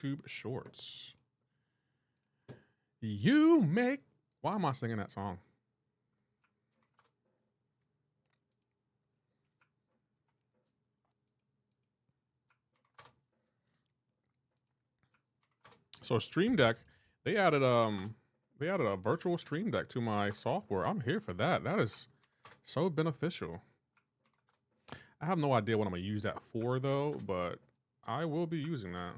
YouTube Shorts. You make... Why am I singing that song? So Stream Deck, they added a virtual Stream Deck to my software. I'm here for that. That is so beneficial. I have no idea what I'm gonna use that for though, but I will be using that.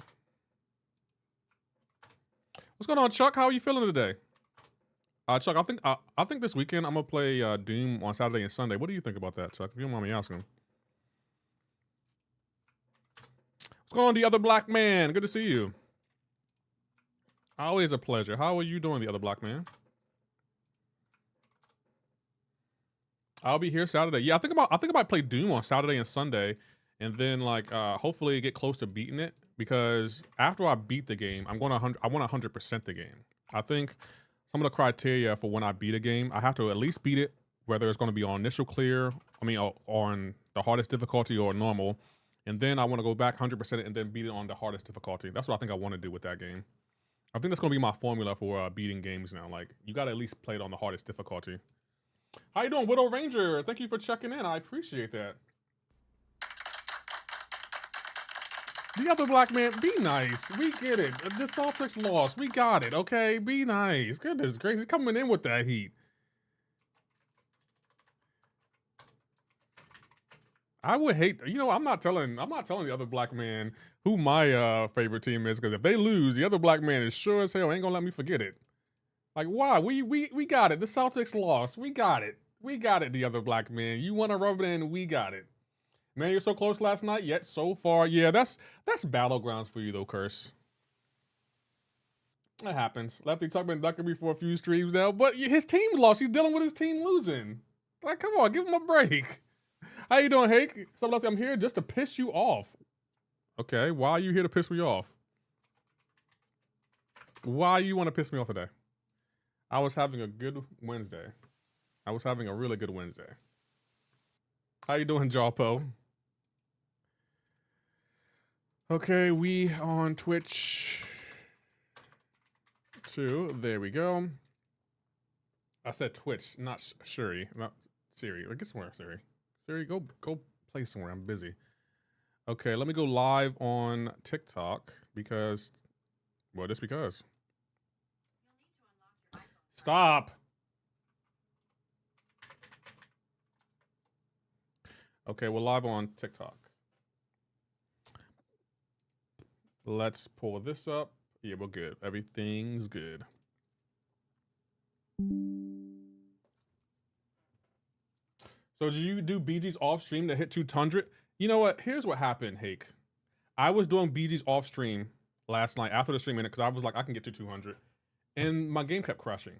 What's going on, Chuck? How are you feeling today? Chuck, I think this weekend I'm gonna play Doom on Saturday and Sunday. What do you think about that, Chuck? If you don't mind me asking. What's going on, the other black man? Good to see you. Always a pleasure. How are you doing, the other black man? I'll be here Saturday. Yeah, I think I might play Doom on Saturday and Sunday, and then like hopefully get close to beating it, because after I beat the game, I want 100% the game. I think some of the criteria for when I beat a game, I have to at least beat it, whether it's going to be on initial clear, on the hardest difficulty or normal, and then I want to go back 100% and then beat it on the hardest difficulty. That's what I think I want to do with that game. I think that's going to be my formula for beating games now. Like, you got to at least play it on the hardest difficulty. How you doing, Widow Ranger? Thank you for checking in. I appreciate that. The other black man, be nice. We get it. The Celtics lost. We got it, okay? Be nice. Goodness gracious, he's coming in with that heat. I would hate, I'm not telling the other black man who my favorite team is, because if they lose, the other black man is sure as hell ain't gonna let me forget it. Like, why? We got it. The Celtics lost. We got it. We got it, the other black man. You want to rub it in, we got it. Man, you're so close last night, yet so far. Yeah, that's battlegrounds for you, though, Curse. That happens. Lefty Tuck been ducking me for a few streams now, but his team's lost. He's dealing with his team losing. Like, come on, give him a break. How you doing, Hake? So, Lefty, I'm here just to piss you off. Okay, why are you here to piss me off? Why you want to piss me off today? I was having a good Wednesday. I was having a really good Wednesday. How you doing, Jawpo? Okay, we on Twitch too. There we go. I said Twitch, not Shuri, not Siri. Get somewhere, Siri. Siri, go play somewhere. I'm busy. Okay, let me go live on TikTok because, well, just because. Stop. Okay, we're live on TikTok. Let's pull this up. Yeah, we're good. Everything's good. So did you do BG's off stream to hit 200? You know what? Here's what happened, Hake. I was doing BG's off stream last night after the stream ended because I was like, I can get to 200. And my game kept crashing.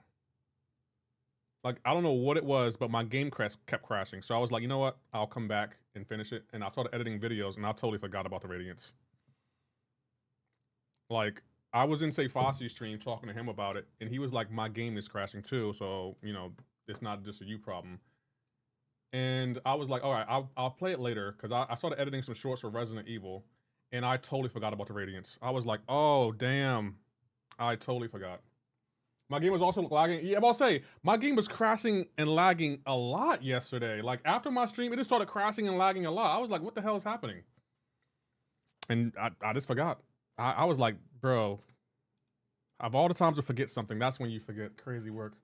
Like, I don't know what it was, but my game kept crashing. So I was like, you know what? I'll come back and finish it. And I started editing videos, and I totally forgot about the Radiance. Like, I was in Say Fosse's stream talking to him about it, and he was like, my game is crashing too, so, it's not just a you problem. And I was like, all right, I'll play it later, because I started editing some shorts for Resident Evil, and I totally forgot about the Radiance. I was like, oh, damn. I totally forgot. My game was also lagging. Yeah, I'll say, my game was crashing and lagging a lot yesterday. Like, after my stream, it just started crashing and lagging a lot. I was like, what the hell is happening? And I just forgot. I was like, bro, of all the times to forget something, that's when you forget. Crazy work.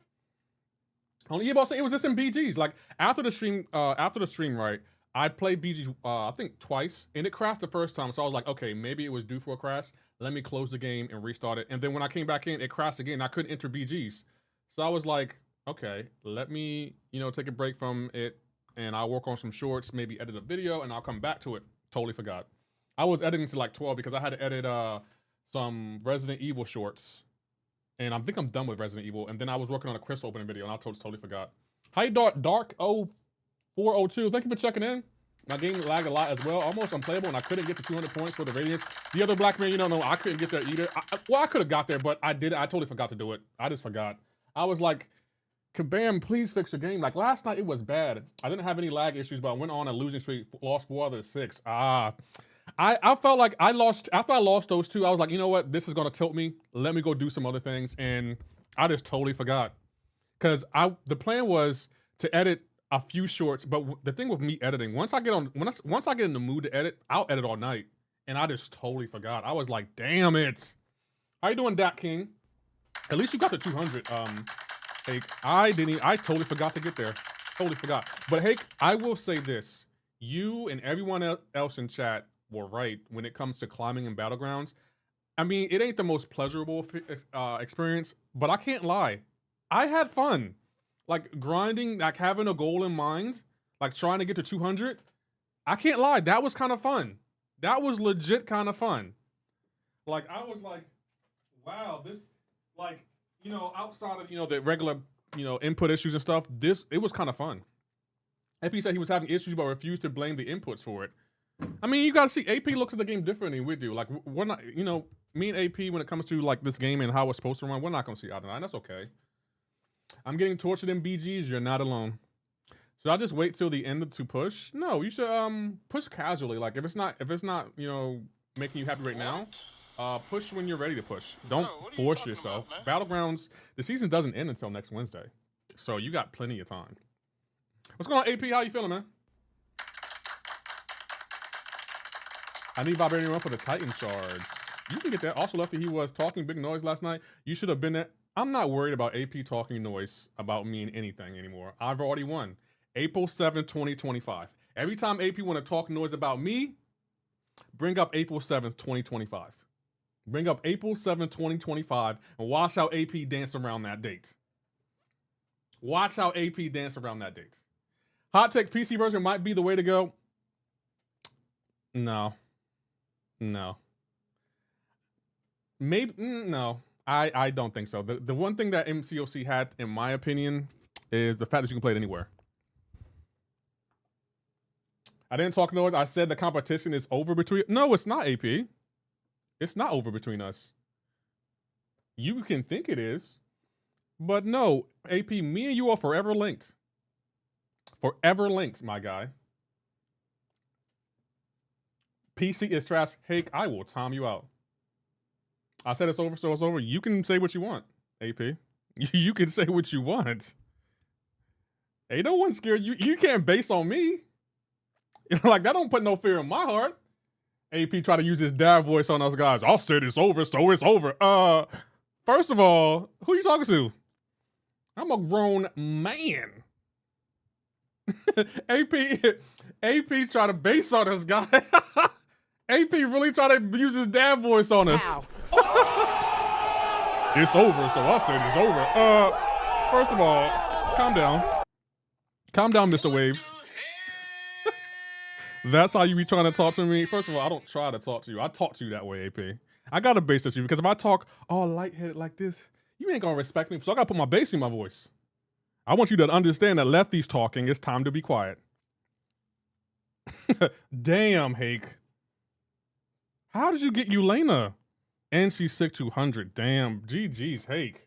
Yeah, but I'll say, it was just in BG's. Like, after the stream, right, I played BG's, I think twice, and it crashed the first time. So I was like, okay, maybe it was due for a crash. Let me close the game and restart it. And then when I came back in, it crashed again. I couldn't enter BG's. So I was like, okay, let me, take a break from it, and I'll work on some shorts, maybe edit a video, and I'll come back to it. Totally forgot. I was editing to like 12 because I had to edit some Resident Evil shorts. And I think I'm done with Resident Evil. And then I was working on a Chris opening video, and I totally forgot. Hi, Dark0402. Thank you for checking in. My game lagged a lot as well, almost unplayable, and I couldn't get to 200 points for the Radiance. The other black man, no, I couldn't get there either. I could have got there, but I did. I totally forgot to do it. I just forgot. I was like, Kabam, please fix your game. Like, last night, it was bad. I didn't have any lag issues, but I went on a losing streak, lost 4 out of 6. I felt like I lost after I lost those two. I was like, you know what? This is gonna tilt me. Let me go do some other things, and I just totally forgot. Cause the plan was to edit a few shorts, but the thing with me editing, once I get in the mood to edit, I'll edit all night, and I just totally forgot. I was like, damn it. How you doing, Dat King? At least you got the 200. Hake, I totally forgot to get there. Totally forgot. But Hake, I will say this: you and everyone else in chat were right when it comes to climbing in battlegrounds. I mean, it ain't the most pleasurable experience, but I can't lie. I had fun. Like grinding, like having a goal in mind, like trying to get to 200. I can't lie, that was kind of fun. That was legit kind of fun. Like I was like, wow, this, like, you know, outside of, you know, the regular, you know, input issues and stuff, it was kind of fun. AP said he was having issues but refused to blame the inputs for it. I mean, you gotta see, AP looks at the game differently than we do. Like, we're not, you know, me and AP, when it comes to like this game and how it's supposed to run, we're not gonna see eye to eye, and that's okay. I'm getting tortured in BGs, you're not alone. Should I just wait till the end to push? No, you should push casually. Like if it's not, you know, making you happy right now, push when you're ready to push. Don't force yourself. About, Battlegrounds, the season doesn't end until next Wednesday. So you got plenty of time. What's going on, AP? How you feeling, man? I need Vibranium Run for the Titan shards. You can get that. Also, Lefty, he was talking big noise last night. You should have been there. I'm not worried about AP talking noise about me in anything anymore. I've already won. April 7th, 2025. Every time AP want to talk noise about me, bring up April 7th, 2025. Bring up April 7th, 2025, and watch how AP dance around that date. Watch how AP dance around that date. Hot Tech PC version might be the way to go. No. No. Maybe, no. I don't think so. The one thing that MCOC had, in my opinion, is the fact that you can play it anywhere. I didn't talk noise. I said the competition is over between. No, it's not, AP. It's not over between us. You can think it is, but no, AP. Me and you are forever linked. Forever linked, my guy. PC is trash. Hake, I will time you out. I said it's over, so it's over. You can say what you want, AP. You can say what you want. Ain't no one scared. You can't base on me. Like, that don't put no fear in my heart. AP try to use his dad voice on us guys. I said it's over, so it's over. First of all, who you talking to? I'm a grown man. AP try to base on us guy. AP really try to use his dad voice on us. It's over, so I said it's over. First of all, calm down. Calm down, Mr. Waves. That's how you be trying to talk to me? First of all, I don't try to talk to you. I talk to you that way, AP. I gotta base this you because if I talk all lightheaded like this, you ain't gonna respect me. So I gotta put my bass in my voice. I want you to understand that Lefty's talking. It's time to be quiet. Damn, Hake. How did you get Elena? And she's 6,200. Damn. GG's, Hake.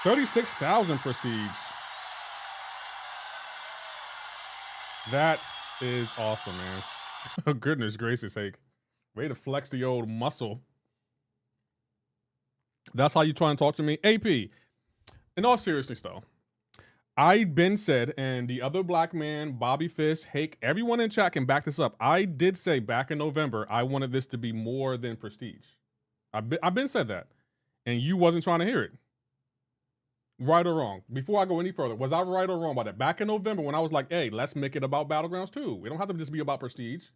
36,000 prestige. That is awesome, man. Oh, goodness gracious, Hake. Way to flex the old muscle. That's how you try and talk to me? AP, in all seriousness, though, I been said, and the other black man, Bobby Fish, Hake, everyone in chat can back this up. I did say back in November, I wanted this to be more than prestige. I've been said that. And you wasn't trying to hear it. Right or wrong? Before I go any further, was I right or wrong about that? Back in November when I was like, hey, let's make it about Battlegrounds too. We don't have to just be about prestige.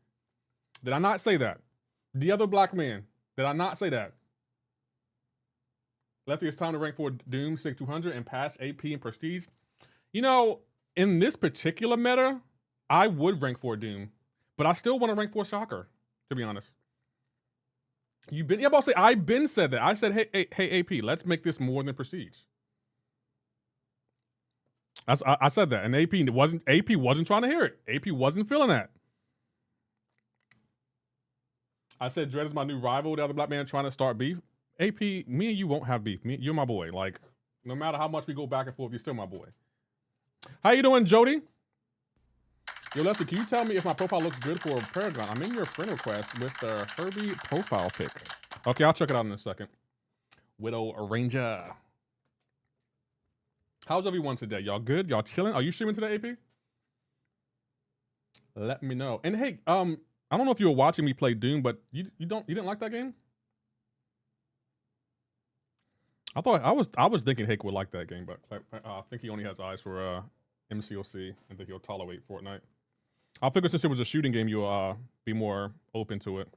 Did I not say that? The other black man, did I not say that? Lefty, it's time to rank for Doom 6,200 and pass AP and prestige. You know, in this particular meta, I would rank for Doom, but I still want to rank for Shocker, to be honest. You've been, yeah, about to say, I've been said that. I said, hey, AP, let's make this more than prestige. I said that, and AP wasn't trying to hear it. AP wasn't feeling that. I said Dredd is my new rival. The other black man trying to start beef. AP, me and you won't have beef. You're my boy. Like, no matter how much we go back and forth, you're still my boy. How you doing, Jody? Yo, Lefty, can you tell me if my profile looks good for Paragon? I'm in your friend request with the Herbie profile pic. Okay, I'll check it out in a second. Widow Ranger. How's everyone today? Y'all good? Y'all chilling? Are you streaming today, AP? Let me know. And hey, I don't know if you were watching me play Doom, but you didn't like that game? I was thinking Hake would like that game, but I think he only has eyes for MCOC and think he'll tolerate Fortnite. I figured since it was a shooting game, you'll be more open to it.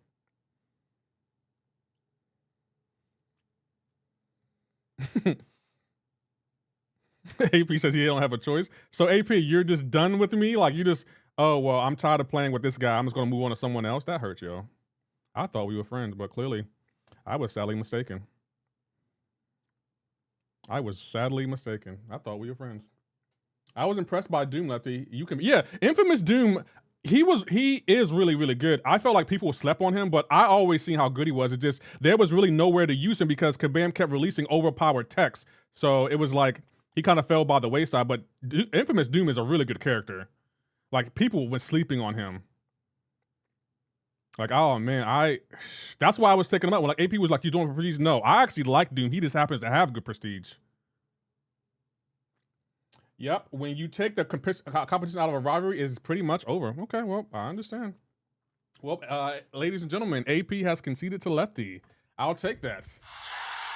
AP says he don't have a choice. So AP, you're just done with me? Like you just, oh well, I'm tired of playing with this guy. I'm just gonna move on to someone else. That hurts, yo. I thought we were friends, but clearly, I was sadly mistaken. I thought we were friends. I was impressed by Doom, Lefty. Infamous Doom. He is really, really good. I felt like people slept on him, but I always seen how good he was. It just there was really nowhere to use him because Kabam kept releasing overpowered techs. So it was like he kind of fell by the wayside. But Infamous Doom is a really good character. Like people were sleeping on him. Like, oh man, that's why I was taking him up. When like AP was like, "You doing prestige?" No, I actually like Doom. He just happens to have good prestige. Yep, when you take the competition out of a rivalry, is pretty much over. Okay, well, I understand. Well, ladies and gentlemen, AP has conceded to Lefty. I'll take that.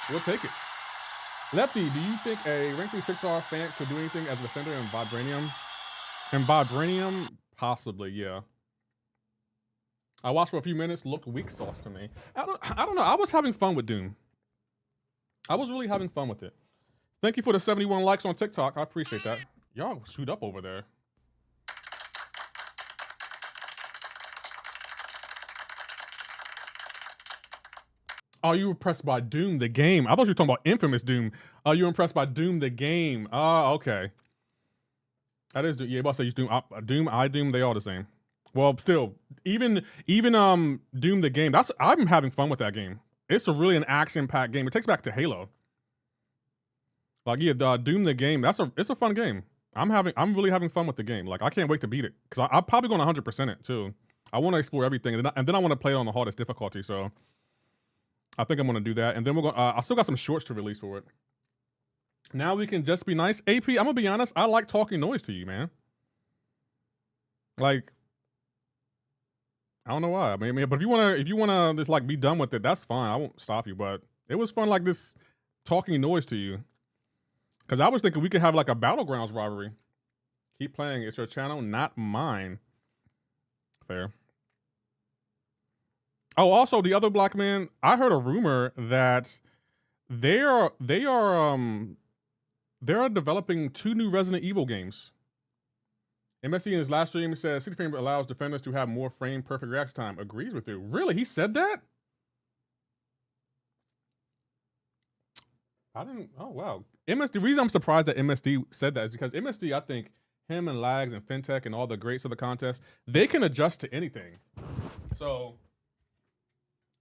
We'll take it. Lefty, do you think a rank 3 6-star fan could do anything as a defender in Vibranium? In Vibranium, possibly, yeah. I watched for a few minutes, looked weak sauce to me. I don't know. I was having fun with Doom. I was really having fun with it. Thank you for the 71 likes on TikTok. I appreciate that. Y'all shoot up over there. Are you impressed by Doom the game? I thought you were talking about Infamous Doom. Are you impressed by Doom the game? Okay. That is Doom. Yeah, about to say use Doom. Doom, they all the same. Well, still, even Doom the game. I'm having fun with that game. It's really an action-packed game. It takes back to Halo. Like yeah, Doom the game. It's a fun game. I'm really having fun with the game. Like I can't wait to beat it because I'm probably going to 100% it too. I want to explore everything, and then I want to play it on the hardest difficulty. So I think I'm going to do that, and then we're going. I still got some shorts to release for it. Now we can just be nice. AP, I'm gonna be honest. I like talking noise to you, man. Like I don't know why. I mean, but if you wanna just like be done with it, that's fine. I won't stop you. But it was fun, like this talking noise to you. Because I was thinking we could have like a Battlegrounds rivalry. Keep playing. It's your channel, not mine. Fair. Oh, also the other black man. I heard a rumor that they are developing 2 new Resident Evil games. MSC in his last stream says 60 frame allows defenders to have more frame perfect reaction time. Agrees with you. Really? He said that? I didn't. Oh wow. MSD. The reason I'm surprised that MSD said that is because MSD, I think him and Lags and FinTech and all the greats of the contest, they can adjust to anything. So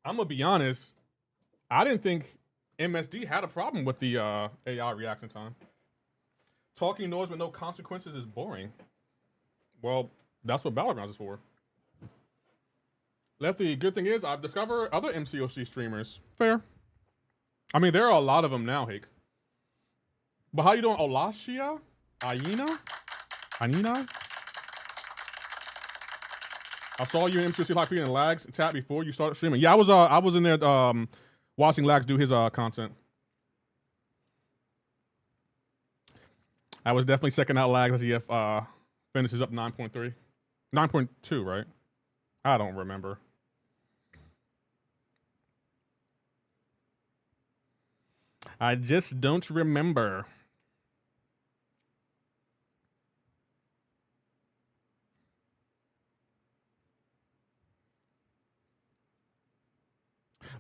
I'm gonna be honest. I didn't think MSD had a problem with the AI reaction time. Talking noise with no consequences is boring. Well, that's what Battlegrounds is for. Lefty, good thing is I've discovered other MCOC streamers. Fair. I mean, there are a lot of them now, Hake. But how you doing, Olashia? Aina? I saw you in MCOC Live and Lags chat before you started streaming. Yeah, I was in there watching Lags do his content. I was definitely checking out Lags as he finishes up 9.3. 9.2, right? I don't remember. I just don't remember.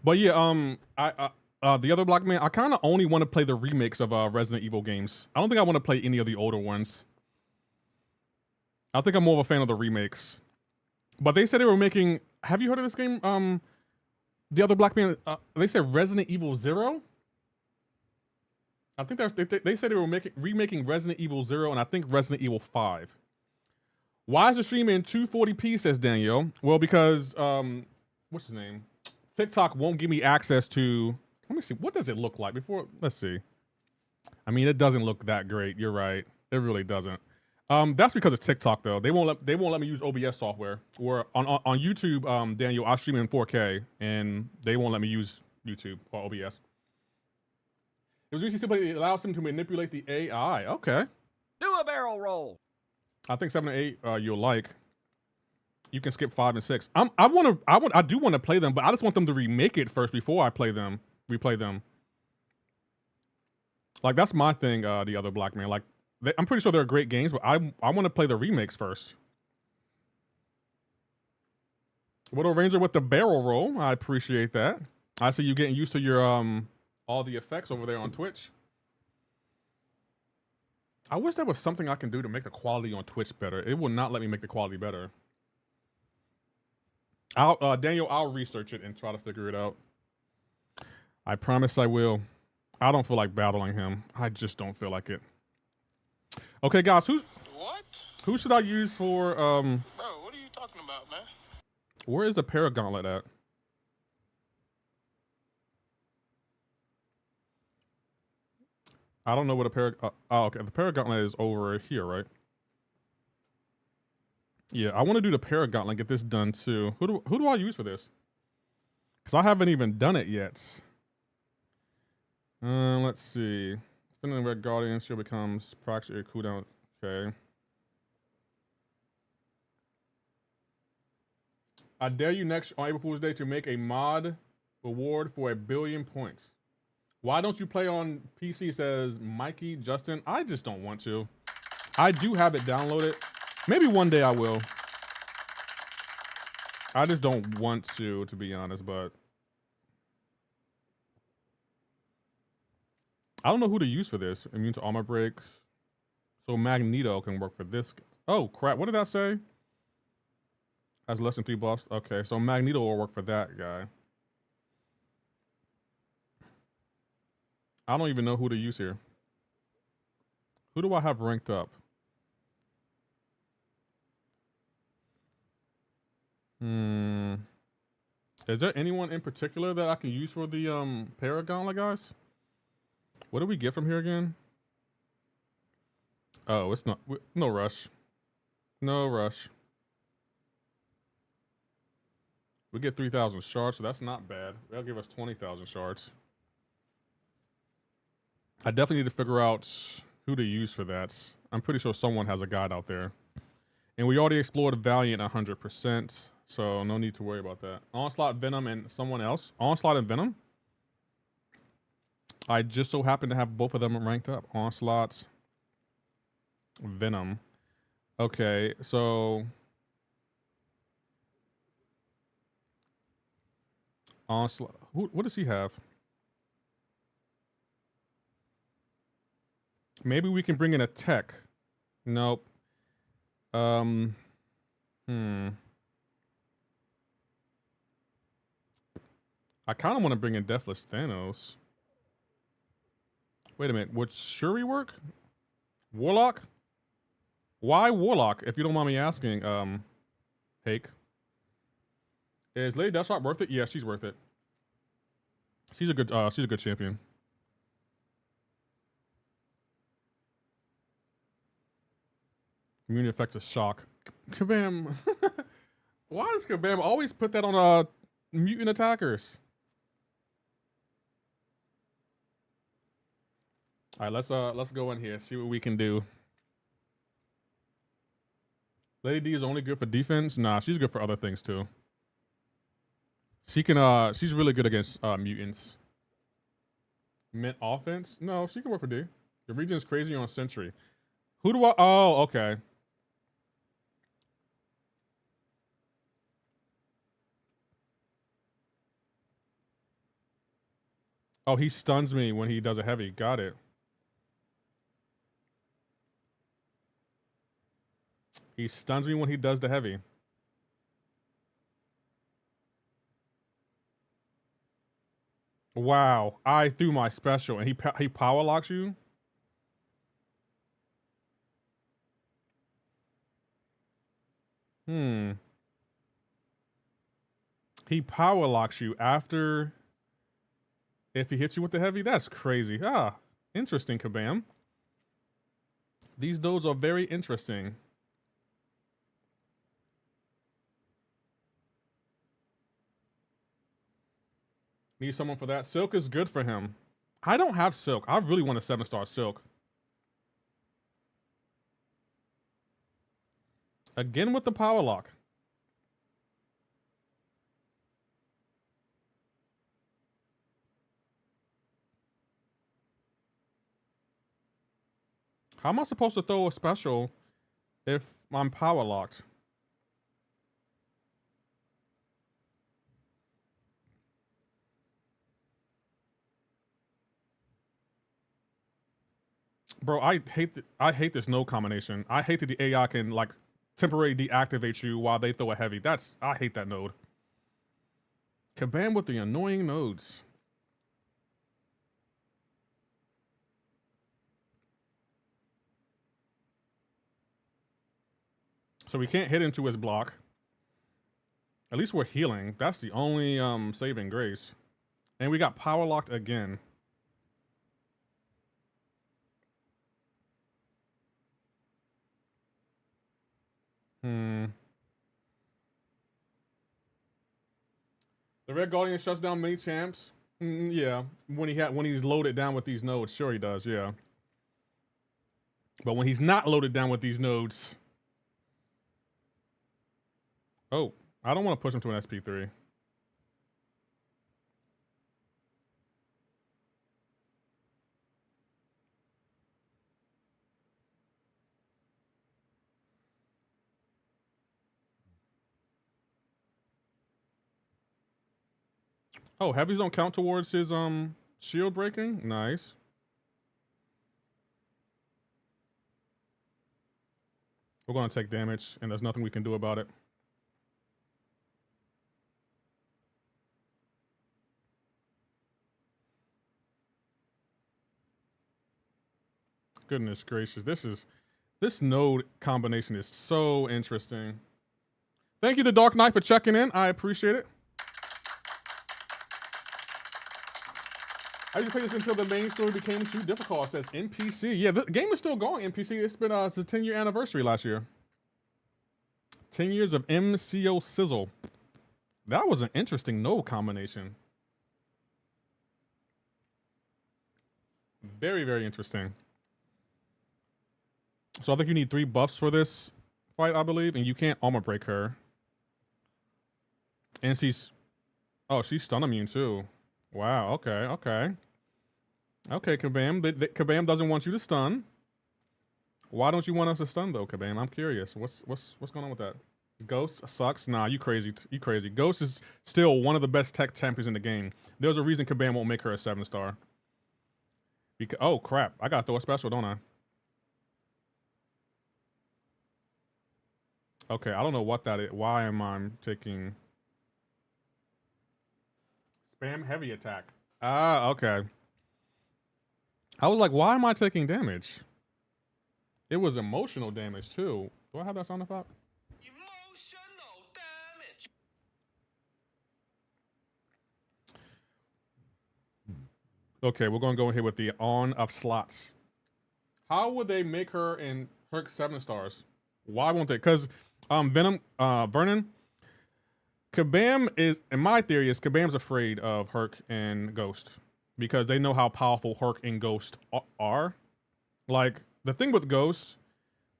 But yeah, the other black man, I kind of only want to play the remakes of Resident Evil games. I don't think I want to play any of the older ones. I think I'm more of a fan of the remakes. But they said they were making. Have you heard of this game? The other black man. They said Resident Evil 0. I think they said they were remaking Resident Evil 0 and I think Resident Evil 5. Why is the stream in 240p, says Daniel? Well, because, what's his name? TikTok won't give me access to, let me see, what does it look like before, let's see. I mean, it doesn't look that great, you're right. It really doesn't. That's because of TikTok though. They won't let me use OBS software. Or on YouTube, Daniel, I stream in 4K and they won't let me use YouTube or OBS. It was usually simply allows him to manipulate the AI. Okay. Do a barrel roll. I think 7 and 8 you'll like. You can skip 5 and 6. I do want to play them, but I just want them to remake it first before I replay them. Like that's my thing, the other Black Man. Like I'm pretty sure they're great games, but I want to play the remakes first. Widow Ranger with the barrel roll. I appreciate that. I see you getting used to your all the effects over there on Twitch. I wish there was something I can do to make the quality on Twitch better. It will not let me make the quality better. Daniel, I'll research it and try to figure it out. I promise I will. I don't feel like battling him. I just don't feel like it. Okay, guys, who should I use for Bro, what are you talking about, man? Where is the Paragauntlet at? I don't know what a okay, the Paragauntlet is over here, right? Yeah, I want to do the Paragauntlet, get this done too. Who do I use for this? Because I haven't even done it yet. Let's see. Spinning Red Guardian shield becomes practice cooldown. Okay. I dare you next on April Fool's Day to make a mod reward for 1 billion points. Why don't you play on PC, says Mikey Justin. I just don't want to. I do have it downloaded. Maybe one day I will. I just don't want to be honest, but I don't know who to use for this. Immune to armor breaks. So Magneto can work for this. Oh, crap. What did that say? Has less than 3 buffs. Okay, so Magneto will work for that guy. I don't even know who to use here. Who do I have ranked up? Is there anyone in particular that I can use for the Paragauntlet, guys? What do we get from here again? Oh, it's not. No rush. No rush. We get 3,000 shards, so that's not bad. That'll give us 20,000 shards. I definitely need to figure out who to use for that. I'm pretty sure someone has a guide out there. And we already explored Valiant 100%, so no need to worry about that. Onslaught, Venom, and someone else. Onslaught and Venom? I just so happen to have both of them ranked up. Onslaught, Venom. Okay, so Onslaught. What does he have? Maybe we can bring in a tech. Nope. I kind of want to bring in Deathless Thanos. Wait a minute. Would Shuri work? Warlock? Why Warlock, if you don't mind me asking, Hake? Is Lady Deathstroke worth it? Yeah, she's worth it. She's a good champion. Immune effect to shock. Kabam. Why does Kabam always put that on mutant attackers? All right, let's go in here, see what we can do. Lady D is only good for defense. Nah, she's good for other things too. She can she's really good against mutants. Mint offense? No, she can work for D. The region's crazy on Sentry. Who do I? Oh, okay. Oh, he stuns me when he does a heavy. Got it. He stuns me when he does the heavy. Wow. I threw my special and he power locks you? He power locks you after if he hits you with the heavy. That's crazy. Interesting, Kabam. These nodes are very interesting. Need someone for that. Silk is good for him. I don't have Silk. I really want a 7-star Silk. Again with the power lock. How am I supposed to throw a special if I'm power locked? Bro, I hate this node combination. I hate that the AI can like temporarily deactivate you while they throw a heavy. I hate that node. Kabam with the annoying nodes. So we can't hit into his block. At least we're healing. That's the only saving grace. And we got power locked again. The Red Guardian shuts down many champs. Yeah, when he's loaded down with these nodes, sure he does. Yeah, but when he's not loaded down with these nodes, oh, I don't want to push him to an SP3. Oh, heavies don't count towards his shield breaking. Nice. We're gonna take damage, and there's nothing we can do about it. Goodness gracious, this node combination is so interesting. Thank you, The Dark Knight, for checking in. I appreciate it. I just played this until the main story became too difficult, says NPC. Yeah, the game is still going, NPC. It's been it's a 10-year anniversary last year. 10 years of MCO sizzle. That was an interesting node combination. Very, very interesting. So I think you need 3 buffs for this fight, I believe, and you can't armor break her. And she's stun immune too. Wow, okay. Okay, Kabam. Kabam doesn't want you to stun. Why don't you want us to stun though, Kabam? I'm curious. What's going on with that? Ghost sucks? Nah, you crazy. You crazy. Ghost is still one of the best tech champions in the game. There's a reason Kabam won't make her a 7-star. Oh crap. I gotta throw a special, don't I? Okay, I don't know what that is. Why am I taking spam heavy attack? Okay. I was like, why am I taking damage? It was emotional damage too. Do I have that sound effect? Emotional damage. Okay, we're gonna go in here with the on of slots. How would they make her and Herc 7-stars? Why won't they? Because Vernon, Kabam is, in my theory, is Kabam's afraid of Herc and Ghost because they know how powerful Herc and Ghost are. Like the thing with Ghost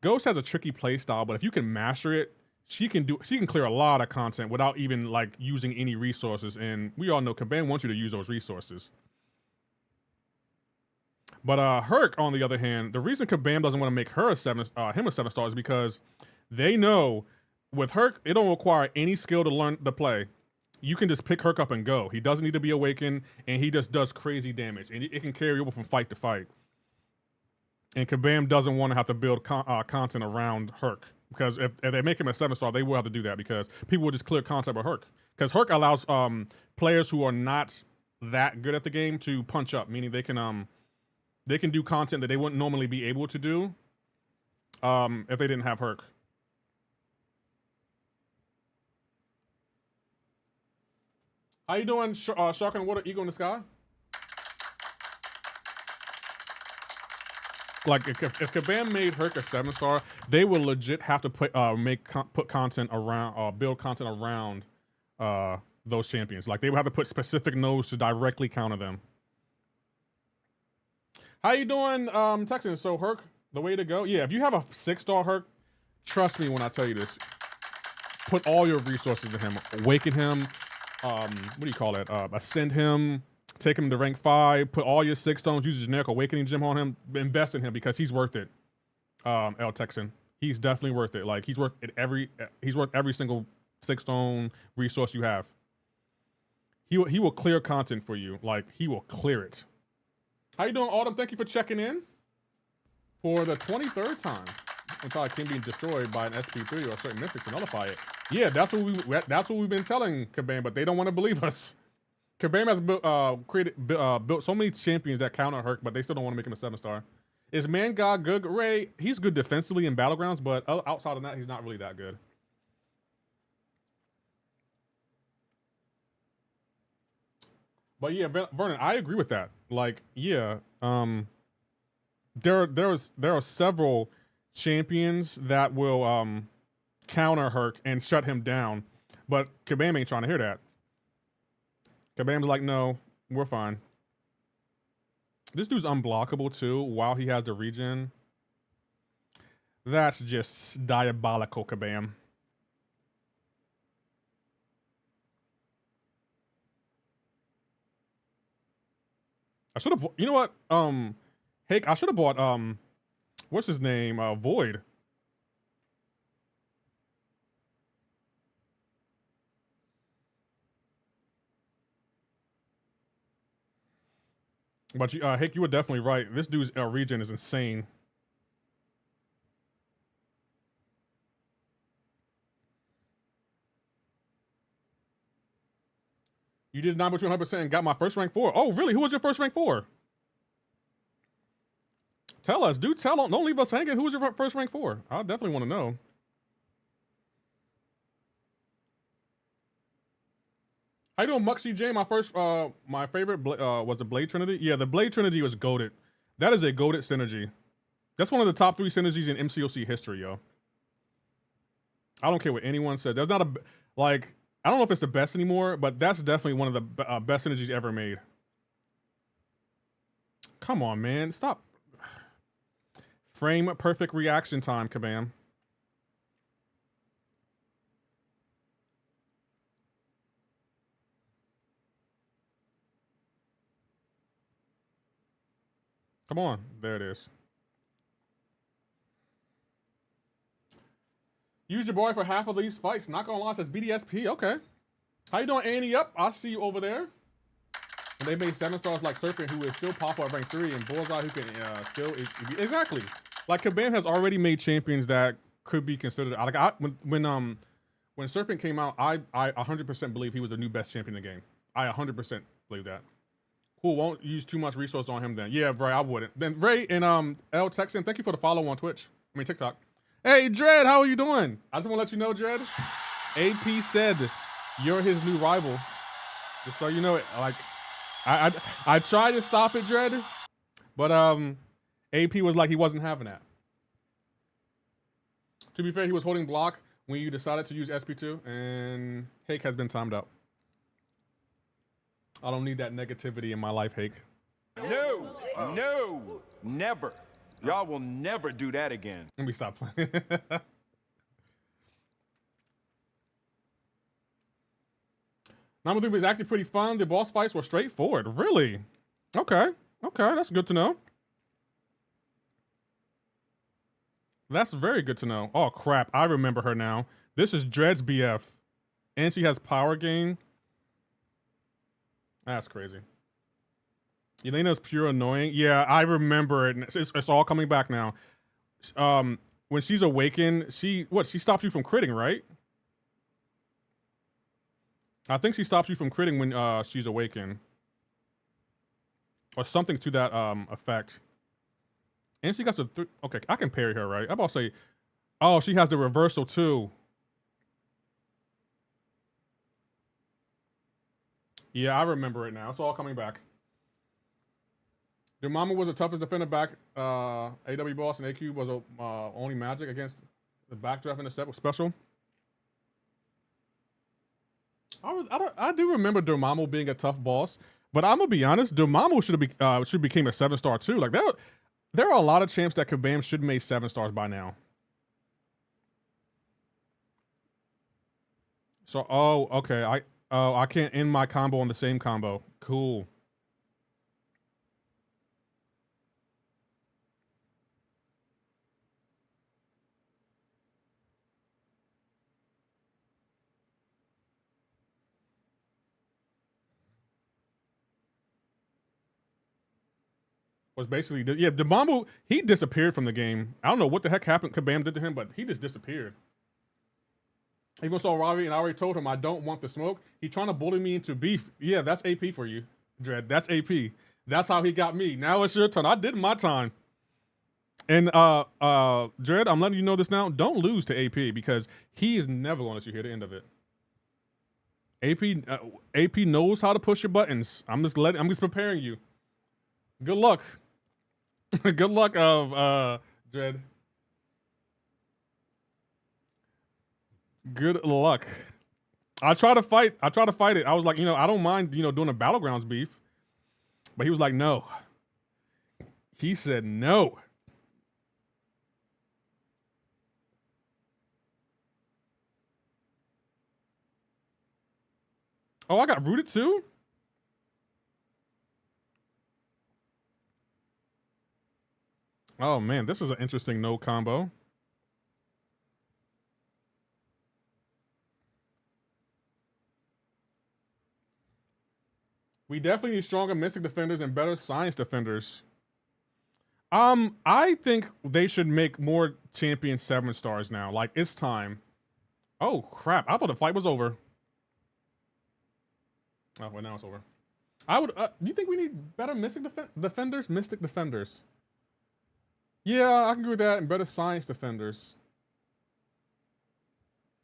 has a tricky play style, but if you can master it, she can clear a lot of content without even like using any resources. And we all know Kabam wants you to use those resources. But Herc, on the other hand, the reason Kabam doesn't want to make her him a 7-star is because they know with Herc, it don't require any skill to learn to play. You can just pick Herc up and go. He doesn't need to be awakened, and he just does crazy damage, and it can carry over from fight to fight. And Kabam doesn't want to have to build content around Herc, because if they make him a 7-star, they will have to do that because people will just clear content with Herc. Because Herc allows players who are not that good at the game to punch up, meaning they can do content that they wouldn't normally be able to do if they didn't have Herc. How you doing, Shark and Water, Eagle in the Sky? Like if Kabam made Herc a 7-star, they will legit have to put content around, build content around those champions. Like they would have to put specific nodes to directly counter them. How you doing, Texan? So Herc, the way to go? Yeah, if you have a 6-star Herc, trust me when I tell you this. Put all your resources to him. Awaken him. What do you call it? Ascend him. Take him to rank 5. Put all your 6 stones. Use a generic awakening gem on him. Invest in him because he's worth it. L Texan. He's definitely worth it. Like he's worth it he's worth every single 6-stone resource you have. He will clear content for you. Like he will clear it. How you doing, Autumn? Thank you for checking in for the 23rd time until I can be destroyed by an SP3 or a certain mystic to nullify it. Yeah, that's what we've been telling Kabam, but they don't want to believe us. Kabam has built so many champions that counter Herc, but they still don't want to make him a 7-star. Is Man God good? Ray, he's good defensively in Battlegrounds, but outside of that, he's not really that good. But yeah, Vernon, I agree with that. Like, yeah, there are several champions that will counter Herc and shut him down, but Kabam ain't trying to hear that. Kabam's like, no, we're fine. This dude's unblockable too while he has the regen. That's just diabolical, Kabam. I should have, you know what? Hey, I should have bought, what's his name? Void. But you, Hick, you were definitely right. This dude's regen is insane. You did 9 100% and got my first rank 4. Oh, really? Who was your first rank 4? Tell us, dude. Don't leave us hanging. Who was your first rank 4? I definitely want to know. How you doing, Muxy J? My first, my favorite was the Blade Trinity. Yeah, the Blade Trinity was goated. That is a goated synergy. That's one of the top 3 synergies in MCOC history, yo. I don't care what anyone says. There's not a, like, I don't know if it's the best anymore, but that's definitely one of the best synergies ever made. Come on, man. Stop. Frame perfect reaction time, Kabam. Come on. There it is. Use your boy for half of these fights. Not gonna lie, says BDSP. Okay. How you doing, Annie? Up. I see you over there. And they made 7-stars like Serpent, who is still popular at rank 3, and Bullseye, who can still exactly. Like Kabam has already made champions that could be considered. Like when Serpent came out, I 100% believe he was the new best champion in the game. I 100% believe that. Cool, won't use too much resource on him then. Yeah, Ray, I wouldn't. Then Ray and L Texan, thank you for the follow on Twitch. I mean TikTok. Hey Dread, how are you doing? I just want to let you know, Dread. AP said you're his new rival. Just so you know it. Like I tried to stop it, Dread, but AP was like he wasn't having that. To be fair, he was holding block when you decided to use SP2, and Hake has been timed out. I don't need that negativity in my life, Hake. No, no, never. Y'all will never do that again. Let me stop playing. Number 3 was actually pretty fun. The boss fights were straightforward. Really? Okay. Okay, that's good to know. That's very good to know. Oh, crap. I remember her now. This is Dread's BF. And she has power gain. That's crazy. Elena's pure annoying. Yeah, I remember it. It's all coming back now. When she's awakened, she stops you from critting, right? I think she stops you from critting when she's awakened. Or something to that effect. And she got the okay, I can parry her, right? I'm about to say, oh, she has the reversal too. Yeah, I remember it now. It's all coming back. Dormammu was the toughest defender back. AW Boss and AQ was only Magic against the backdraft in the set was special. I do remember Dormammu being a tough boss, but I'm gonna be honest. Dormammu should became a 7-star too. Like there are a lot of champs that Kabam should have made 7 stars by now. So okay. I can't end my combo on the same combo. Cool. Was basically Dormammu, he disappeared from the game. I don't know what the heck happened. Kabam did to him, but he just disappeared. Even saw Ravi, and I already told him I don't want the smoke. He trying to bully me into beef. Yeah, that's AP for you, Dread. That's AP. That's how he got me. Now it's your turn. I did my time. And Dread, I'm letting you know this now. Don't lose to AP because he is never going to let you hear the end of it. AP knows how to push your buttons. I'm just preparing you. Good luck. Good luck, Dread. Good luck. I try to fight it. I was like, I don't mind, doing a battlegrounds beef. But he was like, no. He said no. Oh, I got rooted too? Oh man, this is an interesting no combo. We definitely need stronger Mystic defenders and better Science defenders. I think they should make more champion 7 stars now. Like, it's time. Oh crap! I thought the fight was over. Oh well, now it's over. I would. Do you think we need better Mystic defenders? Mystic defenders. Yeah, I can agree with that, and better Science defenders.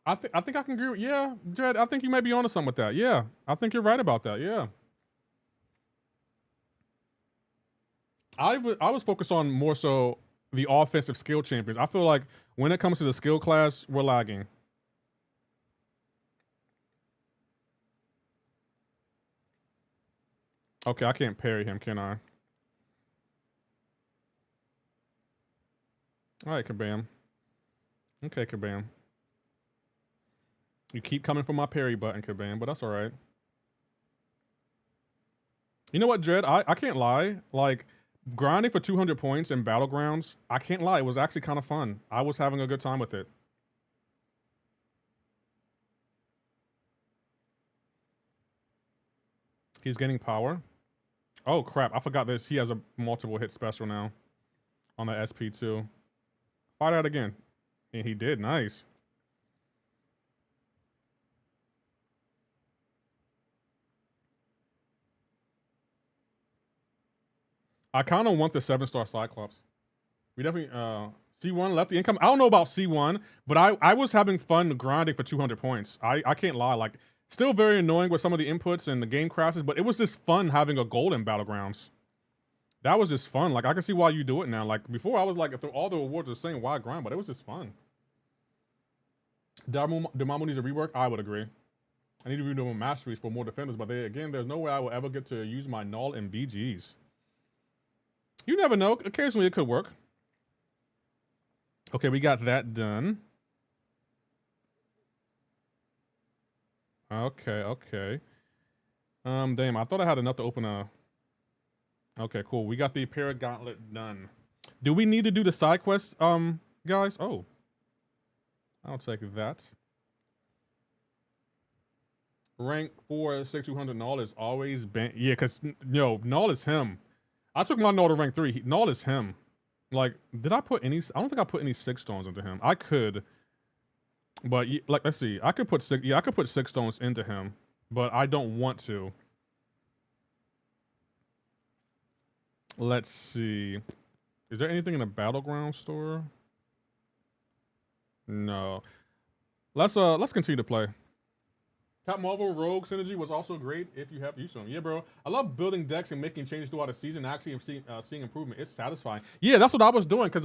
I think I can agree with, yeah, Jed, I think you might be onto something with that. Yeah, I think you're right about that. Yeah. I was focused on more so the offensive skill champions. I feel like when it comes to the skill class, we're lagging. Okay, I can't parry him, can I? All right, Kabam. Okay, Kabam. You keep coming for my parry button, Kabam, but that's all right. You know what, Jed? I can't lie. Like, grinding for 200 points in Battlegrounds, I can't lie. It was actually kind of fun. I was having a good time with it. He's getting power. Oh, crap. I forgot this. He has a multiple hit special now on the SP2. Fight out again. And he did. Nice. I kind of want the 7-star Cyclops. We definitely, C1 left the income. I don't know about C1, but I was having fun grinding for 200 points. I can't lie. Like, still very annoying with some of the inputs and the game crashes, but it was just fun having a gold in Battlegrounds. That was just fun. Like, I can see why you do it now. Like, before I was like, if all the awards are saying why grind, but it was just fun. Dormammu needs a rework? I would agree. I need to redo my masteries for more defenders, but there's no way I will ever get to use my null and BGs. You never know. Occasionally it could work. Okay, we got that done. Okay. Damn, I thought I had enough to open a... Okay, cool. We got the Paragauntlet done. Do we need to do the side quest, guys? Oh. I'll take that. Rank 4, 6200 Null is always been... Yeah, because, Null is him. I took my Null to rank 3. Null is him. Like, did I put any... I don't think I put any 6 stones into him. I could. But, like, let's see. I could put 6... Yeah, I could put 6 stones into him. But I don't want to. Let's see. Is there anything in the Battleground store? No. Let's continue to play. Cap Marvel Rogue synergy was also great if you have used them. Yeah, bro. I love building decks and making changes throughout the season. Actually, seeing improvement. It's satisfying. Yeah, that's what I was doing because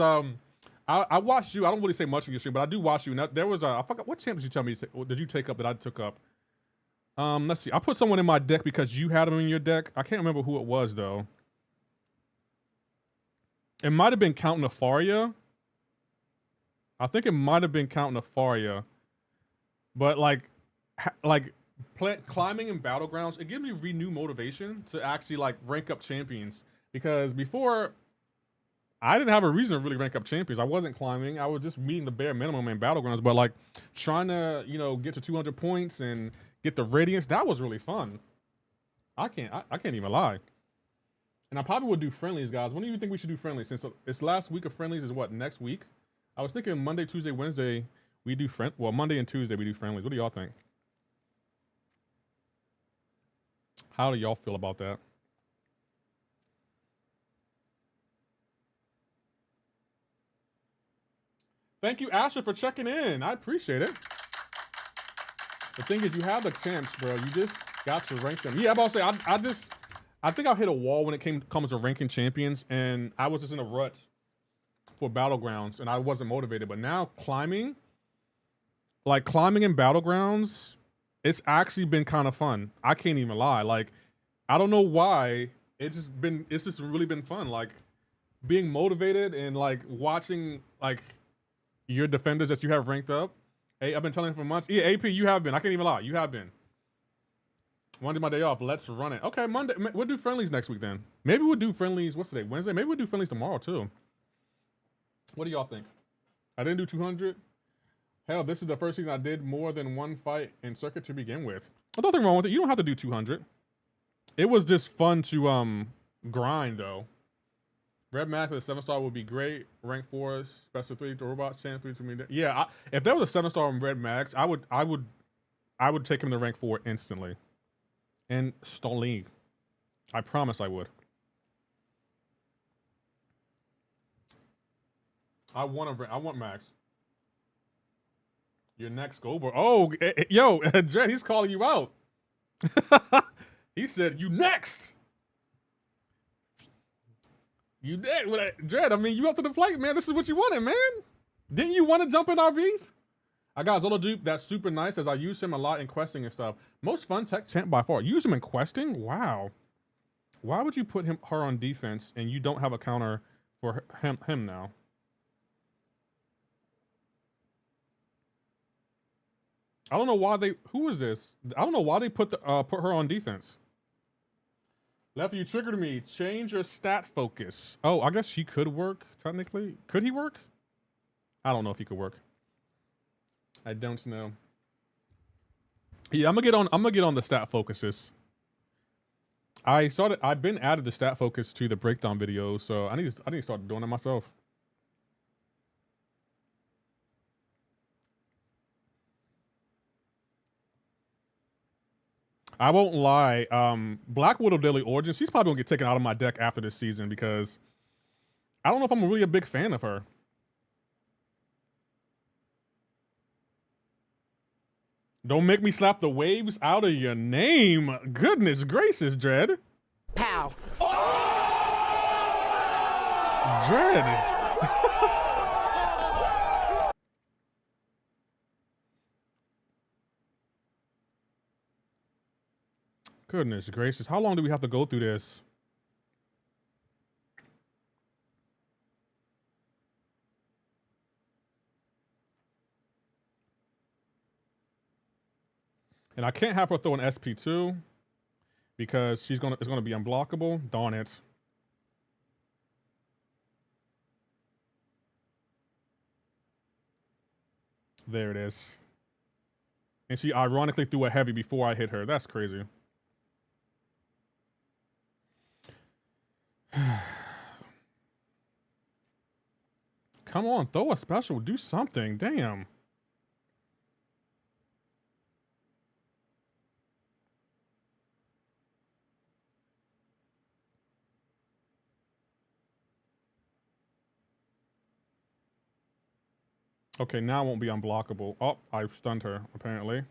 I watched you. I don't really say much of your stream, but I do watch you. Now, there was I forgot what champ did you tell me did you take up that I took up? Let's see. I put someone in my deck because you had them in your deck. I can't remember who it was though. It might have been Count Nefaria. I think it might have been Count Nefaria. But climbing in battlegrounds, it gives me renewed motivation to actually like rank up champions. Because before, I didn't have a reason to really rank up champions. I wasn't climbing. I was just meeting the bare minimum in battlegrounds. But like trying to, get to 200 points and get the radiance, that was really fun. I can't even lie. And I probably would do friendlies, guys. When do you think we should do friendlies? Since it's last week of friendlies is what, next week? I was thinking Monday, Tuesday, Wednesday, we do Monday and Tuesday we do friendlies. What do y'all think? How do y'all feel about that? Thank you, Asher, for checking in. I appreciate it. The thing is, you have the champs, bro. You just got to rank them. Yeah, I'm about to say, I think I hit a wall when it comes to ranking champions, and I was just in a rut for battlegrounds, and I wasn't motivated. But now climbing in battlegrounds, it's actually been kind of fun. I can't even lie. Like, I don't know why. It's just really been fun. Like, being motivated and like watching like your defenders that you have ranked up. Hey, I've been telling you for months. Yeah, AP, you have been. I can't even lie. You have been. Monday, my day off. Let's run it. Okay, Monday. We'll do friendlies next week then. Maybe we'll do friendlies. What's today? Wednesday? Maybe we'll do friendlies tomorrow too. What do y'all think? I didn't do 200. Hell, this is the first season I did more than one fight in circuit to begin with. There's nothing wrong with it. You don't have to do 200. It was just fun to grind though. Red Max at a 7-star would be great. Rank 4, special 3 to robots, chance 3 to me. Yeah, if there was a 7-star on Red Max, I would take him to rank 4 instantly. And Stalling. I promise I would. I want Max. Your next Goldberg. Oh, yo, Jed, he's calling you out. He said, you next. You did. Jed, I mean, you up to the plate, man. This is what you wanted, man. Didn't you want to jump in our beef? I got Zolo Dupe. That's super nice as I use him a lot in questing and stuff. Most fun tech champ by far. Use him in questing? Wow. Why would you put her on defense and you don't have a counter for him now? I don't know why who is this? I don't know why they put her on defense. Lefty, you triggered me. Change your stat focus. Oh, I guess he could work, technically. Could he work? I don't know if he could work. I don't know. Yeah, I'm gonna get on the stat focuses. I've been added the stat focus to the breakdown videos, so I need to start doing it myself. I won't lie. Black Widow Daily Origin, she's probably gonna get taken out of my deck after this season because I don't know if I'm really a big fan of her. Don't make me slap the waves out of your name. Goodness gracious, Dread. Pow. Dread. Goodness gracious. How long do we have to go through this? And I can't have her throw an SP2 because it's gonna be unblockable. Darn it. There it is. And she ironically threw a heavy before I hit her. That's crazy. Come on, throw a special. Do something. Damn. Okay, now it won't be unblockable. Oh, I stunned her, apparently.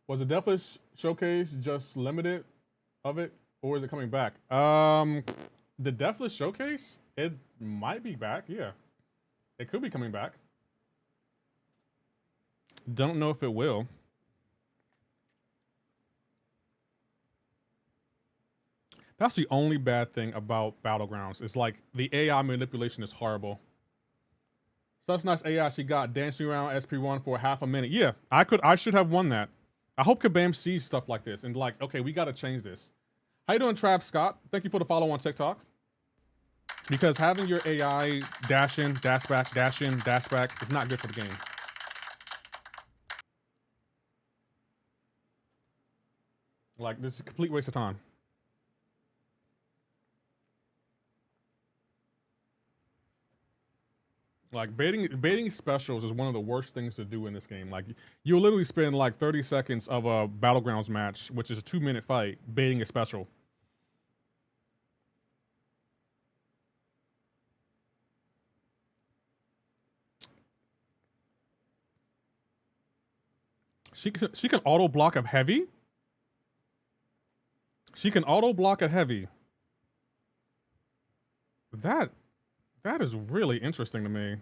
Was the Deathless Showcase just limited of it, or is it coming back? The Deathless Showcase, it might be back. Yeah, it could be coming back. Don't know if it will. That's the only bad thing about Battlegrounds. It's like the AI manipulation is horrible. Such nice AI she got dancing around SP1 for half a minute. Yeah, I should have won that. I hope Kabam sees stuff like this and like, okay, we got to change this. How you doing, Trav Scott? Thank you for the follow on TikTok. Because having your AI dash in, dash back, dash in, dash back is not good for the game. Like, this is a complete waste of time. Like, baiting specials is one of the worst things to do in this game. Like, you'll literally spend like 30 seconds of a Battlegrounds match, which is a 2-minute fight, baiting a special. She can auto block a heavy. She can auto block a heavy. That is really interesting to me.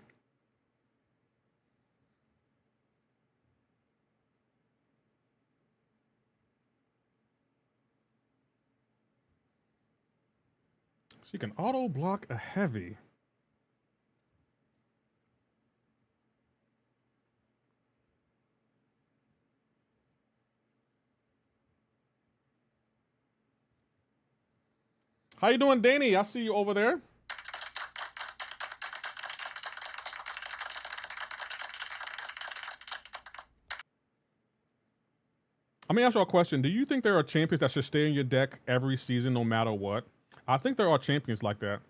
She can auto block a heavy. How you doing, Danny? I see you over there. Let me ask you a question. Do you think there are champions that should stay in your deck every season no matter what? I think there are champions like that.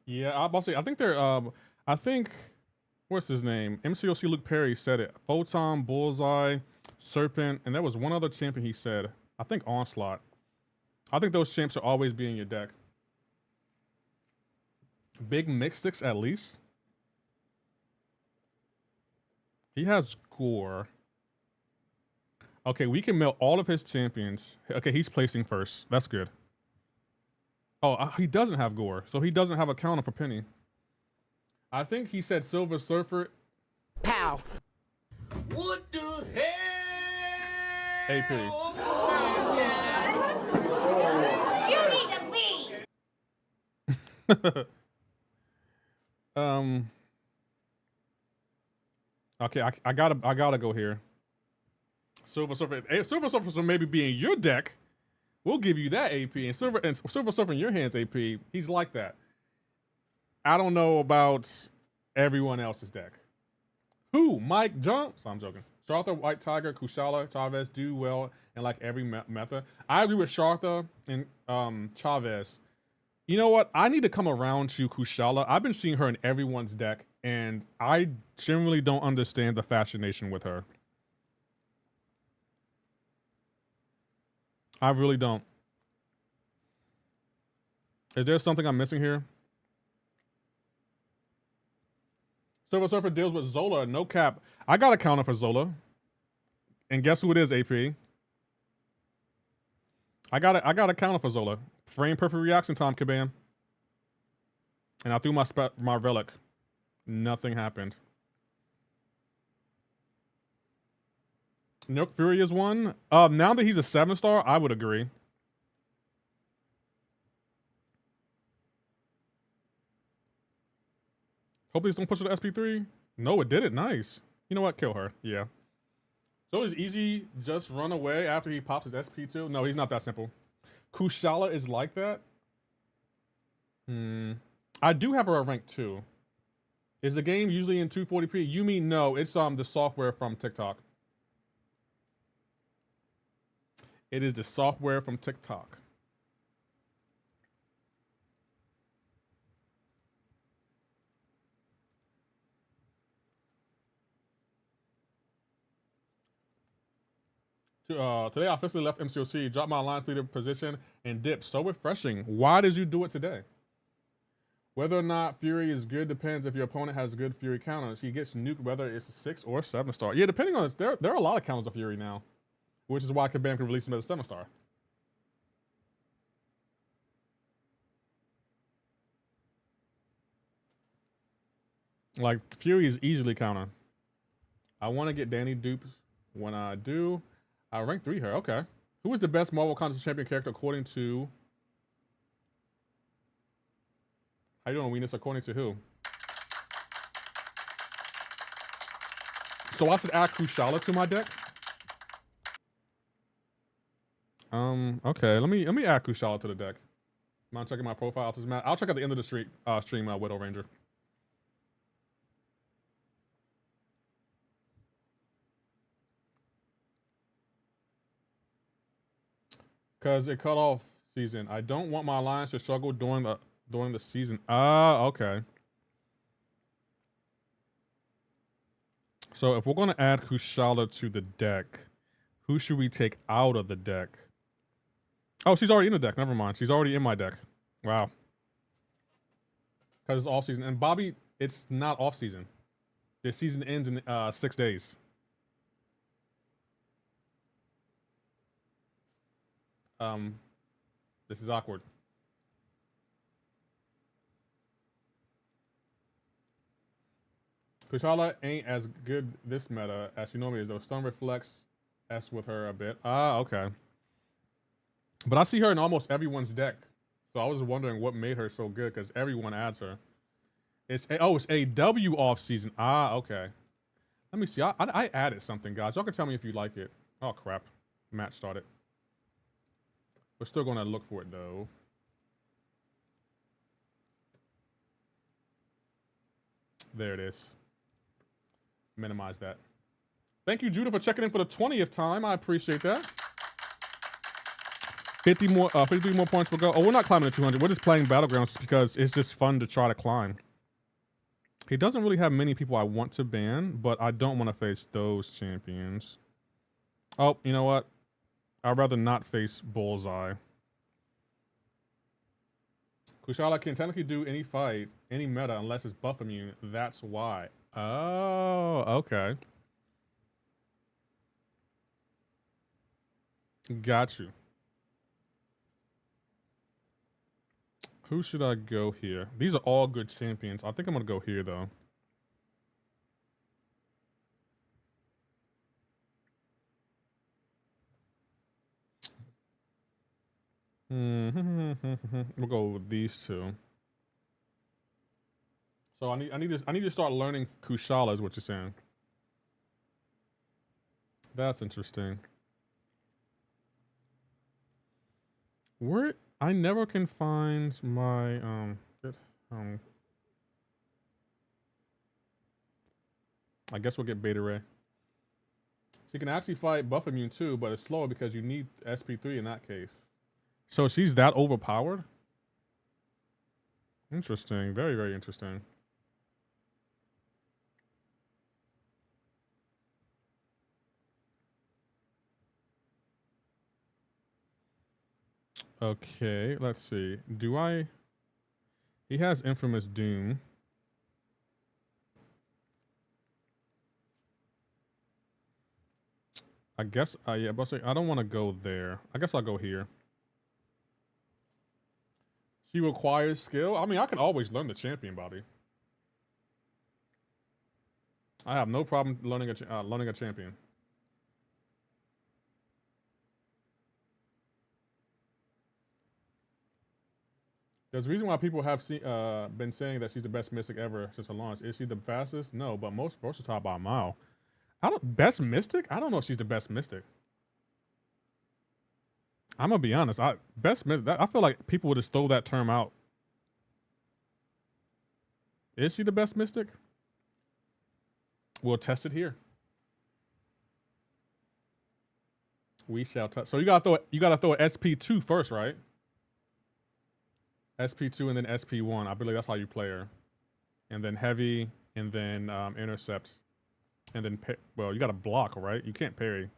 Yeah, I think they're I think what's his name? MCOC Luke Perry said it. Photon, Bullseye, Serpent, and there was one other champion he said. I think Onslaught. I think those champs should always be in your deck. Big Mystics at least. He has Gore. Okay, we can melt all of his champions. Okay, he's placing first. That's good. Oh, he doesn't have Gore, so he doesn't have a counter for Penny. I think he said Silver Surfer. Pow. What the hell? AP. You need to leave. Okay, I gotta go here. Silver Surfer. Silver Surfer will maybe be in your deck. We'll give you that AP and Silver Surfer in your hands AP. He's like that. I don't know about everyone else's deck. Who? Mike Jumps? I'm joking. Shartha, White Tiger, Kushala, Chavez do well in like every meta. I agree with Shartha and Chavez. You know what? I need to come around to Kushala. I've been seeing her in everyone's deck, and I generally don't understand the fascination with her. I really don't. Is there something I'm missing here? Silver Surfer deals with Zola, no cap. I got a counter for Zola. And guess who it is, AP? I got a counter for Zola. Frame perfect reaction time, Kabam. And I threw my relic. Nothing happened. Nook Fury is one. Now that he's a 7-star, I would agree. Hope these don't push it to SP3. No, it did it. Nice. You know what? Kill her. Yeah. So is Easy just run away after he pops his SP2? No, he's not that simple. Kushala is like that? I do have her at rank 2. Is the game usually in 240p? You mean no, it's the software from TikTok. It is the software from TikTok. Today I officially left MCOC, dropped my alliance leader position, and dipped. So refreshing. Why did you do it today? Whether or not Fury is good depends if your opponent has good Fury counters. He gets nuked whether it's a 6 or 7 star. Yeah, depending on this, there are a lot of counters of Fury now, which is why Kabam can release him as a 7 star. Like, Fury is easily counter. I want to get Danny dupes. When I do, I rank 3 her. Okay. Who is the best Marvel Contest Champion character according to... How you doing, Weenus? According to who? So I should add Kushala to my deck? Okay. Let me add Kushala to the deck. Mind checking my profile? I'll check at the end of the stream, Widow Ranger. Because it cut off season. I don't want my alliance to struggle during the season. Ah, okay. So if we're going to add Kushala to the deck, who should we take out of the deck? Oh, she's already in the deck. Never mind. She's already in my deck. Wow. Because it's off season. And Bobby, it's not off season. The season ends in 6 days. This is awkward. Kushala ain't as good this meta as she normally is, though. Stun reflects S with her a bit. Ah, okay. But I see her in almost everyone's deck. So I was wondering what made her so good, because everyone adds her. It's a W off season. Ah, okay. Let me see. I added something, guys. Y'all can tell me if you like it. Oh, crap. Match started. We're still going to look for it, though. There it is. Minimize that. Thank you, Judah, for checking in for the 20th time. I appreciate that. 53 more points will go. Oh, we're not climbing to 200. We're just playing Battlegrounds because it's just fun to try to climb. He doesn't really have many people I want to ban, but I don't want to face those champions. Oh, you know what? I'd rather not face Bullseye. Kushala can technically do any fight, any meta, unless it's buff immune. That's why. Oh, okay. Got you. Who should I go here? These are all good champions. I think I'm going to go here, though. We'll go with these two. So I need to start learning Kushala is what you're saying. That's interesting. Where I never can find my I guess we'll get Beta Ray. So you can actually fight buff immune too, but it's slower because you need SP3 in that case. So she's that overpowered? Interesting. Very, very interesting. Okay, let's see. He has Infamous Doom. I guess, yeah, but I don't want to go there. I guess I'll go here. She requires skill. I mean, I can always learn the champion, Bobby. I have no problem learning a champion. There's a reason why people have been saying that she's the best Mystic ever since her launch. Is she the fastest? No, but most versatile by a mile. Best Mystic? I don't know if she's the best Mystic. I'm gonna be honest. Best Mystic. I feel like people would just throw that term out. Is she the best Mystic? We'll test it here. We shall test. So you gotta throw an SP2 first, right? SP2 and then SP1. I believe that's how you play her. And then heavy, and then intercept, and then well, you got to block, right? You can't parry.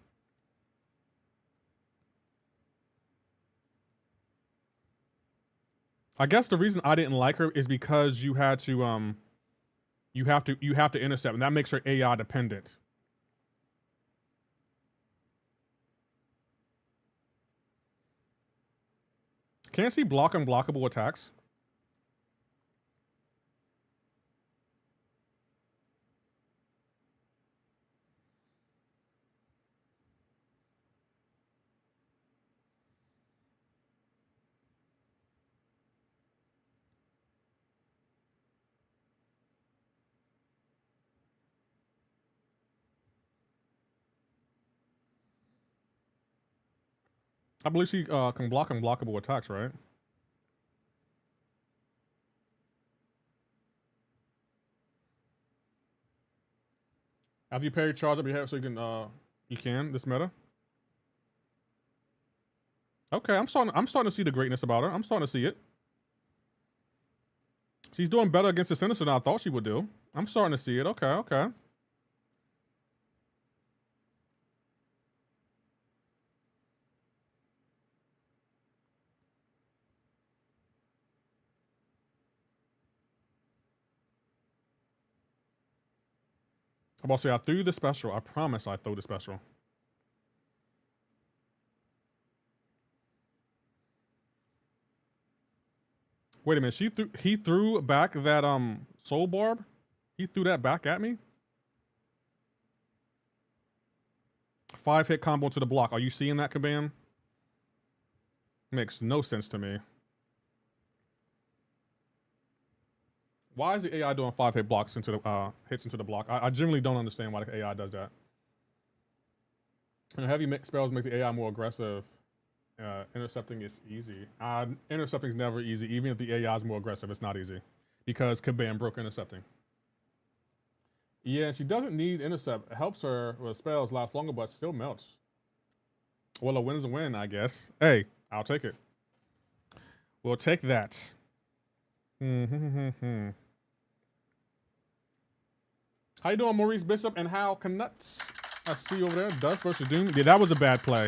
I guess the reason I didn't like her is because you had to you have to intercept, and that makes her AI dependent. Can't she block unblockable attacks? I believe she can block unblockable attacks, right? After you parry, charge up your head so you can this meta. Okay, I'm starting to see the greatness about her. I'm starting to see it. She's doing better against the Sinister than I thought she would do. I'm starting to see it. Okay, okay. I'm about to say I threw the special. I promise I threw the special. Wait a minute. He threw back that soul barb? He threw that back at me? 5-hit combo to the block. Are you seeing that, Kabam? Makes no sense to me. Why is the AI doing 5-hit blocks into the hits into the block? I genuinely don't understand why the AI does that. And heavy spells make the AI more aggressive. Intercepting is easy. Intercepting is never easy. Even if the AI is more aggressive, it's not easy. Because Kabam broke intercepting. Yeah, she doesn't need intercept. It helps her with spells last longer, but still melts. Well, a win is a win, I guess. Hey, I'll take it. We'll take that. How you doing, Maurice Bishop and Hal Knuts? I see you over there. Dust versus Doom. Yeah, that was a bad play.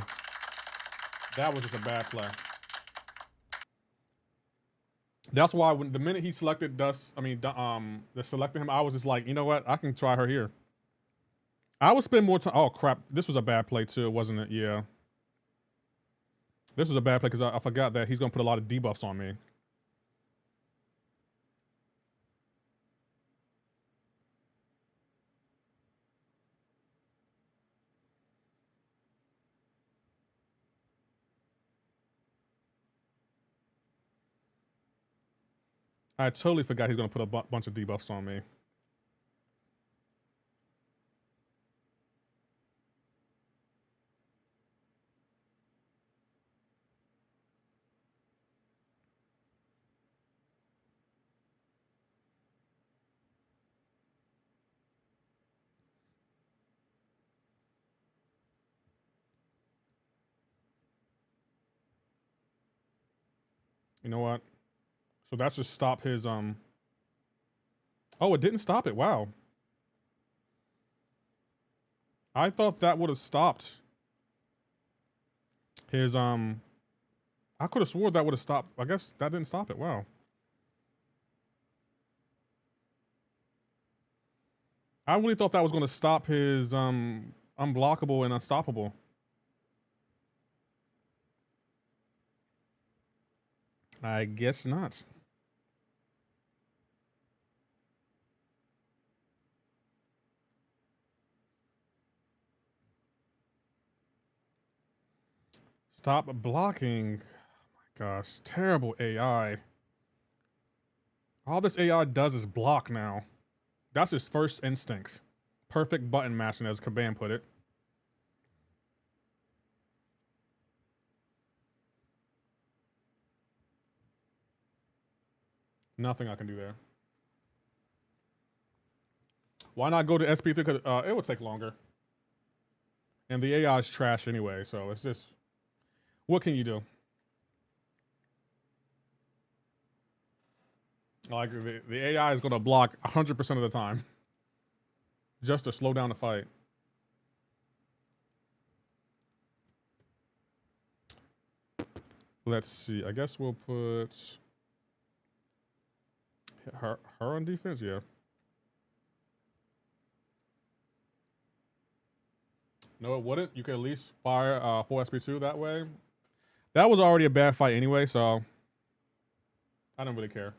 That was just a bad play. That's why when the minute he selected Dust, the selected him, I was just like, you know what? I can try her here. I would spend more time. Oh crap! This was a bad play too, wasn't it? Yeah. This was a bad play because I forgot that he's gonna put a lot of debuffs on me. I totally forgot he's gonna put a bunch of debuffs on me. You know what? So that's just stop his Oh, it didn't stop it. Wow. I thought that would have stopped his I could have swore that would have stopped. I guess that didn't stop it. Wow. I really thought that was going to stop his unblockable and unstoppable. I guess not. Stop blocking. Oh my gosh, terrible AI. All this AI does is block now. That's his first instinct. Perfect button mashing, as Kabam put it. Nothing I can do there. Why not go to SP3? Because it would take longer. And the AI is trash anyway, so it's just... What can you do? Like, the AI is going to block 100% of the time. Just to slow down the fight. Let's see. I guess we'll put... Her on defense, yeah. No, it wouldn't. You could at least fire 4SP2 that way. That was already a bad fight anyway, so I don't really care.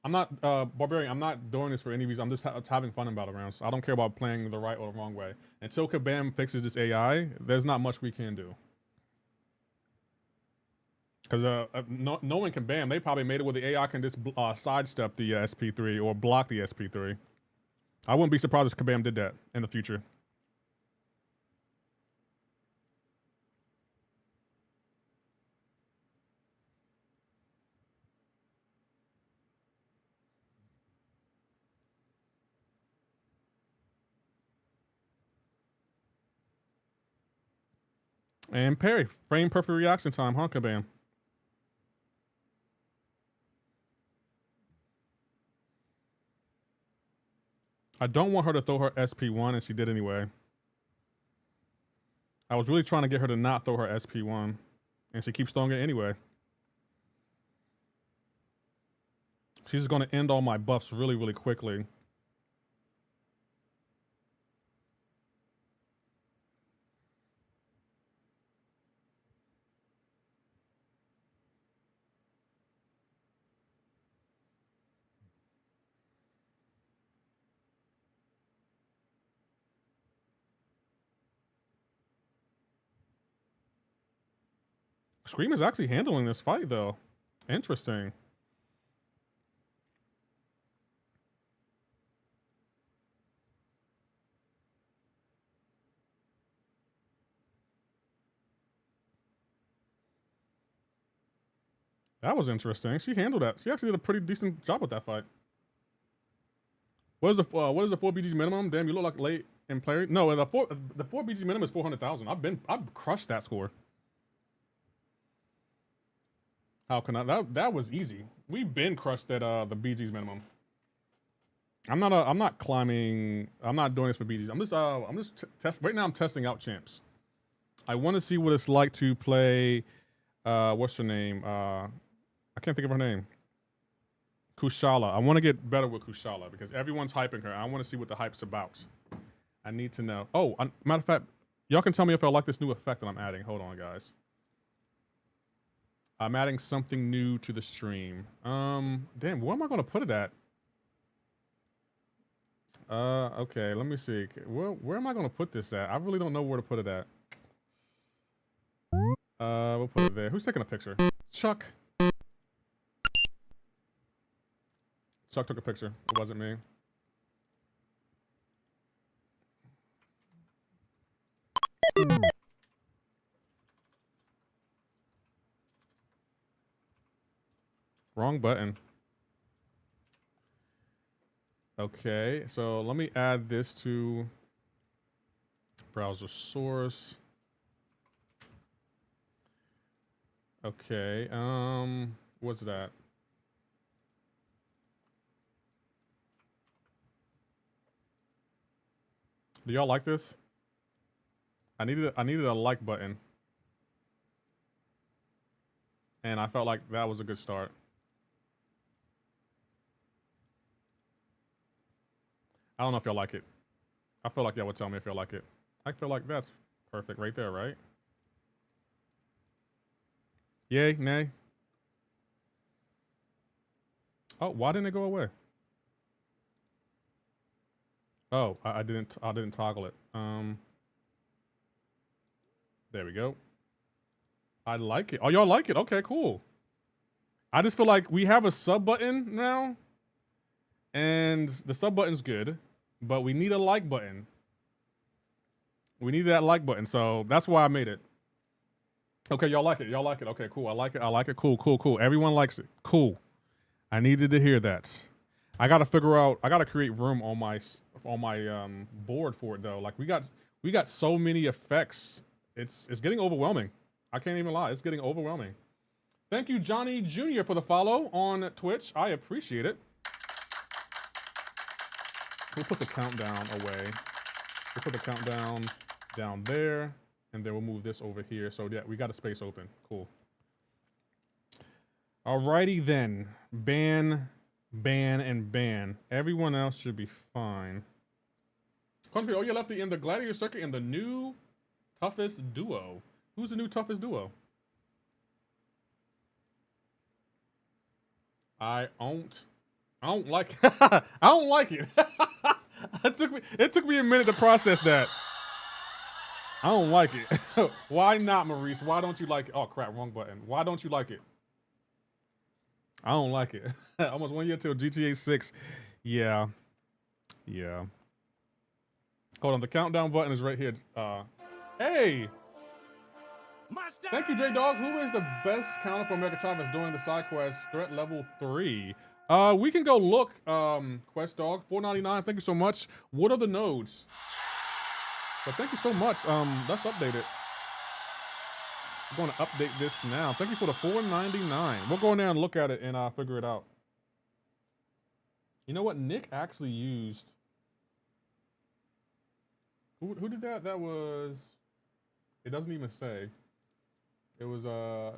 I'm not Barbarian. I'm not doing this for any reason. I'm just having fun in battle rounds. I don't care about playing the right or the wrong way. Until Kabam fixes this AI, there's not much we can do. Because knowing Kabam, they probably made it where the AI can just sidestep the SP3 or block the SP3. I wouldn't be surprised if Kabam did that in the future. And parry, frame perfect reaction time, huh, Kabam? I don't want her to throw her SP1, and she did anyway. I was really trying to get her to not throw her SP1, and she keeps throwing it anyway. She's going to end all my buffs really, really quickly. Scream is actually handling this fight, though. Interesting. That was interesting. She handled that. She actually did a pretty decent job with that fight. What is the 4 BG minimum? Damn, you look like late in play. No, the 4 BG minimum is 400,000. I've crushed that score. How can I? That was easy. We've been crushed at the BG's minimum. I'm not climbing. I'm not doing this for BG's. Right now I'm testing out champs. I want to see what it's like to play. What's her name? I can't think of her name. Kushala. I want to get better with Kushala because everyone's hyping her. I want to see what the hype's about. I need to know. Oh, matter of fact, y'all can tell me if I like this new effect that I'm adding. Hold on, guys. I'm adding something new to the stream. Damn, where am I going to put it at? Okay, let me see. Where am I going to put this at? I really don't know where to put it at. We'll put it there. Who's taking a picture? Chuck. Chuck took a picture. It wasn't me. Wrong button. Okay, so let me add this to browser source. Okay, what's that? Do y'all like this? I needed a like button. And I felt like that was a good start. I don't know if y'all like it. I feel like y'all would tell me if y'all like it. I feel like that's perfect right there, right? Yay, nay? Oh, why didn't it go away? Oh, I didn't toggle it. There we go. I like it. Oh, y'all like it? Okay, cool. I just feel like we have a sub button now. And the sub button's good, but we need a like button. We need that like button, so that's why I made it. Okay, y'all like it. Y'all like it. Okay, cool. I like it. I like it. Cool, cool, cool. Everyone likes it. Cool. I needed to hear that. I gotta figure out. I gotta create room on my board for it though. Like we got so many effects. It's getting overwhelming. I can't even lie. It's getting overwhelming. Thank you, Johnny Jr. for the follow on Twitch. I appreciate it. We'll put the countdown away. We'll put the countdown down there, and then we'll move this over here. So yeah, we got a space open. Cool. Alrighty then. Ban ban and ban. Everyone else should be fine. Country, oh, you left in the Gladiator Circuit in the new toughest duo. Who's the new toughest duo? I don't like I don't like it. It took me a minute to process that. I don't like it. Why not, Maurice? Why don't you like it? Oh crap, wrong button. Why don't you like it? I don't like it. Almost 1 year till GTA 6. Yeah. Yeah. Hold on, the countdown button is right here. Hey! Thank you, J Dog. Who is the best counter for America Chavez doing the side quest threat level 3? We can go look, Quest Dog. $4.99. Thank you so much. What are the nodes? But thank you so much. Let's update it. I'm going to update this now. Thank you for the $4.99. We'll go in there and look at it and figure it out. You know what? Nick actually used. Who did that? That was. It doesn't even say. It was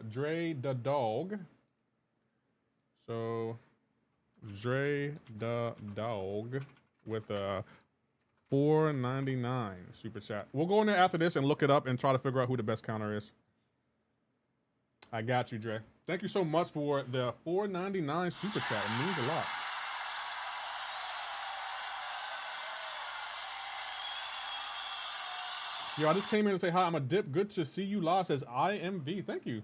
Dre the Dog. So Dre the Dog with a $4.99 super chat. We'll go in there after this and look it up and try to figure out who the best counter is. I got you, Dre. Thank you so much for the $4.99 super chat. It means a lot. Yo, I just came in to say hi. I'm a dip. Good to see you live. Says IMV. Thank you.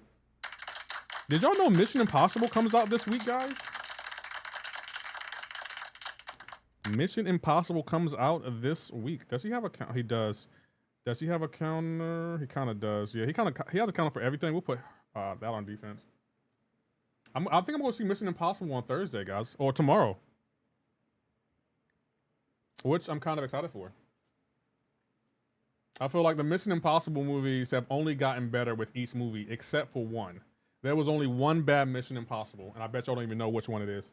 Did y'all know Mission Impossible comes out this week, guys? Mission Impossible comes out this week. Does he have a count? He does. Does he have a counter? He kind of does. Yeah, he has a counter for everything. We'll put that on defense. I think I'm going to see Mission Impossible on Thursday, guys, or tomorrow, which I'm kind of excited for. I feel like the Mission Impossible movies have only gotten better with each movie, except for one. There was only one bad Mission Impossible, and I bet y'all don't even know which one it is.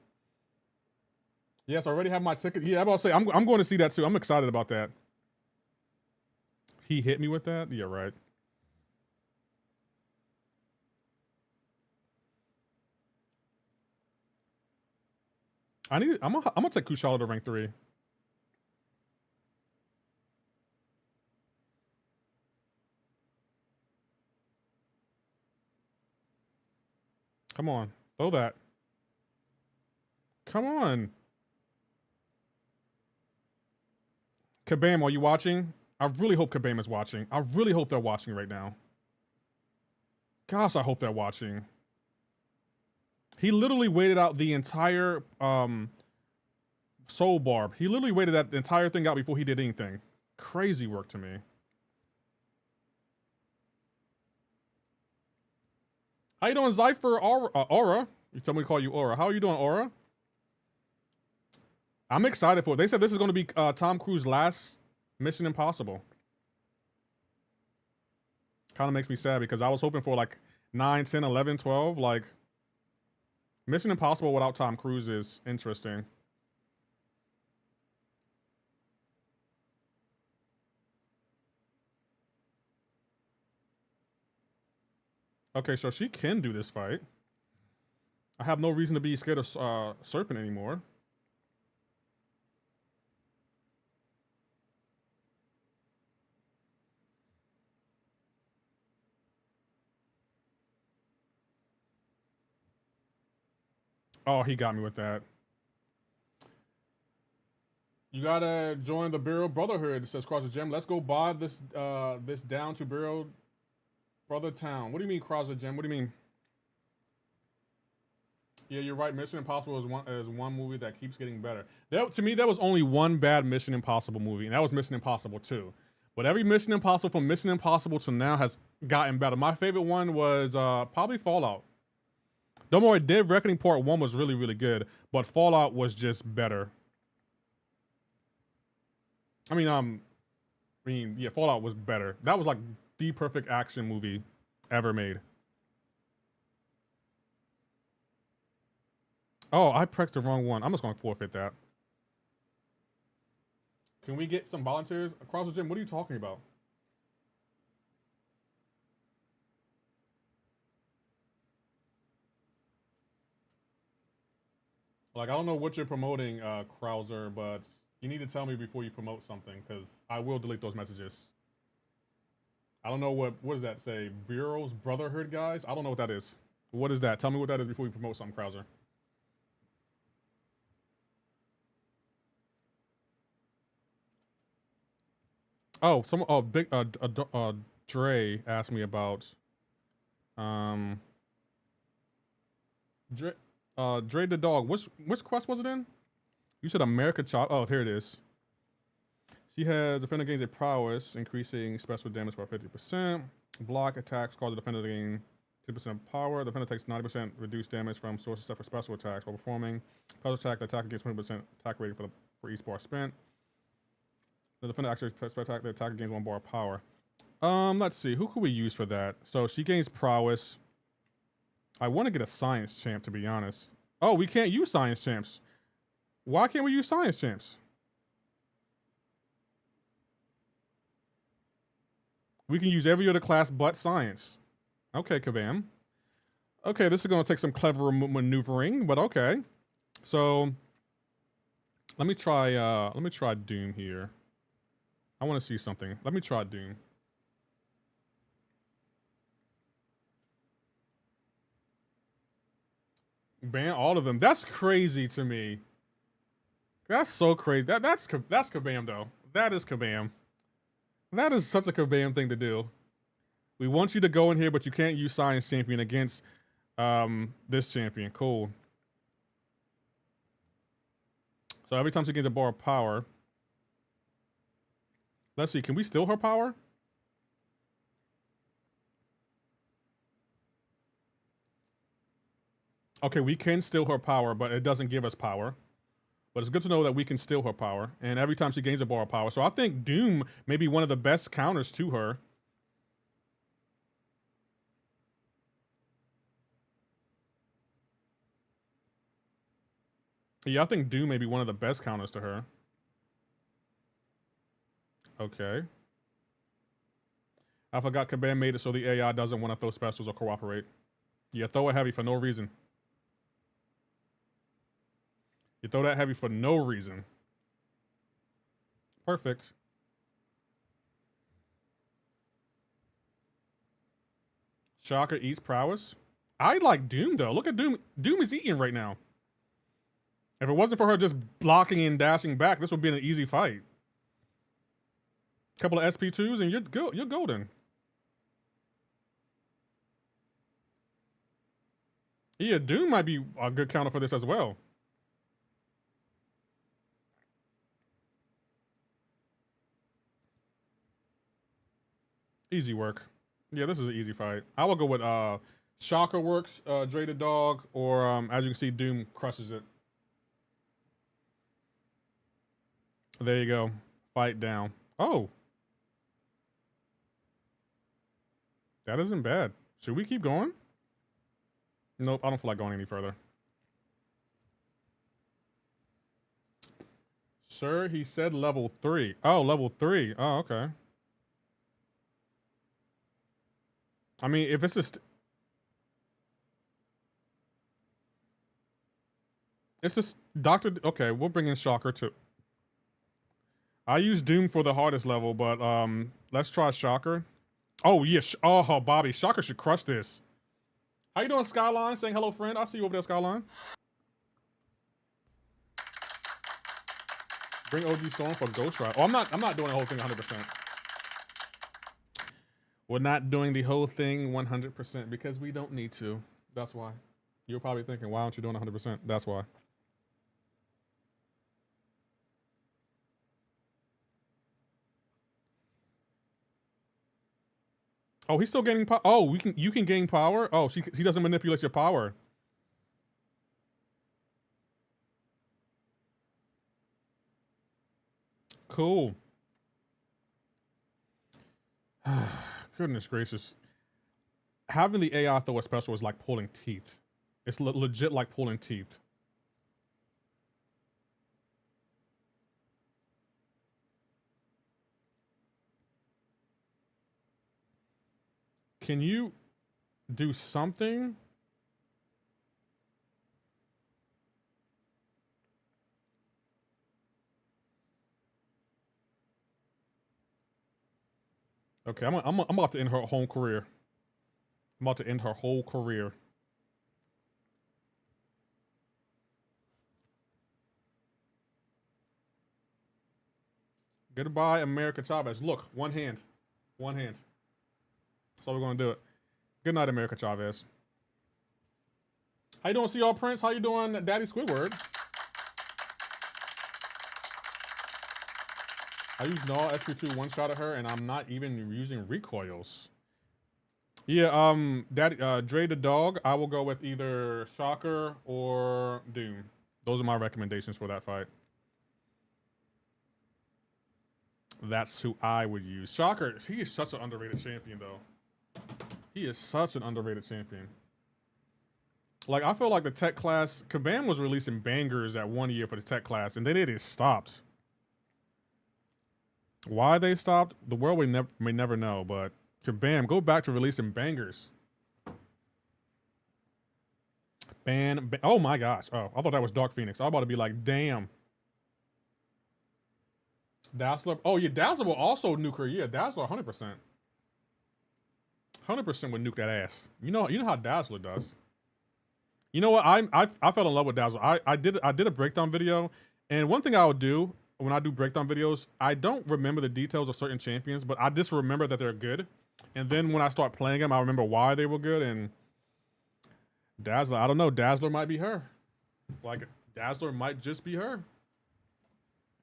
Yes, I already have my ticket. Yeah, I'm about to say, I'm going to see that too. I'm excited about that. He hit me with that? Yeah, right. I'm gonna take Kushala to rank 3. Come on, throw that. Come on. Kabam, are you watching? I really hope Kabam is watching. I really hope they're watching right now. Gosh, I hope they're watching. He literally waited out the entire Soul Barb. He literally waited that entire thing out before he did anything. Crazy work to me. How you doing, Zypher Aura? You tell me to call you Aura. How are you doing, Aura? I'm excited for it. They said this is going to be Tom Cruise's last Mission Impossible. Kind of makes me sad because I was hoping for like 9, 10, 11, 12. Like, Mission Impossible without Tom Cruise is interesting. Okay, so she can do this fight. I have no reason to be scared of Serpent anymore. Oh, he got me with that. You gotta join the Bureau Brotherhood, says Cross the Gem. Let's go buy this this down to Bureau Brother Town. What do you mean, Cross the Gem? What do you mean? Yeah, you're right. Mission Impossible is one movie that keeps getting better. To me, there was only one bad Mission Impossible movie, and that was Mission Impossible 2. But every Mission Impossible from Mission Impossible to now has gotten better. My favorite one was probably Fallout. Don't worry, Dead Reckoning Part 1 was really, really good, but Fallout was just better. I mean, yeah, Fallout was better. That was like the perfect action movie ever made. Oh, I pressed the wrong one. I'm just going to forfeit that. Can we get some volunteers across the gym? What are you talking about? Like, I don't know what you're promoting, Krauser, but you need to tell me before you promote something, because I will delete those messages. I don't know what does that say? Bureau's Brotherhood, guys? I don't know what that is. What is that? Tell me what that is before you promote something, Krauser. Oh, Dre asked me about, Dre, Dre the dog. Which quest was it in? You said America Chop. Oh, here it is. She has defender gains a prowess, increasing special damage by 50%. Block attacks cause the defender to gain 10% power. The defender takes 90% reduced damage from sources except for special attacks. While performing special attack, the attacker gets 20% attack rating for each bar spent. The defender actually special attack, the attacker gains 1 bar of power. Let's see. Who could we use for that? So she gains prowess. I want to get a science champ, to be honest. Oh, we can't use science champs. Why can't we use science champs? We can use every other class but science. Okay, Kabam. Okay, this is going to take some clever maneuvering, but okay. So let me try Doom here. I want to see something. Let me try Doom. Ban all of them. That's crazy to me. That's so crazy. That's Kabam though. That is Kabam. That is such a Kabam thing to do. We want you to go in here, but you can't use Science Champion against this champion. Cool. So every time she gets a bar of power. Let's see, can we steal her power? Okay, we can steal her power, but it doesn't give us power. But it's good to know that we can steal her power. And every time she gains a bar of power. So I think Doom may be one of the best counters to her. Yeah, I think Doom may be one of the best counters to her. Okay. I forgot Kabam made it so the AI doesn't want to throw specials or cooperate. Yeah, throw it heavy for no reason. You throw that heavy for no reason. Perfect. Shocker eats prowess. I like Doom though. Look at Doom. Doom is eating right now. If it wasn't for her just blocking and dashing back, this would be an easy fight. Couple of SP2s and you're golden. Yeah, Doom might be a good counter for this as well. Easy work. Yeah, this is an easy fight. I will go with Shocker works, Dre the dog, or as you can see, Doom crushes it. There you go. Fight down. Oh. That isn't bad. Should we keep going? Nope, I don't feel like going any further. Sir, he said level 3. Oh, level 3. Oh, okay. I mean, if it's just... It's just Dr. Okay, we'll bring in Shocker too. I use Doom for the hardest level, but let's try Shocker. Oh, yes. Oh, Bobby. Shocker should crush this. How you doing, Skyline? Saying hello, friend. I see you over there, Skyline. Bring OG Storm for Ghost Ride. Oh, I'm not doing the whole thing 100%. We're not doing the whole thing 100% because we don't need to. That's why. You're probably thinking, why aren't you doing 100%? That's why. Oh, he's still gaining power. Oh, you can gain power. Oh, he doesn't manipulate your power. Cool. Goodness gracious. Having the AI throw a special is like pulling teeth. It's legit like pulling teeth. Can you do something? Okay, I'm about to end her whole career. I'm about to end her whole career. Goodbye, America Chavez. Look, one hand. One hand. That's how we're gonna do it. Good night, America Chavez. How you doing, CR Prince? How you doing, Daddy Squidward? I used Null SP2 one-shot at her, and I'm not even using recoils. Yeah, Daddy, Dre the dog. I will go with either Shocker or Doom. Those are my recommendations for that fight. That's who I would use. Shocker, he is such an underrated champion, though. He is such an underrated champion. Like, I feel like the tech class, Kabam was releasing bangers at 1 year for the tech class, and then it just stopped. Why they stopped, the world may never know, but Kabam, go back to releasing bangers. Oh my gosh. Oh, I thought that was Dark Phoenix. I was about to be like, damn. Dazzler. Oh yeah, Dazzler will also nuke her. Yeah, Dazzler 100%. 100% would nuke that ass. You know how Dazzler does. You know what? I fell in love with Dazzler. I did a breakdown video, and one thing I would do when I do breakdown videos, I don't remember the details of certain champions, but I just remember that they're good. And then when I start playing them, I remember why they were good. And Dazzler, I don't know. Dazzler might be her. Like, Dazzler might just be her.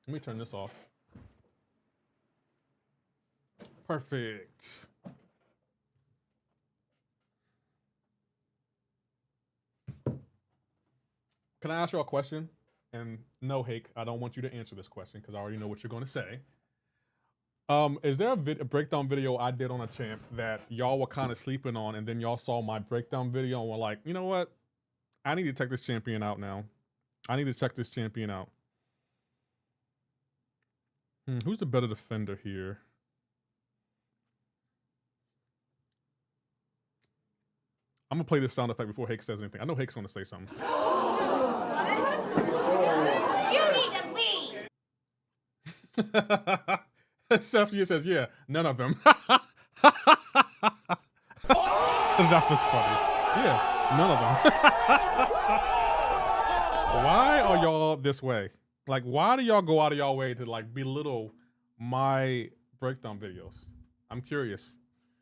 Let me turn this off. Perfect. Can I ask you a question? And no, Hake, I don't want you to answer this question because I already know what you're going to say. Is there a breakdown video I did on a champ that y'all were kind of sleeping on, and then y'all saw my breakdown video and were like, you know what? I need to check this champion out now. I need to check this champion out. Who's the better defender here? I'm gonna play this sound effect before Hake says anything. I know Hake's gonna say something. You need to leave. Seth says, yeah, none of them. That was funny. Yeah, none of them. Why are y'all this way? Like, why do y'all go out of y'all way to like belittle my breakdown videos? I'm curious.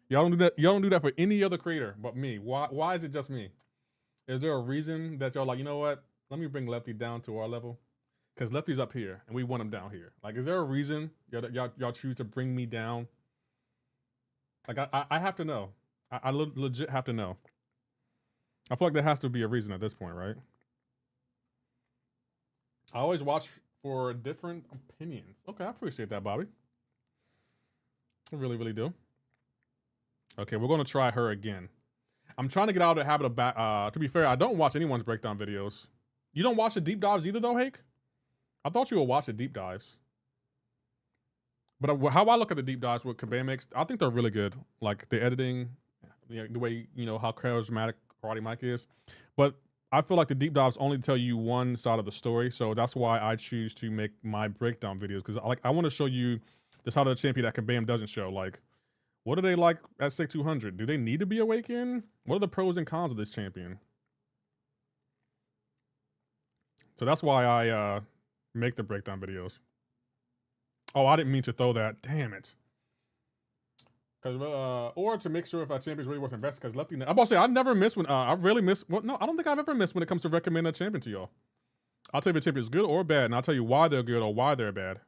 Y'all don't do that. Y'all don't do that for any other creator but me. Why is it just me? Is there a reason that y'all like, you know what? Let me bring Lefty down to our level? Because Lefty's up here and we want him down here. Like, is there a reason y'all choose to bring me down? Like, I have to know. I legit have to know. I feel like there has to be a reason at this point, right? I always watch for different opinions. Okay, I appreciate that, Bobby. I really, really do. Okay, we're going to try her again. I'm trying to get out of the habit of to be fair, I don't watch anyone's breakdown videos. You don't watch the deep dives either, though, Hake? I thought you would watch the deep dives. But how I look at the deep dives with Kabam makes, I think they're really good. Like, the editing, the way, you know, how charismatic Karate Mike is. But I feel like the deep dives only tell you one side of the story. So that's why I choose to make my breakdown videos. Because I want to show you the side of the champion that Kabam doesn't show. Like, what are they like at 6'200"? Do they need to be awakened? What are the pros and cons of this champion? So that's why I make the breakdown videos. Oh, I didn't mean to throw that. Damn it. Or to make sure if a champion's really worth investing. Because Lefty, I'm about to say, I've never missed when, I really miss, well, no, I don't think I've ever missed when it comes to recommending a champion to y'all. I'll tell you if a champion's good or bad, and I'll tell you why they're good or why they're bad.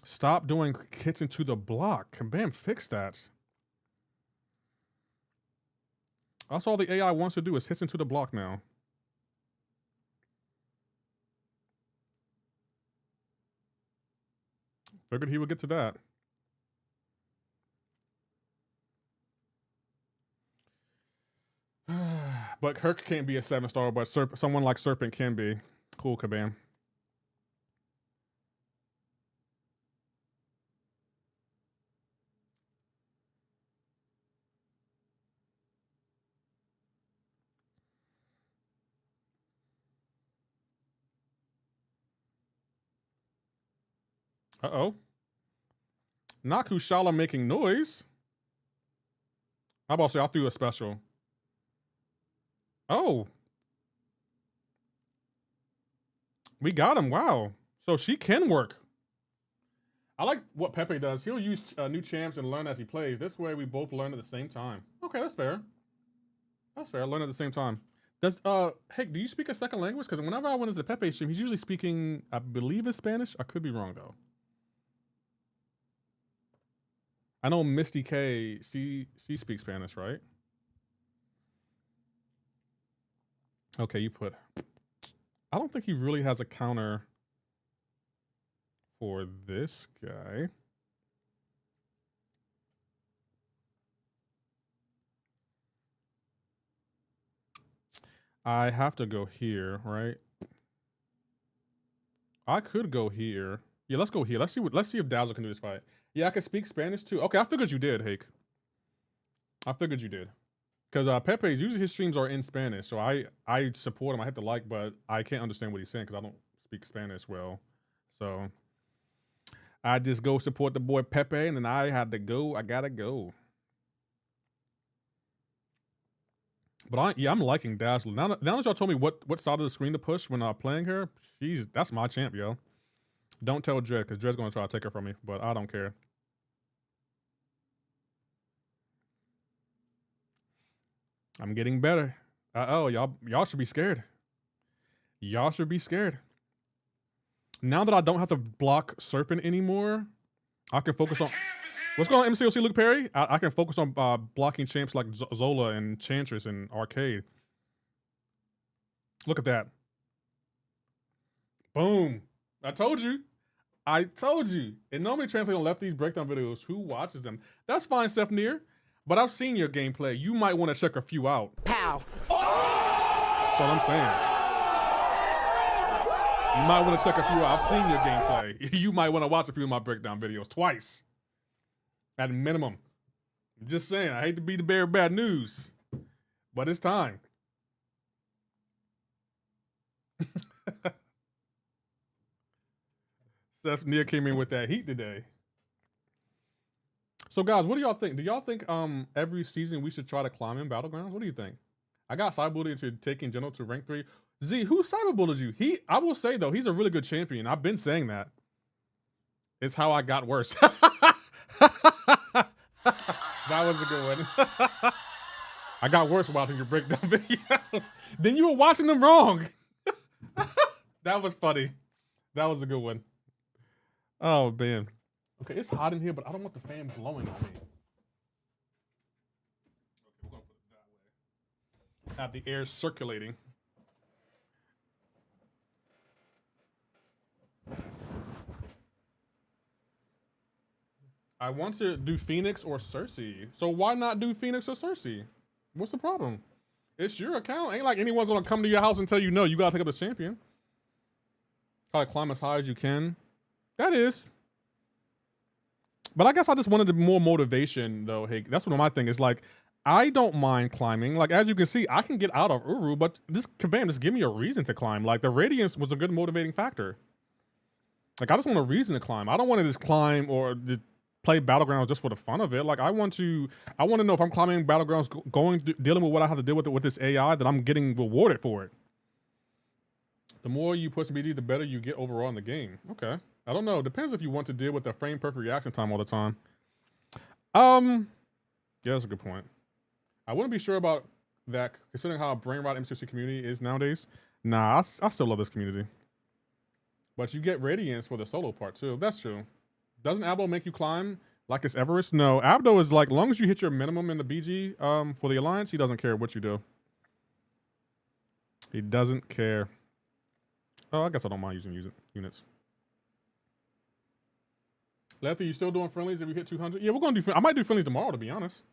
Stop doing hits into the block. Kabam, fix that. That's all the AI wants to do is hits into the block now. Figured he would get to that. But Herc can't be a 7-star, but someone like Serpent can be. Cool, Kabam. Uh-oh. Nakushala making noise. How about say I'll do a special? Oh. We got him. Wow. So she can work. I like what Pepe does. He'll use new champs and learn as he plays. This way we both learn at the same time. Okay, that's fair. That's fair. Learn at the same time. Does hey, do you speak a second language? Because whenever I went into Pepe stream, he's usually speaking, I believe it's Spanish. I could be wrong though. I know Misty K, she speaks Spanish, right? Okay, you put. I don't think he really has a counter for this guy. I have to go here, right? I could go here. Yeah, let's go here. Let's see if Dazzle can do this fight. Yeah, I can speak Spanish too. Okay, I figured you did, Hake. I figured you did. Because Pepe's usually his streams are in Spanish, so I support him. I hit the like, but I can't understand what he's saying because I don't speak Spanish well. So I just go support the boy Pepe, and then I had to go. I gotta go. But I'm liking Dazzle. Now that y'all told me what side of the screen to push when playing her, that's my champ, yo. Don't tell Dred, because Dred's gonna try to take her from me, but I don't care. I'm getting better. Oh, y'all should be scared. Y'all should be scared. Now that I don't have to block Serpent anymore, I can focus on. What's going on, MCOC Luke Perry? I can focus on blocking champs like Zola and Chantress and Arcade. Look at that. Boom. I told you. I told you. It normally translates on Lefty's breakdown videos. Who watches them? That's fine, Stephanier. But I've seen your gameplay. You might want to check a few out. Pow. That's all I'm saying. You might want to check a few out. I've seen your gameplay. You might want to watch a few of my breakdown videos twice. At a minimum. I'm just saying, I hate to be the bearer of bad news, but it's time. Steph Nia came in with that heat today. So guys, what do y'all think? Do y'all think every season we should try to climb in Battlegrounds? What do you think? I got cyberbullied into taking General to rank 3. Z, who cyberbullied you? I will say though, he's a really good champion. I've been saying that. It's how I got worse. That was a good one. I got worse watching your breakdown videos. Then you were watching them wrong. That was funny. That was a good one. Oh, man. Okay, it's hot in here, but I don't want the fan blowing on me. Okay, we're going to put it that way. Have the air circulating. I want to do Phoenix or Cersei. So why not do Phoenix or Cersei? What's the problem? It's your account. Ain't like anyone's gonna come to your house and tell you, no, you gotta take up the champion. Try to climb as high as you can. That is. But I guess I just wanted more motivation though. Hey, that's what my thing is. Like, I don't mind climbing. Like, as you can see, I can get out of Uru, but this Kabam just give me a reason to climb. Like, the Radiance was a good motivating factor. Like, I just want a reason to climb. I don't want to just climb or play Battlegrounds just for the fun of it. Like, I want to know if I'm climbing Battlegrounds, dealing with what I have to deal with this AI, that I'm getting rewarded for it. The more you push BD, the better you get overall in the game. Okay. I don't know. Depends if you want to deal with the frame perfect reaction time all the time. Yeah, that's a good point. I wouldn't be sure about that considering how brain rot MCC community is nowadays. Nah, I still love this community. But you get Radiance for the solo part too. That's true. Doesn't Abdo make you climb like it's Everest? No, Abdo is like, long as you hit your minimum in the BG for the Alliance, he doesn't care what you do. He doesn't care. Oh, I guess I don't mind using units. Lefty, you still doing friendlies if we hit 200? Yeah, we're going to do, I might do friendlies tomorrow, to be honest.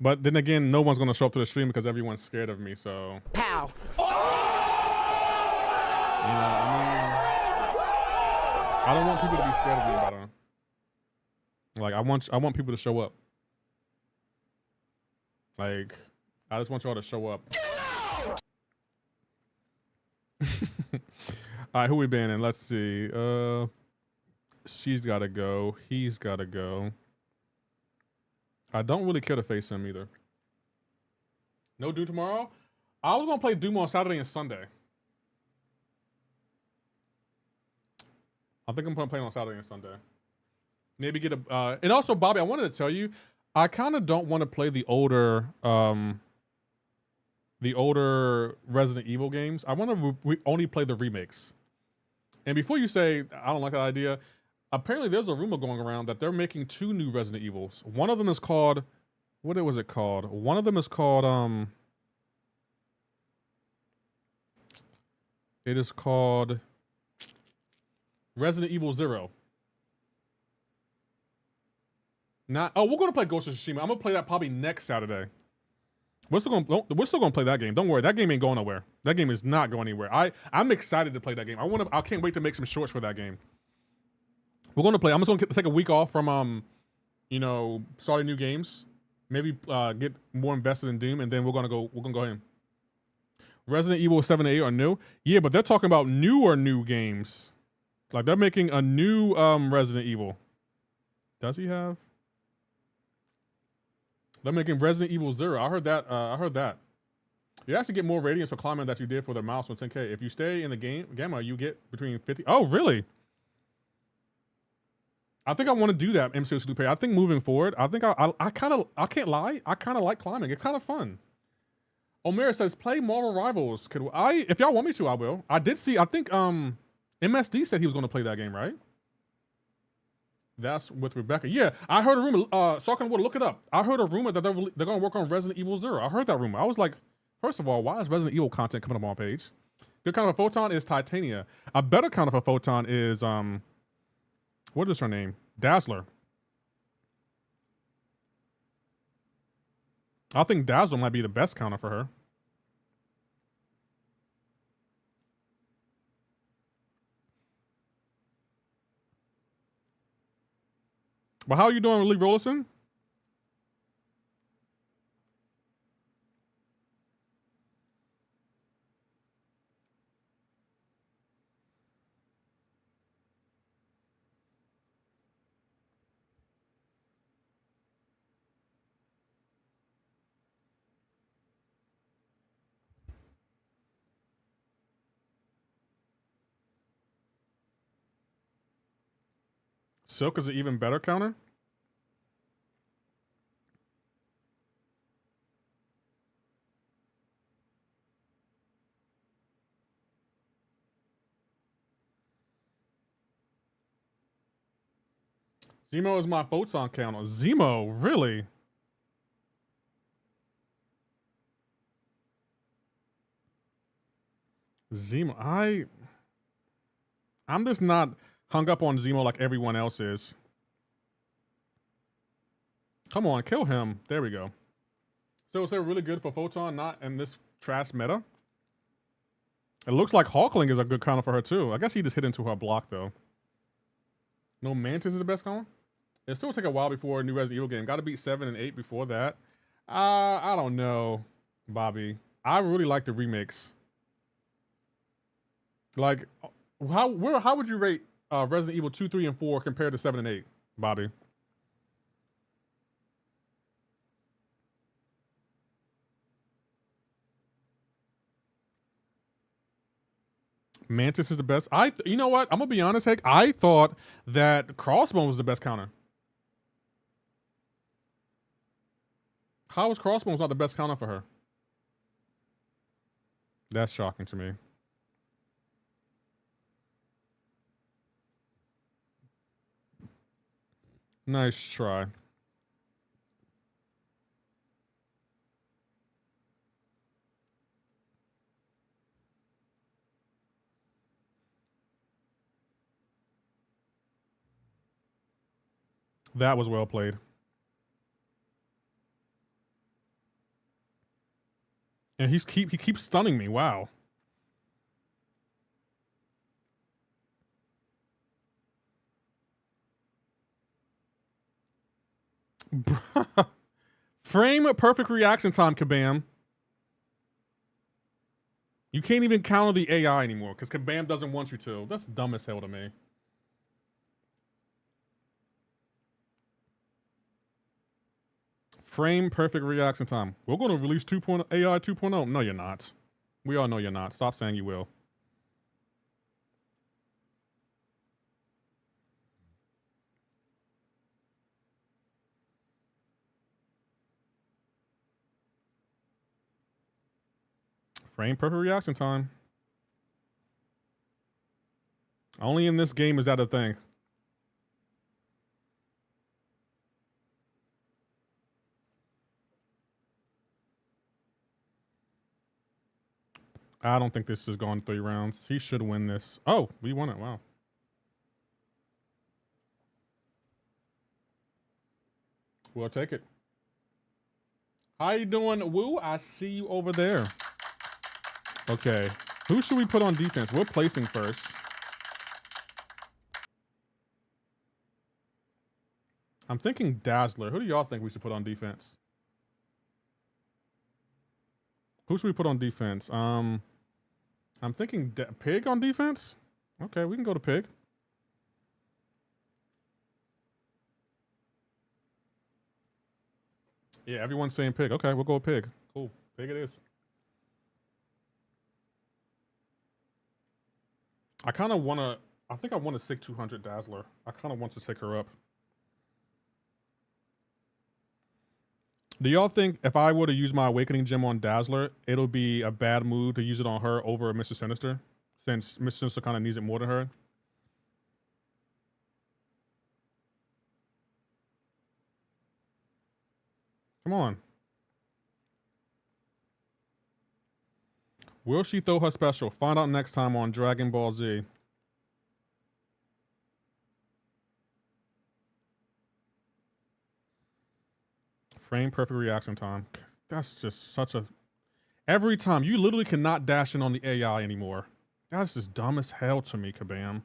But then again, no one's going to show up to the stream because everyone's scared of me, so. Pow. You know, I don't want people to be scared of me about it. Like, I want people to show up. Like, I just want y'all to show up. All right, who we banning? Let's see. She's got to go. He's got to go. I don't really care to face him either. No Doom tomorrow? I was going to play Doom on Saturday and Sunday. I think I'm going to play on Saturday and Sunday. Maybe get a... and also, Bobby, I wanted to tell you, I kind of don't want to play the older Resident Evil games. I want to only play the remakes. And before you say, I don't like that idea, apparently there's a rumor going around that they're making 2 new Resident Evils. One of them is called... What was it called? One of them is called... It is called Resident Evil 0. We're gonna play Ghost of Tsushima. I'm gonna play that probably next Saturday. We're still gonna play that game. Don't worry, that game ain't going nowhere. That game is not going anywhere. I'm excited to play that game. I can't wait to make some shorts for that game. We're gonna play. I'm just gonna take a week off from starting new games. Maybe get more invested in Doom, and then we're gonna go in. Resident Evil 7 and 8 are new. Yeah, but they're talking about new games. Like they're making a new Resident Evil. Does he have? They're making Resident Evil 0. I heard that. You actually get more radiance for climbing that you did for the mouse on 10K. If you stay in the gamma, you get between 50. Oh, really? I think I want to do that, MCOC Lupe. I think moving forward, I think I can't lie. I kind of like climbing. It's kind of fun. Omer says, play Marvel Rivals. If y'all want me to, I will. I think MSD said he was going to play that game, right? That's with Rebecca. Yeah, I heard a rumor. Shark and Water, look it up. I heard a rumor that they're going to work on Resident Evil 0. I heard that rumor. I was like, first of all, why is Resident Evil content coming up on my page? Good kind of a photon is Titania. A better kind of a photon is, what is her name? Dazzler. I think Dazzler might be the best counter for her. But how are you doing, Lee Rollison? Silk is an even better counter? Zemo is my photon counter. Zemo, really? Zemo, I'm just not hung up on Zemo like everyone else is. Come on, kill him. There we go. So is it really good for photon, not in this trash meta? It looks like Hawkling is a good counter for her too. I guess he just hit into her block though. No, Mantis is the best counter? It still take a while before a new Resident Evil game. Got to beat 7 and 8 before that. I don't know, Bobby. I really like the remakes. Like, how would you rate Resident Evil 2, 3, and 4 compared to 7 and 8, Bobby? Mantis is the best. You know what? I'm gonna be honest, Heck. I thought that Crossbone was the best counter. How is Crossbones not the best counter for her? That's shocking to me. Nice try. That was well played. And he keeps stunning me. Wow. Frame perfect reaction time, Kabam. You can't even counter the AI anymore because Kabam doesn't want you to. That's dumb as hell to me. Frame perfect reaction time. We're going to release 2.0 AI 2.0. No, you're not. We all know you're not. Stop saying you will. Frame perfect reaction time. Only in this game is that a thing. I don't think this is going 3 rounds. He should win this. Oh, we won it. Wow. We'll take it. How you doing, Woo? I see you over there. Okay. Who should we put on defense? We're placing first. I'm thinking Dazzler. Who do y'all think we should put on defense? Who should we put on defense? I'm thinking Pig on defense. Okay, we can go to Pig. Yeah, everyone's saying Pig. Okay, we'll go with Pig. Cool. Pig it is. I kind of want to... I think I want to stick 200 Dazzler. I kind of want to take her up. Do y'all think if I were to use my Awakening Gem on Dazzler, it'll be a bad move to use it on her over Mr. Sinister? Since Mr. Sinister kind of needs it more than her? Come on. Will she throw her special? Find out next time on Dragon Ball Z. Frame perfect reaction time. That's just such a... Every time. You literally cannot dash in on the AI anymore. That's just dumb as hell to me, Kabam.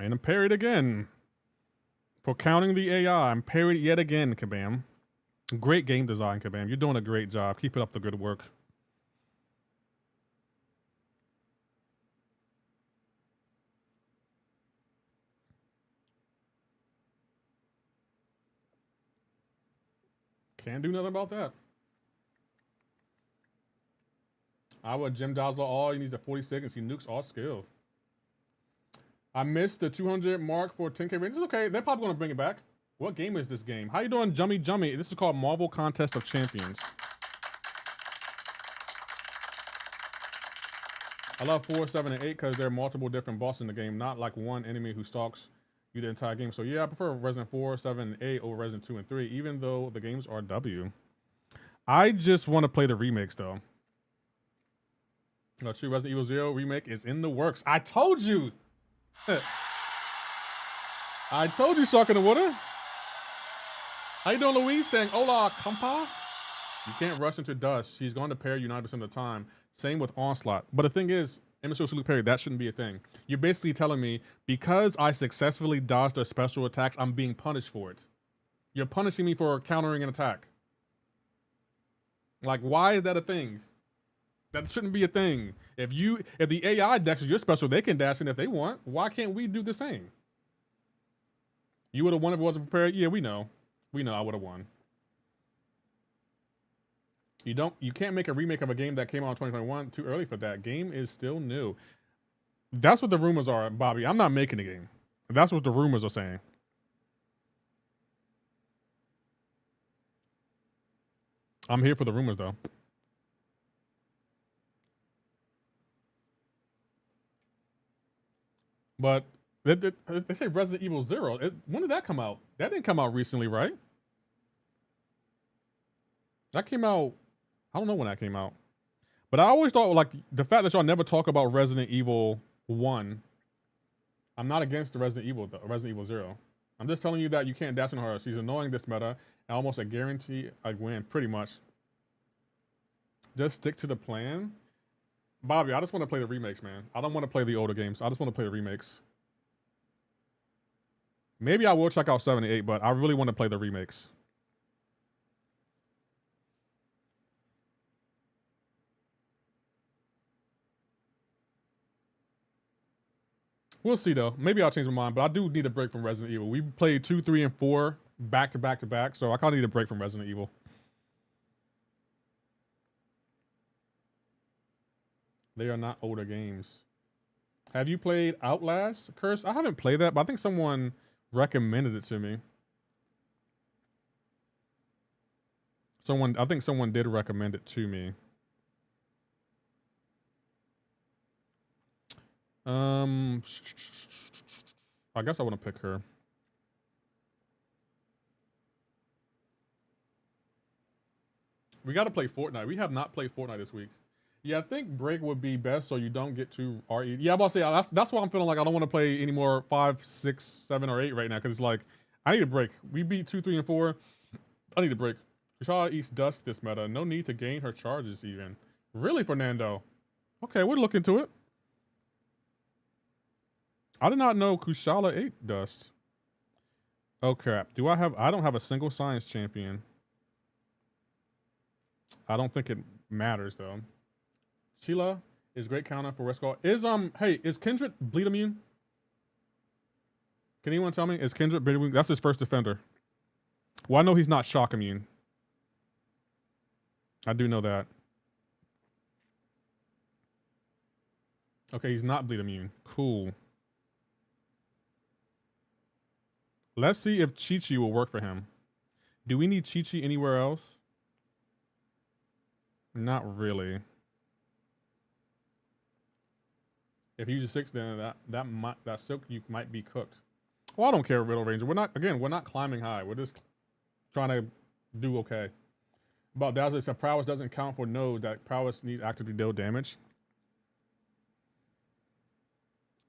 And I'm parried again. For counting the AI, I'm parried yet again, Kabam. Great game design, Kabam. You're doing a great job. Keep it up the good work. Can't do nothing about that. I would Gem Dazzler all. He needs a 40 seconds. He nukes all skill. I missed the 200 mark for 10K ratings. It's okay. They're probably going to bring it back. What game is this game? How you doing, Jummy Jummy? This is called Marvel Contest of Champions. I love 4, 7, and 8 because there are multiple different bosses in the game, not like one enemy who stalks you the entire game. So yeah, I prefer Resident 4, 7, and 8 over Resident 2 and 3, even though the games are W. I just want to play the remakes though. No, true Resident Evil 0 remake is in the works. I told you! I told you, Shark in the Water. How you doing, Louise? Saying, hola, compa? You can't rush into dust. She's going to parry you 90% of the time. Same with Onslaught. But the thing is, MCOC Luke parry, that shouldn't be a thing. You're basically telling me, because I successfully dodged their special attacks, I'm being punished for it. You're punishing me for countering an attack. Like, why is that a thing? That shouldn't be a thing. If the AI dashes your special, they can dash in if they want. Why can't we do the same? You would have won if it wasn't prepared. Yeah, we know. We know I would have won. You can't make a remake of a game that came out in 2021 too early for that. Game is still new. That's what the rumors are, Bobby. I'm not making a game. That's what the rumors are saying. I'm here for the rumors though. But they say Resident Evil 0. When did that come out? That didn't come out recently, right? That came out, I don't know when that came out. But I always thought, like, the fact that y'all never talk about Resident Evil 1, I'm not against the Resident Evil 0. I'm just telling you that you can't dash on her. She's annoying this meta, and almost a guarantee I win, pretty much. Just stick to the plan. Bobby, I just want to play the remakes, man. I don't want to play the older games. I just want to play the remakes. Maybe I will check out 78, but I really want to play the remakes. We'll see though. Maybe I'll change my mind, but I do need a break from Resident Evil. We played 2, 3, and 4 back to back to back, so I kind of need a break from Resident Evil. They are not older games. Have you played Outlast, Curse? I haven't played that, but I think someone recommended it to me. I think someone did recommend it to me. I guess I want to pick her. We got to play Fortnite. We have not played Fortnite this week. Yeah, I think break would be best so you don't get too RE. Yeah, I'm about to say that's why I'm feeling like I don't want to play any more 5, 6, 7, or 8 right now because it's like I need a break. We beat 2, 3, and 4. I need a break. Kushala eats dust this meta. No need to gain her charges even. Really, Fernando? Okay, we'll look into it. I did not know Kushala ate dust. Oh crap. I don't have a single science champion. I don't think it matters though. Sheila is great counter for risk. Is Kindred bleed immune? Can anyone tell me? Is Kindred bleed immune? That's his first defender. Well, I know he's not shock immune. I do know that. Okay, he's not bleed immune. Cool. Let's see if Chi-Chi will work for him. Do we need Chi-Chi anywhere else? Not really. If he uses 6, then that silk you might be cooked. Well, I don't care, Riddle Ranger. We're not climbing high. We're just trying to do okay. But Dazzler said prowess doesn't count for nodes. That prowess needs actively deal damage.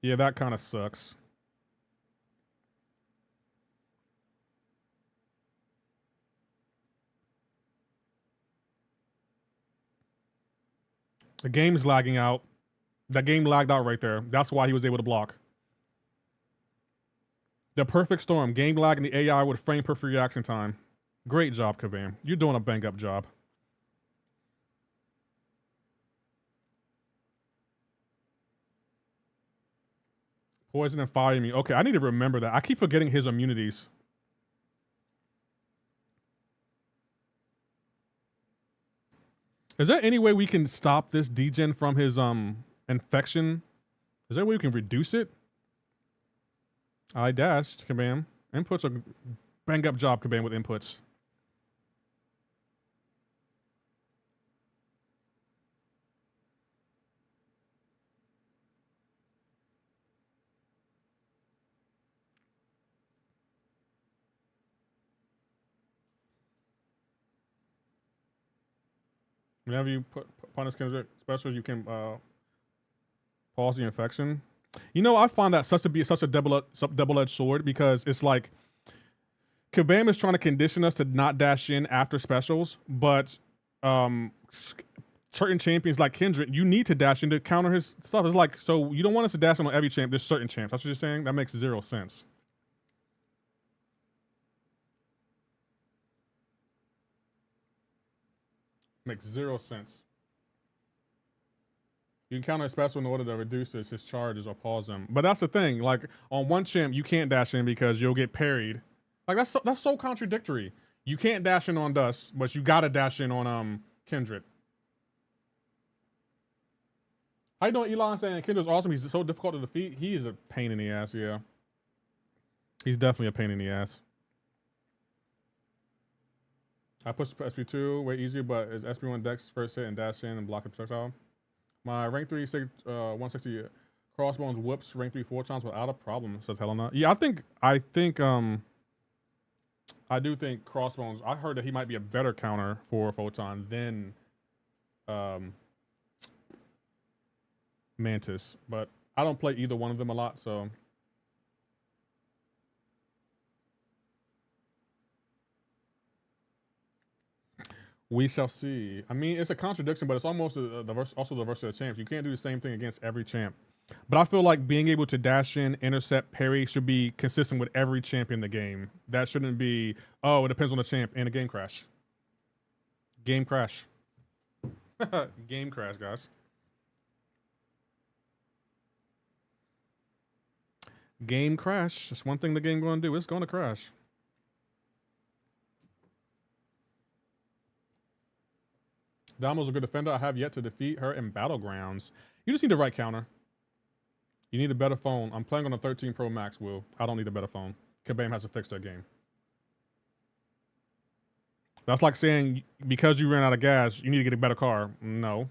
Yeah, that kind of sucks. The game's lagging out. That game lagged out right there. That's why he was able to block. The perfect storm. Game lag and the AI with frame per free reaction time. Great job, Kabam. You're doing a bang up job. Poison and fire immune. Okay, I need to remember that. I keep forgetting his immunities. Is there any way we can stop this degen from his infection? Is there a way we can reduce it? I dashed, Kabam. Inputs are bang up job, Kabam, with inputs. Whenever you punish Kendrick special, you can pause the infection. You know, I find that such a double-edged sword because it's like Kabam is trying to condition us to not dash in after specials, but certain champions like Kendrick, you need to dash in to counter his stuff. It's like, so you don't want us to dash in on every champ. There's certain champs. That's what you're saying? That makes 0 sense. Makes 0 sense. You can counter a special in order to reduce his charges or pause them. But that's the thing. Like, on one champ, you can't dash in because you'll get parried. Like, that's so contradictory. You can't dash in on Dust, but you gotta dash in on Kindred. How you doing, Elon? Saying Kindred's awesome. He's so difficult to defeat. He's a pain in the ass, yeah. He's definitely a pain in the ass. I pushed SP2 way easier, but is SP1 Dex first hit and dash in and block a projectile? My rank 3 160 crossbones whoops rank 3 4 times without a problem, says Helena. Yeah, I do think crossbones, I heard that he might be a better counter for Photon than Mantis, but I don't play either one of them a lot, so We shall see. I mean, it's a contradiction, but it's almost also the verse of the champs. You can't do the same thing against every champ. But I feel like being able to dash in, intercept, parry should be consistent with every champ in the game. That shouldn't be, oh, it depends on the champ and a game crash. Game crash. Game crash, guys. Game crash. That's one thing the game going to do. It's going to crash. Damo's a good defender. I have yet to defeat her in Battlegrounds. You just need the right counter. You need a better phone. I'm playing on a 13 Pro Max, Will. I don't need a better phone. Kabam has to fix that game. That's like saying because you ran out of gas, you need to get a better car. No.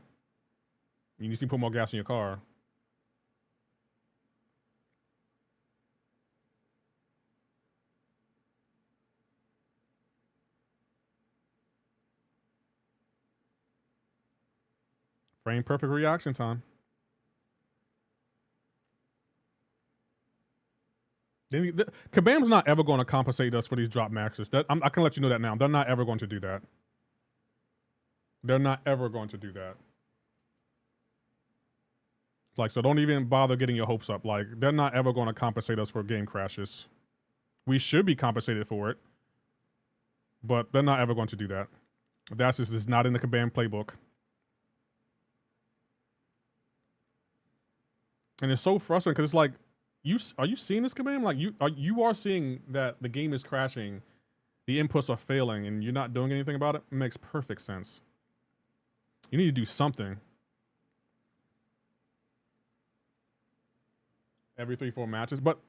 You need to put more gas in your car. Frame perfect reaction time. Kabam's not ever going to compensate us for these drop maxes. I can let you know that now. They're not ever going to do that. They're not ever going to do that. Like, so don't even bother getting your hopes up. Like, they're not ever going to compensate us for game crashes. We should be compensated for it, but they're not ever going to do that. That's just it's not in the Kabam playbook. And it's so frustrating because it's like, are you seeing this, Kabam? Like you are seeing that the game is crashing, the inputs are failing, and you're not doing anything about it. It makes perfect sense. You need to do something. Every 3-4 matches, but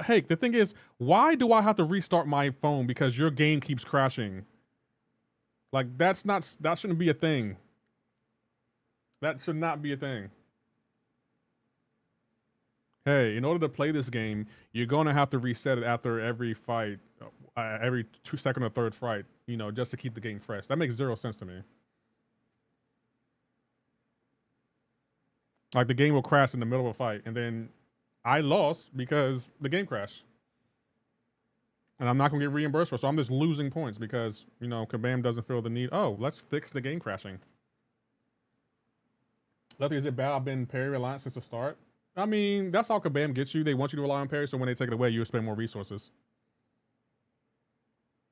hey, the thing is, why do I have to restart my phone because your game keeps crashing? Like that shouldn't be a thing. That should not be a thing. Hey, in order to play this game, you're going to have to reset it after every fight, every 2nd or 3rd fight, you know, just to keep the game fresh. That makes zero sense to me. Like the game will crash in the middle of a fight, and then I lost because the game crashed. And I'm not going to get reimbursed for it, so I'm just losing points because, you know, Kabam doesn't feel the need. Oh, let's fix the game crashing. Lefty, is it bad I've been parry reliant since the start? I mean, that's how Kabam gets you. They want you to rely on parry, so when they take it away, you spend more resources.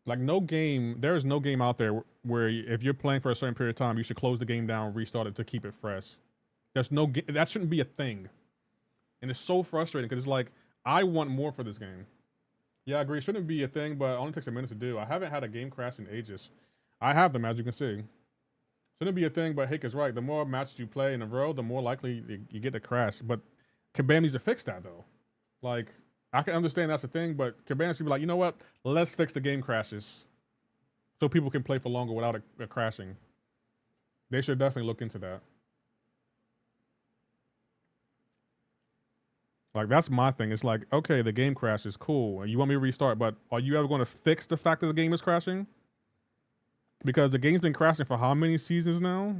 Like there is no game out there where if you're playing for a certain period of time, you should close the game down, restart it to keep it fresh. There's no that shouldn't be a thing. And it's so frustrating because it's like, I want more for this game. Yeah, I agree. It shouldn't be a thing, but it only takes a minute to do. I haven't had a game crash in ages. I have them, as you can see. Shouldn't be a thing, but Hake is right. The more matches you play in a row, the more likely you get to crash. But Kabam needs to fix that, though. Like, I can understand that's a thing, but Kabam should be like, you know what? Let's fix the game crashes so people can play for longer without it crashing. They should definitely look into that. Like, that's my thing. It's like, okay, the game crashes, cool. You want me to restart, but are you ever going to fix the fact that the game is crashing? Because the game's been crashing for how many seasons now?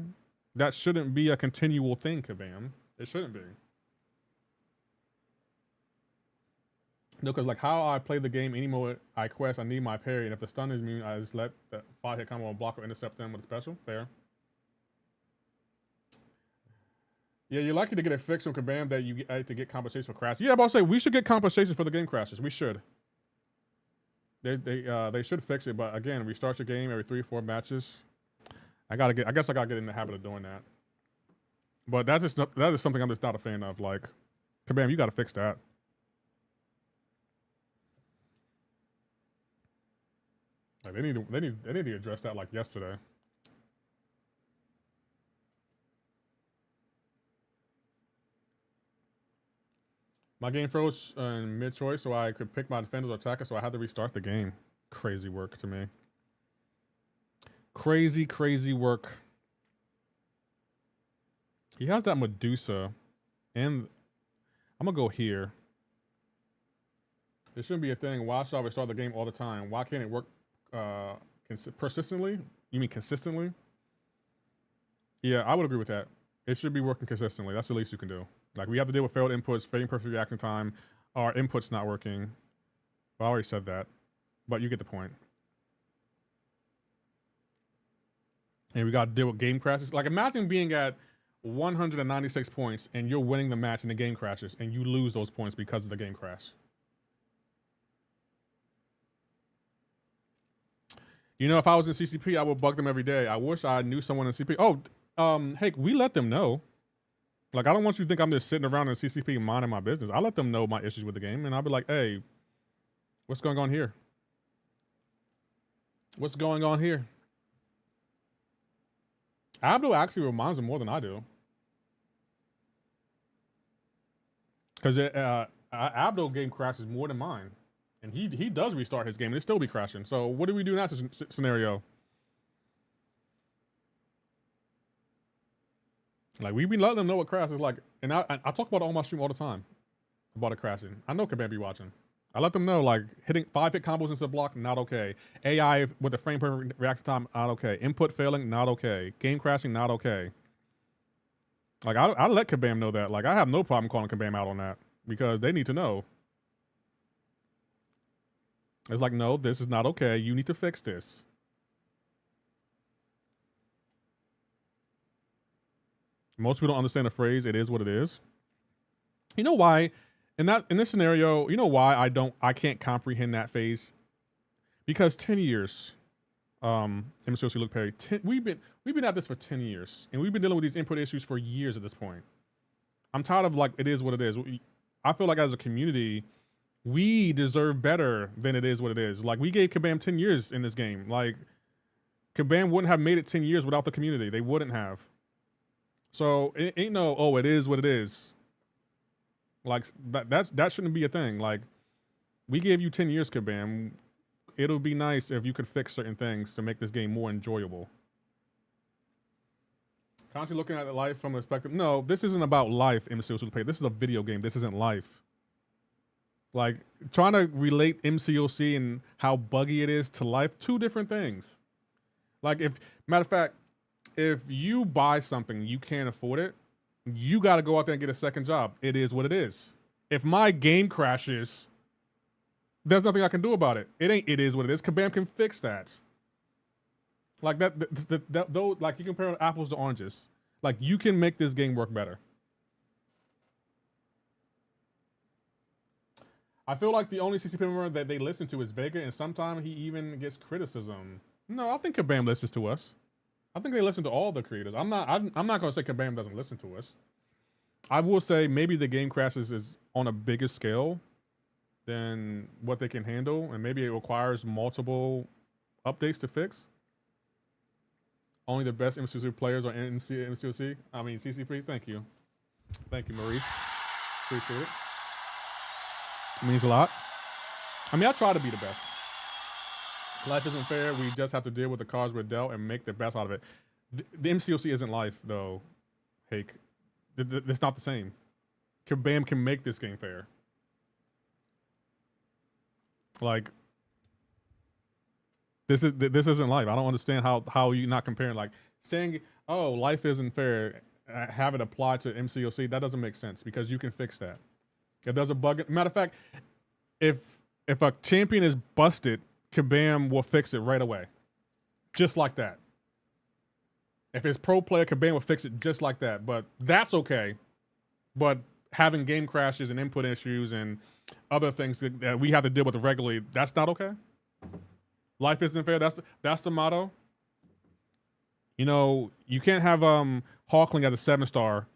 That shouldn't be a continual thing, Kabam. It shouldn't be. No, because like how I play the game, any mode I quest, I need my parry, and if the stun is immune, I just let the 5-hit combo block or intercept them with a special. Fair. Yeah, you're likely to get a fix from Kabam that you get to get compensation for crashes. Yeah, but I'll say we should get compensation for the game crashes. We should. They should fix it, but again, restart your game every 3-4 matches. I guess I gotta get in the habit of doing that. But that is something I'm just not a fan of. Like, Kabam, you gotta fix that. Like they need to address that like yesterday. My game froze in mid-choice, so I could pick my defender or attacker, so I had to restart the game. Crazy work to me. Crazy work. He has that Medusa, and I'm gonna go here. It shouldn't be a thing. Why should I restart the game all the time? Why can't it work persistently? You mean consistently? Yeah, I would agree with that. It should be working consistently. That's the least you can do. Like, we have to deal with failed inputs, fading perfect reaction time, our input's not working. Well, I already said that, but you get the point. And we got to deal with game crashes. Like, imagine being at 196 points and you're winning the match and the game crashes and you lose those points because of the game crash. You know, if I was in CCP, I would bug them every day. I wish I knew someone in CCP. Oh, hey, we let them know. Like, I don't want you to think I'm just sitting around in CCP minding my business. I let them know my issues with the game, and I'll be like, hey, what's going on here? What's going on here? Abdul actually reminds them more than I do. Because Abdul game crashes more than mine. And he does restart his game and it still be crashing. So what do we do in that scenario? Like, we've been letting them know what crash is like. And I talk about it on my stream all the time. About it crashing. I know Kabam be watching. I let them know, like, hitting 5-hit combos into the block, not okay. AI with the frame per reaction time, not okay. Input failing, not okay. Game crashing, not okay. Like, I let Kabam know that. Like, I have no problem calling Kabam out on that. Because they need to know. It's like, no, this is not okay. You need to fix this. Most people don't understand the phrase, it is what it is. You know why? In this scenario, you know why I can't comprehend that phase? Because 10 years, MCOC Luke Perry, we've been at this for 10 years. And we've been dealing with these input issues for years at this point. I'm tired of, like, it is what it is. I feel like as a community, we deserve better than it is what it is. Like, we gave Kabam 10 years in this game. Like, Kabam wouldn't have made it 10 years without the community. They wouldn't have. So it ain't no, oh, it is what it is. Like, that shouldn't be a thing. Like, we gave you 10 years, Kabam. It'll be nice if you could fix certain things to make this game more enjoyable. Constantly looking at life from a perspective. No, this isn't about life, MCOC Play. This is a video game. This isn't life. Like, trying to relate MCOC and how buggy it is to life, two different things. Like, matter of fact, if you buy something, you can't afford it, you got to go out there and get a second job. It is what it is. If my game crashes, there's nothing I can do about it. It is what it is. Kabam can fix that. Like, though, like, you compare apples to oranges. Like, you can make this game work better. I feel like the only CCP member that they listen to is Vega, and sometimes he even gets criticism. No, I think Kabam listens to us. I think they listen to all the creators. I'm not gonna say Kabam doesn't listen to us. I will say maybe the game crashes is on a bigger scale than what they can handle, and maybe it requires multiple updates to fix. Only the best MCOC players are in MCOC. I mean CCP. Thank you, Maurice. Appreciate it. It means a lot. I mean, I try to be the best. Life isn't fair. We just have to deal with the cards we're dealt and make the best out of it. The MCOC isn't life, though, Hake. It's not the same. Kabam can make this game fair. Like, this isn't life. I don't understand how you not comparing, like, saying, oh, life isn't fair, have it apply to MCOC. That doesn't make sense because you can fix that. If there's a bug, matter of fact, if a champion is busted, Kabam will fix it right away. Just like that. If it's pro player, Kabam will fix it just like that. But that's okay. But having game crashes and input issues and other things that we have to deal with regularly, that's not okay. Life isn't fair. That's the motto. You know, you can't have Hawkling at a 7-star,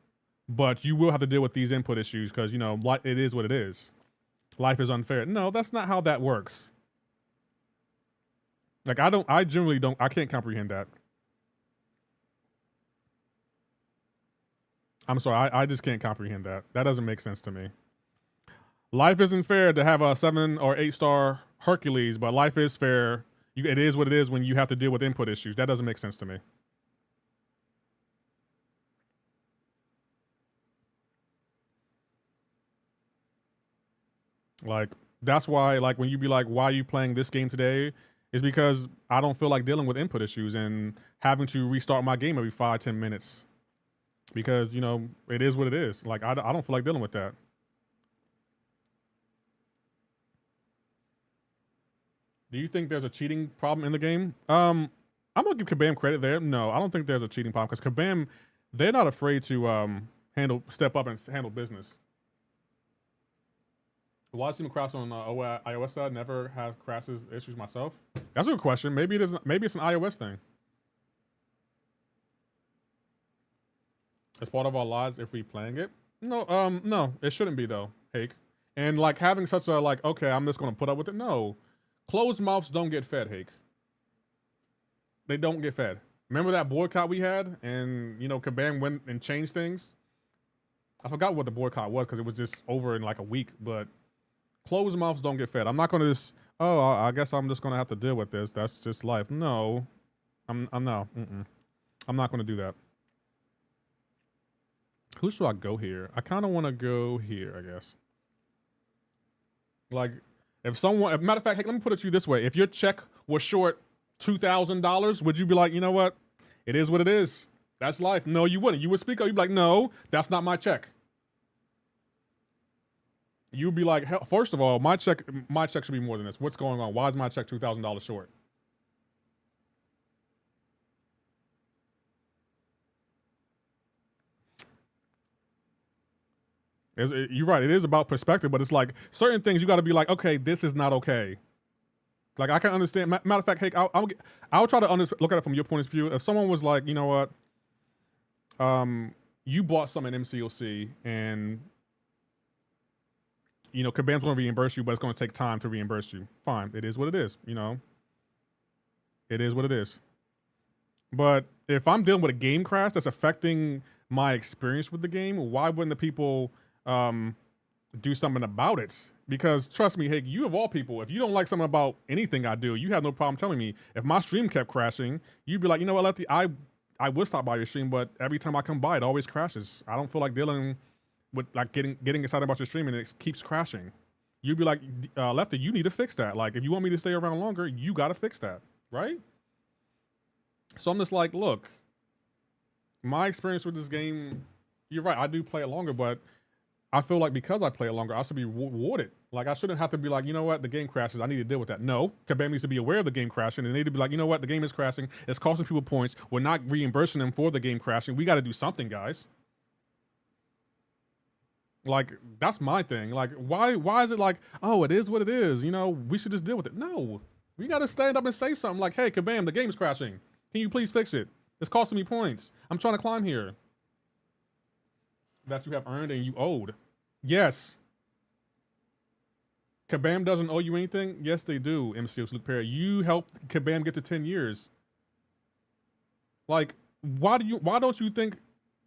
but you will have to deal with these input issues because, you know, it is what it is. Life is unfair. No, that's not how that works. Like, I can't comprehend that. I'm sorry, I just can't comprehend that. That doesn't make sense to me. Life isn't fair to have a 7 or 8-star Hercules, but life is fair. It is what it is when you have to deal with input issues. That doesn't make sense to me. Like, that's why, like, when you be like, why are you playing this game today? Is because I don't feel like dealing with input issues and having to restart my game every 5-10 minutes. Because, you know, it is what it is. Like, I don't feel like dealing with that. Do you think there's a cheating problem in the game? I'm gonna give Kabam credit there. No, I don't think there's a cheating problem because Kabam, they're not afraid to step up and handle business. Why does it seem to crash on iOS side? Never has crashes issues myself. That's a good question. Maybe it isn't. Maybe it's an iOS thing. It's part of our lives if we playing it. No, no, it shouldn't be though, Hake. And like having such a like, okay, I'm just gonna put up with it. No, closed mouths don't get fed, Hake. They don't get fed. Remember that boycott we had, and you know, Kabam went and changed things. I forgot what the boycott was because it was just over in like a week. But closed mouths don't get fed. I'm not gonna just. Oh, I guess I'm just gonna have to deal with this. That's just life. No, I'm no. I'm not gonna do that. Who should I go here? I kind of want to go here, I guess. Like, if someone, matter of fact, hey, let me put it to you this way. If your check was short $2,000, would you be like, you know what? It is what it is. That's life. No, you wouldn't. You would speak up. You'd be like, no, that's not my check. You'd be like, hell, first of all, my check should be more than this. What's going on? Why is my check $2,000 short? You're right. It is about perspective, but it's like certain things you got to be like, okay, this is not okay. Like I can understand. Matter of fact, hey, I'll try to look at it from your point of view. If someone was like, you know what, you bought something in MCOC and you know Kabam's going to reimburse you, but it's going to take time to reimburse you. Fine, it is what it is. You know, it is what it is. But if I'm dealing with a game crash that's affecting my experience with the game, why wouldn't the people do something about it? Because trust me, hey, you of all people, if you don't like something about anything I do, you have no problem telling me. If my stream kept crashing, you'd be like, you know what, Lefty, I would stop by your stream, but every time I come by, it always crashes. I don't feel like dealing with like getting excited about your stream and it keeps crashing. You'd be like, Lefty, you need to fix that. Like, if you want me to stay around longer, you got to fix that, right? So I'm just like, look, my experience with this game, you're right, I do play it longer, but I feel like because I play it longer, I should be rewarded. Like, I shouldn't have to be like, you know what, the game crashes, I need to deal with that. No, Kabam needs to be aware of the game crashing, and they need to be like, you know what, the game is crashing, it's costing people points, we're not reimbursing them for the game crashing, we got to do something, guys. Like, that's my thing. Like, why is it like, oh, it is what it is, you know, we should just deal with it? No, we got to stand up and say something like, hey, Kabam, the game's crashing. Can you please fix it? It's costing me points. I'm trying to climb here. That you have earned and you owed. Yes. Kabam doesn't owe you anything? Yes, they do, MCOC Luke Perry. You helped Kabam get to 10 years. Like, why don't you think,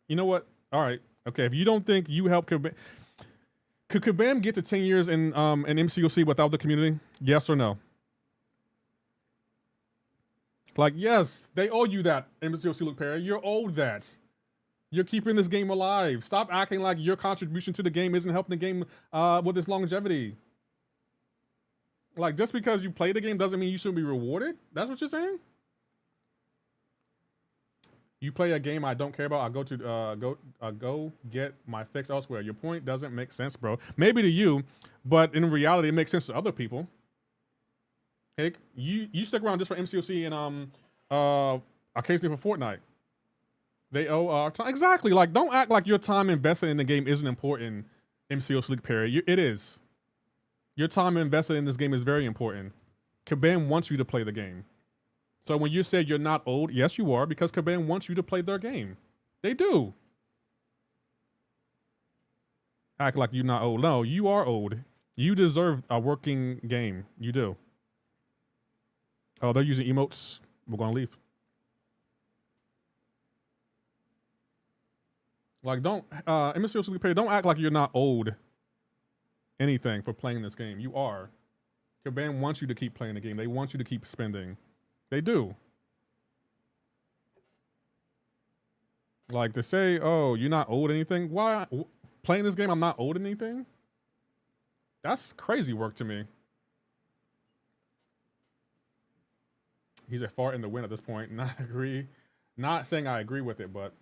you know what? All right. Okay, if you don't think you helped Kabam, could Kabam get to 10 years in MCOC without the community? Yes or no? Like, yes, they owe you that, MCOC Luke Perry. You're owed that. You're keeping this game alive. Stop acting like your contribution to the game isn't helping the game with its longevity. Like, just because you play the game doesn't mean you shouldn't be rewarded? That's what you're saying? You play a game I don't care about, I go get my fix elsewhere. Your point doesn't make sense, bro. Maybe to you, but in reality, it makes sense to other people. Hey, you stick around just for MCOC and occasionally for Fortnite. They owe our time. Exactly. Like, don't act like your time invested in the game isn't important, MCOC League Perry. It is. Your time invested in this game is very important. Kabam wants you to play the game. So when you say you're not owed, yes, you are, because Kabam wants you to play their game. They do. Act like you're not owed. No, you are owed. You deserve a working game. You do. Oh, they're using emotes. We're gonna leave. Like, don't MCOC Pay, don't act like you're not owed anything for playing this game. You are. Kabam wants you to keep playing the game. They want you to keep spending. They do. Like, to say, oh, you're not owed anything? Why? Playing this game, I'm not owed anything? That's crazy work to me. He's a fart in the wind at this point. Not saying I agree with it, but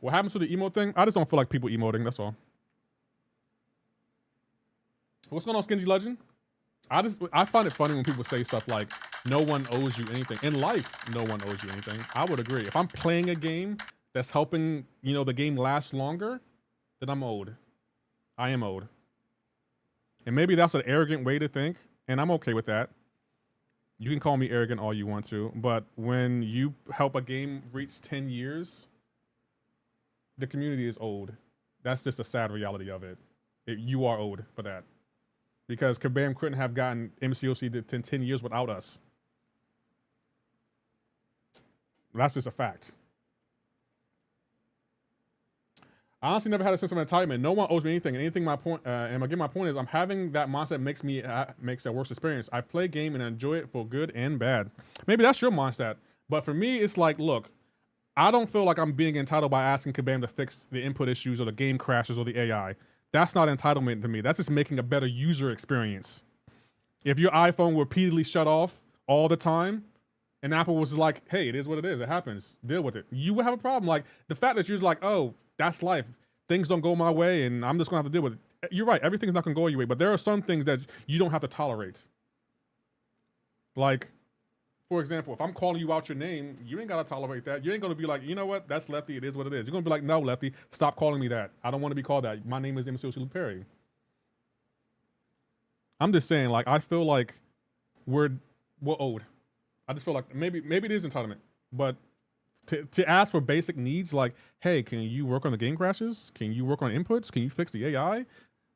what happens to the emote thing? I just don't feel like people emoting, that's all. What's going on, Skingy Legend? I find it funny when people say stuff like no one owes you anything. In life, no one owes you anything. I would agree. If I'm playing a game that's helping, you know, the game last longer, then I'm owed. I am owed. And maybe that's an arrogant way to think, and I'm okay with that. You can call me arrogant all you want to, but when you help a game reach 10 years, the community is owed. That's just a sad reality of it. You are owed for that. Because Kabam couldn't have gotten MCOC to 10 years without us. That's just a fact. I honestly never had a sense of entitlement. No one owes me anything. Anything my point, and again, my point is I'm having that mindset makes a worse experience. I play game and enjoy it for good and bad. Maybe that's your mindset. But for me, it's like, look, I don't feel like I'm being entitled by asking Kabam to fix the input issues or the game crashes or the AI. That's not entitlement to me. That's just making a better user experience. If your iPhone repeatedly shut off all the time, and Apple was like, hey, it is what it is. It happens. Deal with it. You would have a problem. Like, the fact that you're like, oh, that's life. Things don't go my way, and I'm just going to have to deal with it. You're right. Everything's not going to go your way, but there are some things that you don't have to tolerate. Like, for example, if I'm calling you out your name, you ain't got to tolerate that. You ain't going to be like, you know what? That's Lefty. It is what it is. You're going to be like, no, Lefty, stop calling me that. I don't want to be called that. My name is MCOC Luke Perry. I'm just saying, like, I feel like we're owed. I just feel like maybe it is entitlement, but to ask for basic needs like, hey, can you work on the game crashes? Can you work on inputs? Can you fix the AI?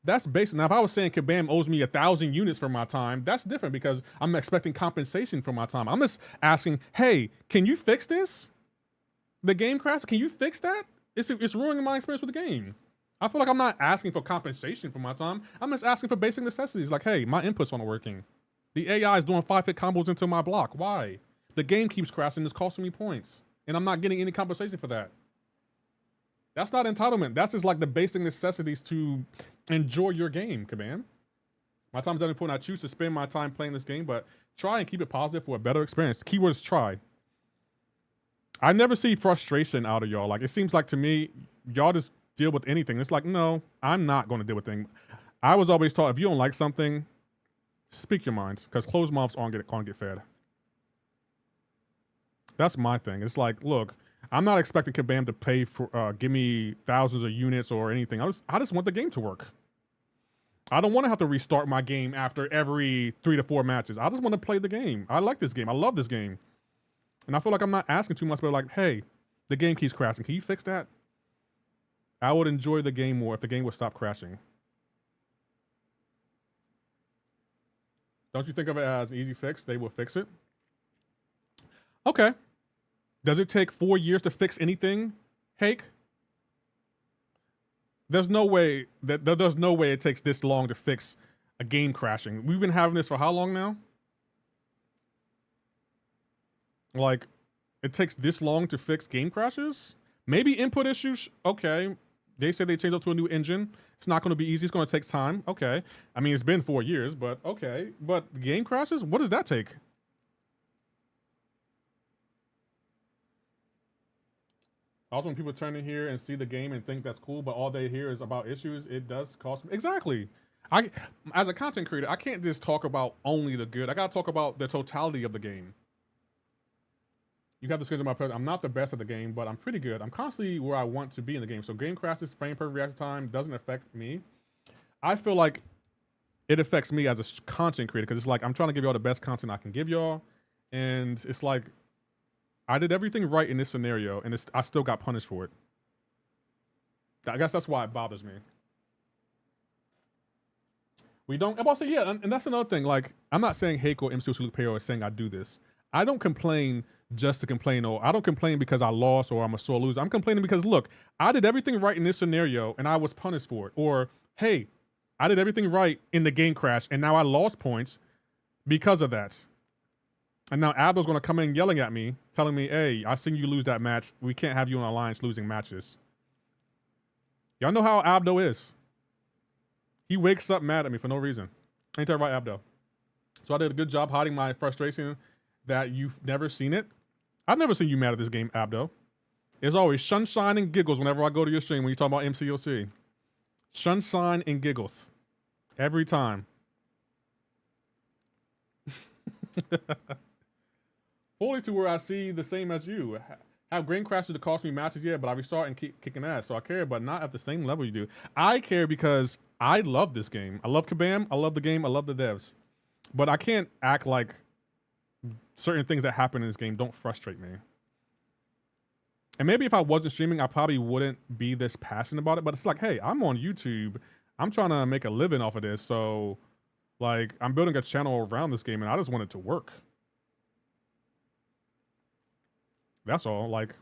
That's basic. Now, if I was saying Kabam owes me 1,000 units for my time, that's different because I'm expecting compensation for my time. I'm just asking, hey, can you fix this? The game crash, can you fix that? It's ruining my experience with the game. I feel like I'm not asking for compensation for my time. I'm just asking for basic necessities like, hey, my inputs aren't working. The AI is doing 5-hit combos into my block. Why? The game keeps crashing. It's costing me points. And I'm not getting any compensation for that. That's not entitlement. That's just like the basic necessities to enjoy your game, Kabam. My time's done important. I choose to spend my time playing this game, but try and keep it positive for a better experience. Keyword is try. I never see frustration out of y'all. Like, it seems like to me, y'all just deal with anything. It's like, no, I'm not going to deal with things. I was always taught, if you don't like something, speak your mind, because closed mouths aren't going to get fed. That's my thing. It's like, look, I'm not expecting Kabam to pay for, give me thousands of units or anything. I just want the game to work. I don't want to have to restart my game after every 3 to 4 matches. I just want to play the game. I like this game. I love this game. And I feel like I'm not asking too much, but like, hey, the game keeps crashing. Can you fix that? I would enjoy the game more if the game would stop crashing. Don't you think of it as an easy fix? They will fix it. Okay. Does it take 4 years to fix anything, Hake? There's no way it takes this long to fix a game crashing. We've been having this for how long now? Like, it takes this long to fix game crashes? Maybe input issues, okay. They said they changed up to a new engine. It's not going to be easy. It's going to take time. Okay. I mean, it's been 4 years, but okay. But game crashes, what does that take? Also, when people turn in here and see the game and think that's cool, but all they hear is about issues, it does cost me. Exactly. As a content creator, I can't just talk about only the good. I got to talk about the totality of the game. You have to schedule my presence. I'm not the best at the game, but I'm pretty good. I'm constantly where I want to be in the game. So game crashes, frame per reaction time doesn't affect me. I feel like it affects me as a content creator because it's like I'm trying to give y'all the best content I can give y'all. And it's like I did everything right in this scenario, and I still got punished for it. I guess that's why it bothers me. We don't, I'm also, yeah, and that's another thing. Like, I'm not saying Hake or MCOC Luke Perry is saying I do this. I don't complain just to complain, or I don't complain because I lost or I'm a sore loser. I'm complaining because, look, I did everything right in this scenario, and I was punished for it. Or, hey, I did everything right in the game crash, and now I lost points because of that. And now Abdo's going to come in yelling at me, telling me, hey, I seen you lose that match. We can't have you on Alliance losing matches. Y'all know how Abdo is. He wakes up mad at me for no reason. Ain't that right, Abdo? So I did a good job hiding my frustration that you've never seen it. I've never seen you mad at this game, Abdo. It's always sunshine and giggles whenever I go to your stream when you talk about MCOC. Sunshine and giggles. Every time. Fully to where I see the same as you. Have grain crashes to cost me matches, yeah, but I restart and keep kicking ass. So I care, but not at the same level you do. I care because I love this game. I love Kabam. I love the game. I love the devs. But I can't act like certain things that happen in this game don't frustrate me. And maybe if I wasn't streaming, I probably wouldn't be this passionate about it. But it's like, hey, I'm on YouTube. I'm trying to make a living off of this. So, like, I'm building a channel around this game, and I just want it to work. That's all. Like,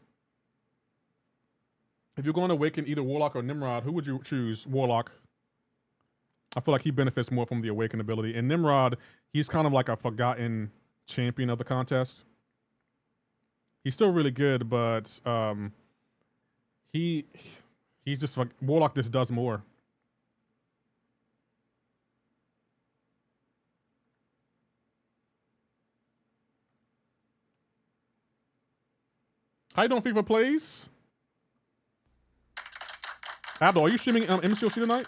if you're going to awaken either Warlock or Nimrod, who would you choose? Warlock. I feel like he benefits more from the awaken ability. And Nimrod, he's kind of like a forgotten champion of the contest. He's still really good, but he's just like Warlock just does more. How you doing, FIFA Plays? Abdul, are you streaming MCOC tonight?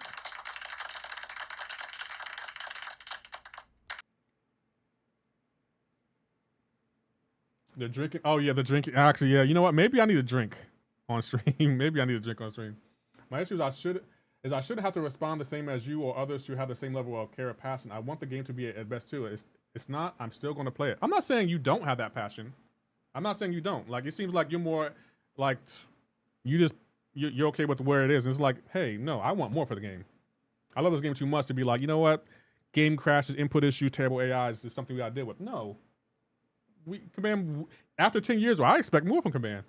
The drinking. Oh yeah, the drinking. Actually, yeah. You know what? Maybe I need a drink on stream. Maybe I need a drink on stream. My issue is I should have to respond the same as you or others who have the same level of care or passion. I want the game to be at best too. It's not. I'm still going to play it. I'm not saying you don't have that passion. I'm not saying you don't. Like, it seems like you're more like you're okay with where it is. And it's like, hey, no, I want more for the game. I love this game too much to be like, you know what? Game crashes, input issue, terrible AIs is something we gotta deal with. No. Kabam, after 10 years, I expect more from Kabam.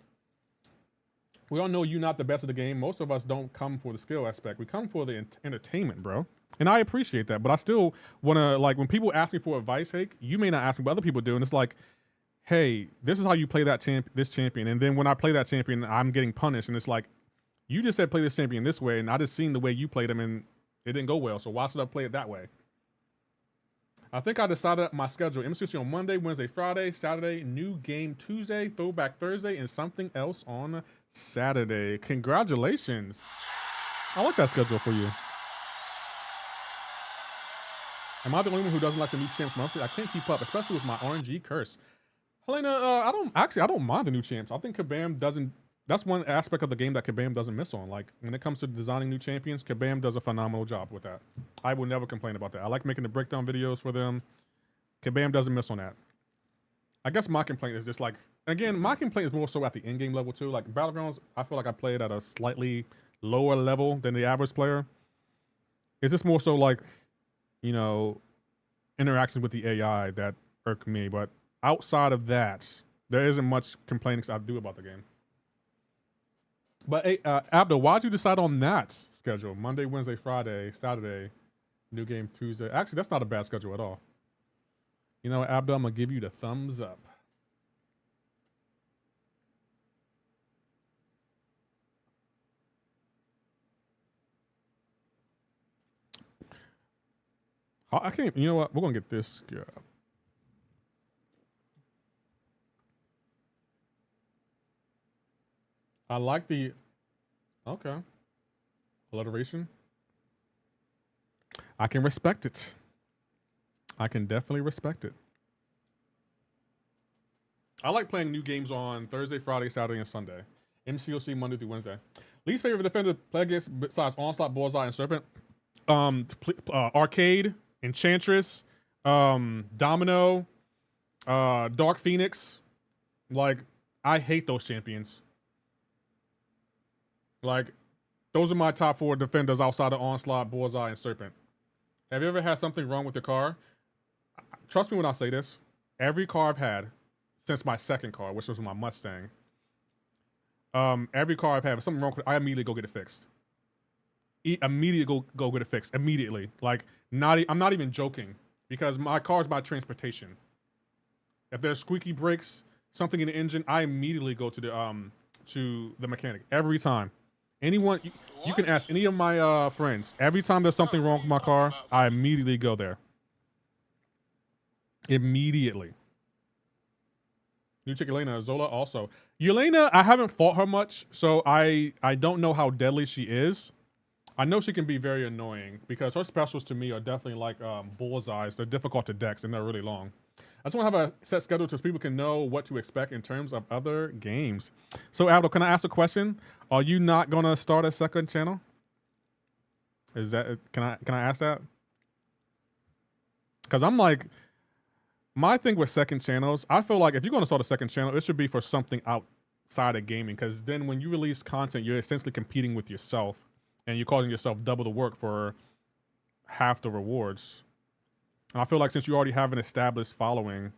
We all know you're not the best of the game. Most of us don't come for the skill aspect. We come for the entertainment, bro. And I appreciate that. But I still want to, like, when people ask me for advice, hey, you may not ask me, but other people do. And it's like, hey, this is how you play this champion. And then when I play that champion, I'm getting punished. And it's like, you just said play this champion this way, and I just seen the way you played him, and it didn't go well. So why should I play it that way? I think I decided my schedule. MCOC on Monday, Wednesday, Friday, Saturday, new game Tuesday, throwback Thursday, and something else on Saturday. Congratulations. I like that schedule for you. Am I the only one who doesn't like the new champs monthly? I can't keep up, especially with my RNG curse. Helena, I don't mind the new champs. I think Kabam doesn't. That's one aspect of the game that Kabam doesn't miss on. Like, when it comes to designing new champions, Kabam does a phenomenal job with that. I will never complain about that. I like making the breakdown videos for them. Kabam doesn't miss on that. I guess my complaint is just like, again, my complaint is more so at the in-game level too. Like, Battlegrounds, I feel like I play it at a slightly lower level than the average player. It's just more so like, you know, interactions with the AI that irk me. But outside of that, there isn't much complaining I do about the game. But hey, Abdul, why'd you decide on that schedule? Monday, Wednesday, Friday, Saturday, new game Tuesday. Actually, that's not a bad schedule at all. You know what, Abdul, I'm going to give you the thumbs up. I can't, you know what? We're going to get this. Yeah. I like the, okay, alliteration. I can respect it. I can definitely respect it. I like playing new games on Thursday, Friday, Saturday, and Sunday. MCOC Monday through Wednesday. Least favorite defender to play against besides Onslaught, Bullseye, and Serpent. Arcade, Enchantress, Domino, Dark Phoenix. Like, I hate those champions. Like, those are my top 4 defenders outside of Onslaught, Bullseye, and Serpent. Have you ever had something wrong with your car? Trust me when I say this. Every car I've had since my second car, which was my Mustang, every car I've had, if something wrong with it, I immediately go get it fixed. Immediately go get it fixed. Immediately. Like, I'm not even joking, because my car is my transportation. If there's squeaky brakes, something in the engine, I immediately go to the mechanic every time. Anyone, you can ask any of my friends. Every time there's something wrong with my car, I immediately go there. Immediately. New chick Elena, Zola also. Yelena, I haven't fought her much, so I don't know how deadly she is. I know she can be very annoying because her specials to me are definitely like Bullseyes. They're difficult to dex and they're really long. I just want to have a set schedule so people can know what to expect in terms of other games. So, Aldo, can I ask a question? Are you not gonna start a second channel? Is that can I ask that? Because I'm like, my thing with second channels, I feel like if you're gonna start a second channel, it should be for something outside of gaming. Because then when you release content, you're essentially competing with yourself, and you're causing yourself double the work for half the rewards. And I feel like since you already have an established following,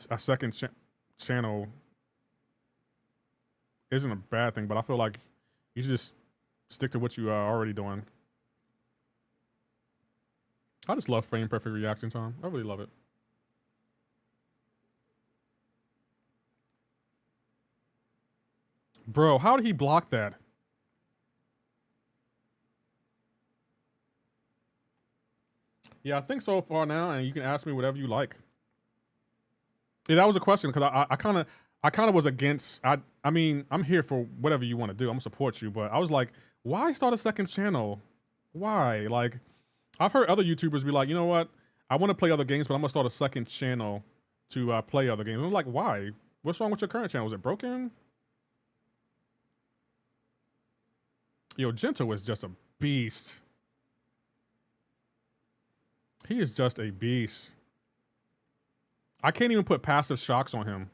a second channel isn't a bad thing, but I feel like you should just stick to what you are already doing. I just love frame perfect reaction time. I really love it. Bro, how did he block that? Yeah, I think so far now, and you can ask me whatever you like. Yeah, that was a question because I kind of was against. I mean, I'm here for whatever you want to do. I'm gonna support you, but I was like, why start a second channel? Why? Like, I've heard other YouTubers be like, you know what? I want to play other games, but I'm gonna start a second channel to play other games. I'm like, why? What's wrong with your current channel? Is it broken? Yo, Gentle is just a beast. He is just a beast. I can't even put passive shocks on him.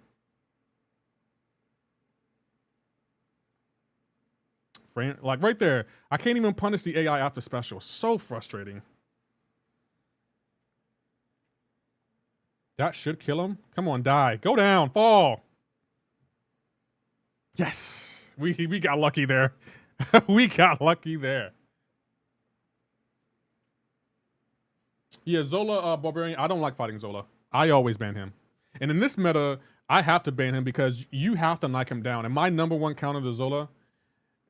Like right there, I can't even punish the AI after special. So frustrating. That should kill him. Come on, die. Go down, fall. Yes, we got lucky there. We got lucky there. Yeah, Zola Barbarian, I don't like fighting Zola. I always ban him. And in this meta, I have to ban him because you have to knock him down. And my number one counter to Zola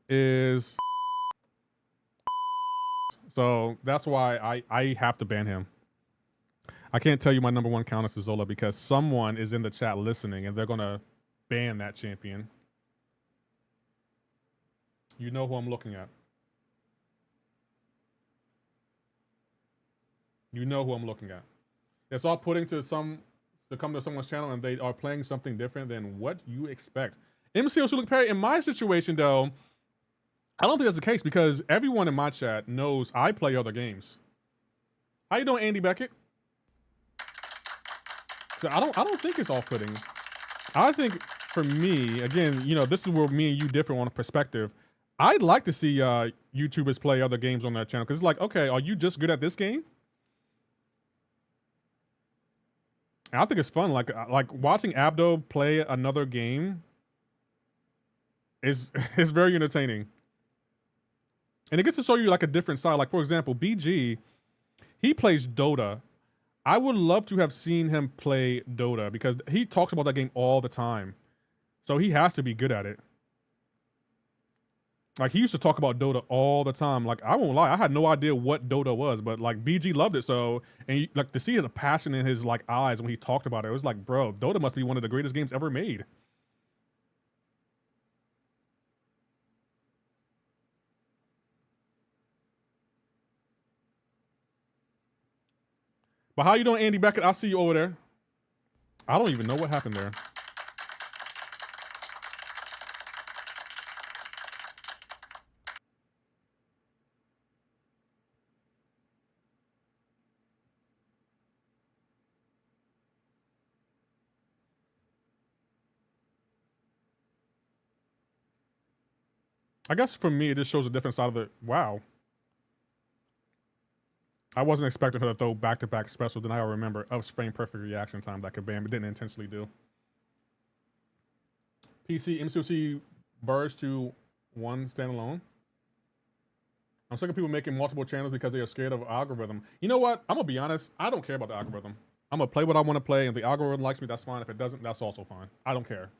is... So that's why I have to ban him. I can't tell you my number one counter to Zola because someone is in the chat listening and they're going to ban that champion. You know who I'm looking at. You know who I'm looking at. It's all putting to come to someone's channel and they are playing something different than what you expect. MCOC should look parry. In my situation though, I don't think that's the case because everyone in my chat knows I play other games. How you doing, Andy Beckett? So I don't think it's off-putting. I think for me, again, you know, this is where me and you differ on a perspective. I'd like to see YouTubers play other games on their channel because it's like, okay, are you just good at this game? And I think it's fun. Like watching Abdo play another game is very entertaining. And it gets to show you like a different side. Like for example, BG, he plays Dota. I would love to have seen him play Dota because he talks about that game all the time. So he has to be good at it. Like he used to talk about Dota all the time. Like I won't lie, I had no idea what Dota was, but like BG loved it. So, and like to see the passion in his like eyes when he talked about it, it was like, bro, Dota must be one of the greatest games ever made. But how you doing, Andy Beckett? I'll see you over there. I don't even know what happened there. I guess for me, it just shows a different side of it. Wow. I wasn't expecting her to throw back-to-back special. Then I remember of frame perfect reaction time that could ban, but didn't intentionally do. PC MCOC burst to one standalone. I'm sick of people making multiple channels because they are scared of algorithm. You know what? I'm gonna be honest. I don't care about the algorithm. I'm gonna play what I want to play. If the algorithm likes me, that's fine. If it doesn't, that's also fine. I don't care.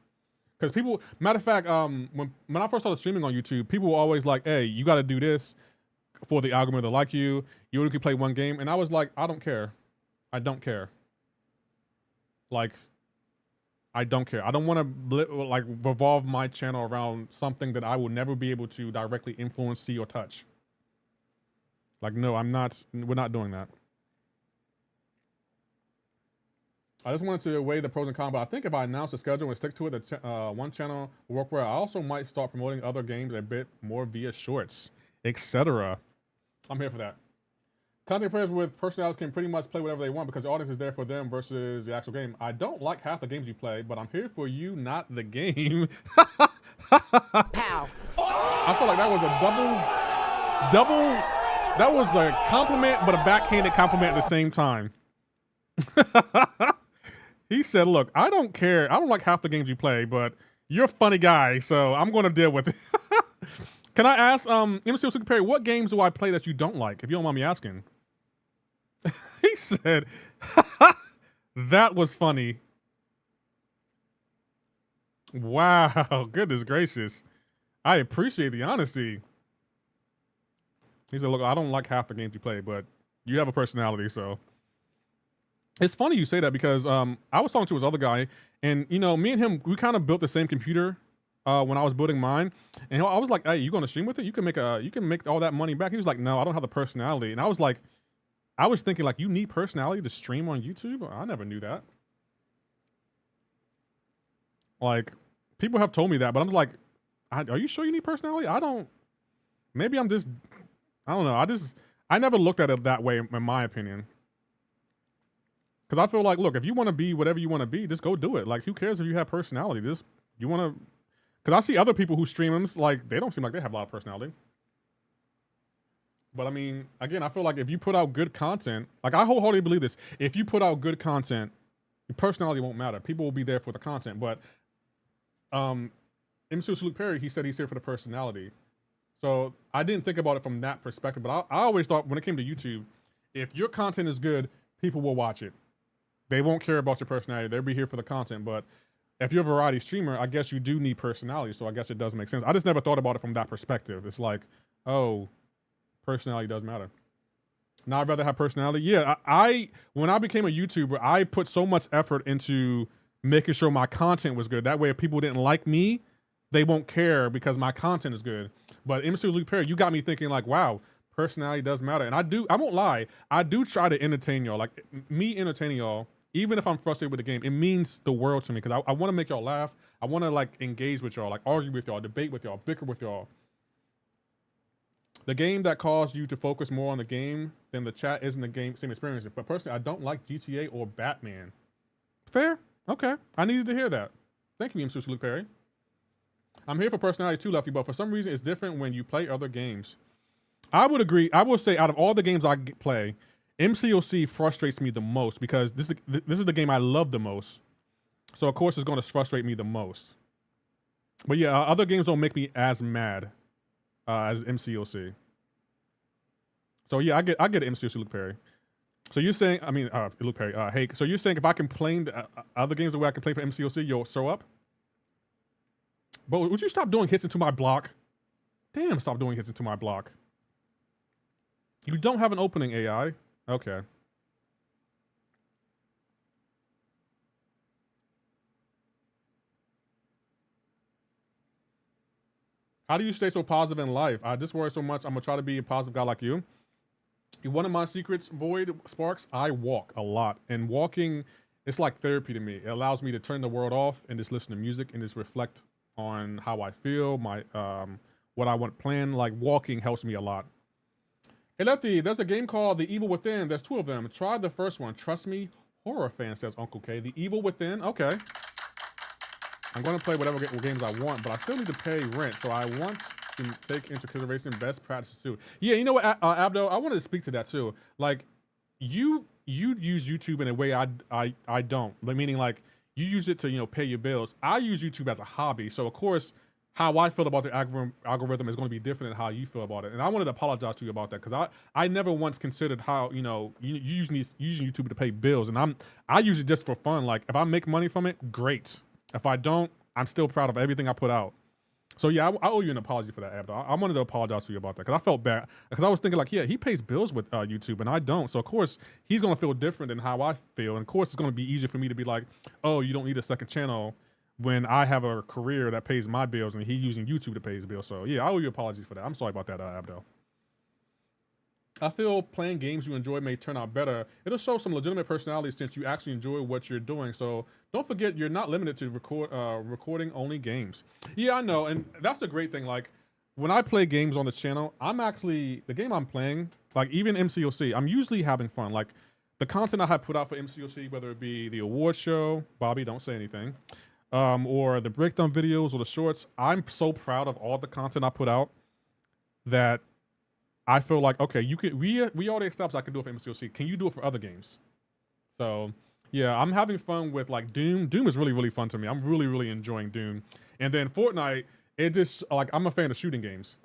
Because people, matter of fact, when I first started streaming on YouTube, people were always like, hey, you got to do this for the algorithm to like you. You only can play one game. And I was like, I don't care. I don't care. Like, I don't care. I don't want to like revolve my channel around something that I will never be able to directly influence, see, or touch. Like, no, I'm not, we're not doing that. I just wanted to weigh the pros and cons, but I think if I announce the schedule and stick to it, the one channel will work well. I also might start promoting other games a bit more via shorts, etc. I'm here for that. Content players with personalities can pretty much play whatever they want because the audience is there for them versus the actual game. I don't like half the games you play, but I'm here for you, not the game. Pow. I feel like that was a double, that was a compliment, but a backhanded compliment at the same time. He said, look, I don't care. I don't like half the games you play, but you're a funny guy, so I'm going to deal with it. Can I ask, MCOC Perry, what games do I play that you don't like, if you don't mind me asking? He said, that was funny. Wow, goodness gracious. I appreciate the honesty. He said, look, I don't like half the games you play, but you have a personality, so. It's funny you say that because I was talking to his other guy, and you know, me and him, we kind of built the same computer when I was building mine, and I was like, "Hey, you going to stream with it? You can make all that money back." He was like, "No, I don't have the personality," and I was like, I was thinking like, you need personality to stream on YouTube? I never knew that. Like, people have told me that, but I'm like, are you sure you need personality? I don't. Maybe I'm just. I don't know. I never looked at it that way, in my opinion. Because I feel like, look, if you want to be whatever you want to be, just go do it. Like, who cares if you have personality? You want to... Because I see other people who stream them, like, they don't seem like they have a lot of personality. But, I mean, again, I feel like if you put out good content... Like, I wholeheartedly believe this. If you put out good content, your personality won't matter. People will be there for the content. But MCOC Luke Perry, he said he's here for the personality. So, I didn't think about it from that perspective. But I always thought, when it came to YouTube, if your content is good, people will watch it. They won't care about your personality. They'll be here for the content. But if you're a variety streamer, I guess you do need personality. So I guess it does make sense. I just never thought about it from that perspective. It's like, oh, personality does matter. Now I'd rather have personality. Yeah, when I became a YouTuber, I put so much effort into making sure my content was good. That way, if people didn't like me, they won't care because my content is good. But MCOC Luke Perry, you got me thinking like, wow, personality does matter. And I won't lie, I do try to entertain y'all. Like, me entertaining y'all, even if I'm frustrated with the game, it means the world to me because I want to make y'all laugh. I want to like engage with y'all, like argue with y'all, debate with y'all, bicker with y'all. The game that caused you to focus more on the game than the chat isn't the game same experience. But personally, I don't like GTA or Batman. Fair? Okay. I needed to hear that. Thank you, MCOC Luke Perry. I'm here for personality too, Lefty, but for some reason it's different when you play other games. I would agree. I will say out of all the games I play, MCOC frustrates me the most because this is the game I love the most. So of course it's going to frustrate me the most. But yeah, other games don't make me as mad as MCOC. So yeah, I get MCOC Luke Perry. So you're saying, I mean, Luke Perry, hey, so you're saying if I can play other games the way I can play for MCOC, you'll throw up? But would you stop doing hits into my block? Damn, stop doing hits into my block. You don't have an opening, AI. Okay. How do you stay so positive in life? I just worry so much. I'm gonna try to be a positive guy like you. One of my secrets, Void Sparks, I walk a lot. And walking, it's like therapy to me. It allows me to turn the world off and just listen to music and just reflect on how I feel, my what I want planned. Like walking helps me a lot. Hey Lefty, there's a game called The Evil Within. There's 2 of them. Try the first one. Trust me, horror fan, says Uncle K. The Evil Within, okay. I'm gonna play whatever games I want, but I still need to pay rent, so I want to take into consideration best practices too. Yeah, you know what, Abdo, I wanted to speak to that too. Like, you use YouTube in a way I don't. Like, meaning like, you use it to, you know, pay your bills. I use YouTube as a hobby, so of course, how I feel about the algorithm is going to be different than how you feel about it. And I wanted to apologize to you about that because I never once considered how, you know, you using YouTube to pay bills, and I use it just for fun. Like, if I make money from it, great. If I don't, I'm still proud of everything I put out. So yeah, I owe you an apology for that, Abdo. I wanted to apologize to you about that because I felt bad because I was thinking like, yeah, he pays bills with YouTube and I don't. So of course he's gonna feel different than how I feel, and of course it's gonna be easier for me to be like, oh, you don't need a second channel when I have a career that pays my bills and he's using YouTube to pay his bills. So yeah, I owe you apologies for that. I'm sorry about that, Abdo. I feel playing games you enjoy may turn out better. It'll show some legitimate personality since you actually enjoy what you're doing. So don't forget, you're not limited to recording only games. Yeah, I know, and that's the great thing. Like when I play games on this channel, I'm actually the game I'm playing. Like even MCOC, I'm usually having fun. Like the content I have put out for MCOC, whether it be the award show, Bobby, don't say anything, or the breakdown videos or the shorts. I'm so proud of all the content I put out that I feel like, okay, you could, we already established I can do it for MCOC. Can you do it for other games? So yeah, I'm having fun with like Doom. Doom is really, really fun to me. I'm really, really enjoying Doom. And then Fortnite, it just like, I'm a fan of shooting games.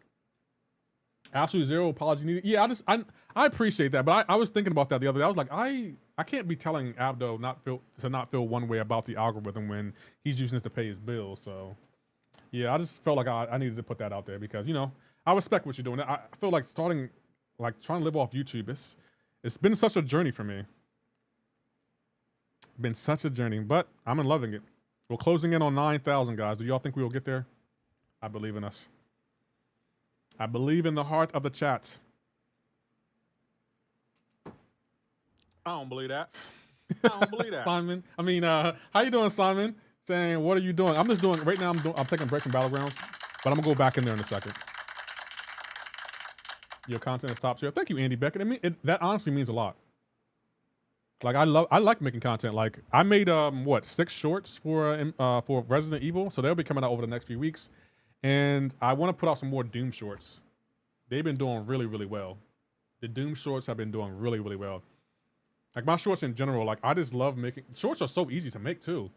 Absolutely zero apology needed. Yeah, I appreciate that. But I was thinking about that the other day. I was like, I can't be telling Abdo to not feel one way about the algorithm when he's using this to pay his bills. So yeah, I just felt like I needed to put that out there because, you know, I respect what you're doing. I feel like trying to live off YouTube, it's been such a journey for me. Been such a journey, but I'm loving it. We're closing in on 9,000, guys. Do y'all think we will get there? I believe in us. I believe in the heart of the chat. I don't believe that. I don't believe that. Simon, I mean, how you doing, Simon? Saying, what are you doing? I'm just doing, right now I'm taking a break from Battlegrounds, but I'm gonna go back in there in a second. Your content is top tier. Thank you, Andy Beckett. I mean, that honestly means a lot. Like I like making content. Like I made what 6 shorts for Resident Evil, so they'll be coming out over the next few weeks, and I want to put out some more Doom shorts. They've been doing really, really well. The Doom shorts have been doing really, really well. Like my shorts in general, like I just love making shorts. Are so easy to make too.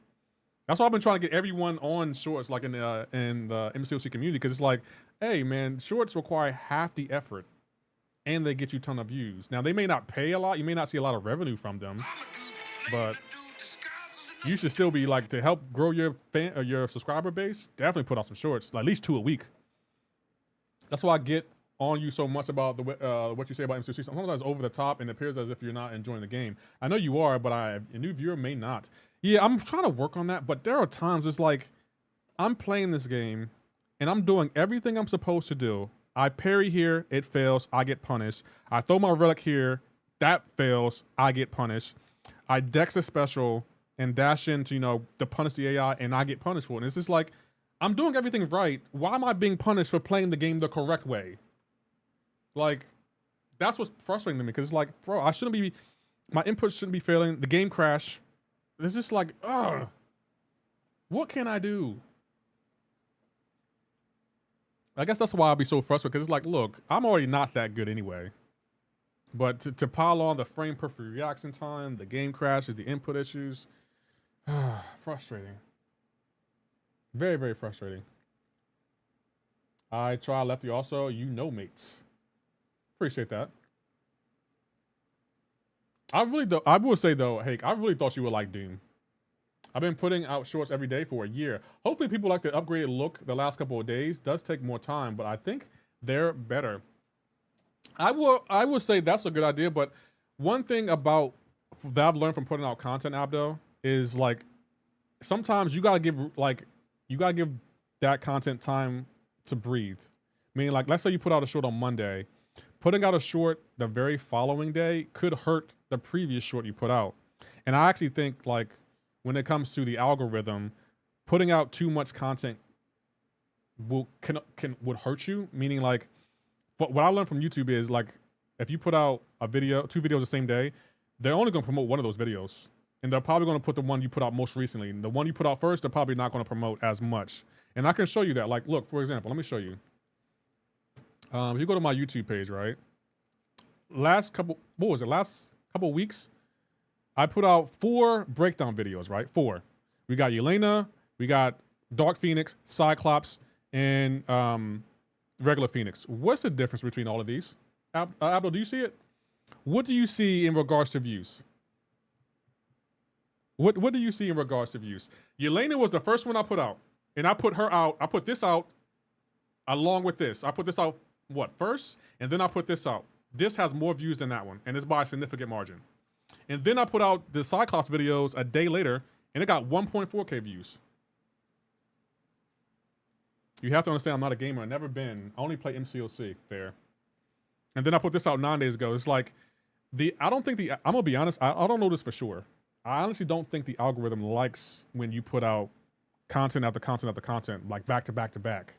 That's why I've been trying to get everyone on shorts, like in the MCOC community, because it's like, hey man, shorts require half the effort. And they get you a ton of views. Now, they may not pay a lot. You may not see a lot of revenue from them. But you should still be like, to help grow your your subscriber base, definitely put out some shorts, like at least 2 a week. That's why I get on you so much about the what you say about MCC. Sometimes it's over the top and it appears as if you're not enjoying the game. I know you are, but a new viewer may not. Yeah, I'm trying to work on that, but there are times it's like, I'm playing this game and I'm doing everything I'm supposed to do. I parry here, it fails, I get punished. I throw my relic here, that fails, I get punished. I dex a special and dash into, you know, to punish the AI and I get punished for it. And it's just like, I'm doing everything right. Why am I being punished for playing the game the correct way? Like, that's what's frustrating to me because it's like, bro, I shouldn't be, my input shouldn't be failing. The game crash. It's just like, ugh. What can I do? I guess that's why I'll be so frustrated because it's like, look, I'm already not that good anyway. But to pile on the frame per free reaction time, the game crashes, the input issues, frustrating. Very, very frustrating. I try Lefty also, you know mates. Appreciate that. I would say though, Hake, I really thought you would like Doom. I've been putting out shorts every day for a year. Hopefully people like the upgraded look the last couple of days. Does take more time, but I think they're better. I will say that's a good idea, but one thing about that I've learned from putting out content, Abdo, is like sometimes you gotta give that content time to breathe. Meaning like, let's say you put out a short on Monday. Putting out a short the very following day could hurt the previous short you put out. And I actually think like, when it comes to the algorithm, putting out too much content would hurt you. Meaning like, what I learned from YouTube is like, if you put out a video, 2 videos the same day, they're only going to promote one of those videos, and they're probably going to put the one you put out most recently. And the one you put out first, they're probably not going to promote as much. And I can show you that. Like, look, for example, let me show you. If you go to my YouTube page, right? Last couple weeks, I put out 4 breakdown videos, right? 4. We got Yelena, we got Dark Phoenix, Cyclops, and regular Phoenix. What's the difference between all of these? Abdul, do you see it? What do you see in regards to views? What do you see in regards to views? Yelena was the first one I put out, and I put her out. I put this out along with this. I put this out first, and then I put this out. This has more views than that one, and it's by a significant margin. And then I put out the Cyclops videos a day later, and it got 1.4K views. You have to understand I'm not a gamer. I've never been. I only play MCOC. Fair. And then I put this out 9 days ago. It's like I don't think I'm gonna be honest, I don't know this for sure. I honestly don't think the algorithm likes when you put out content after content after content, like back to back to back.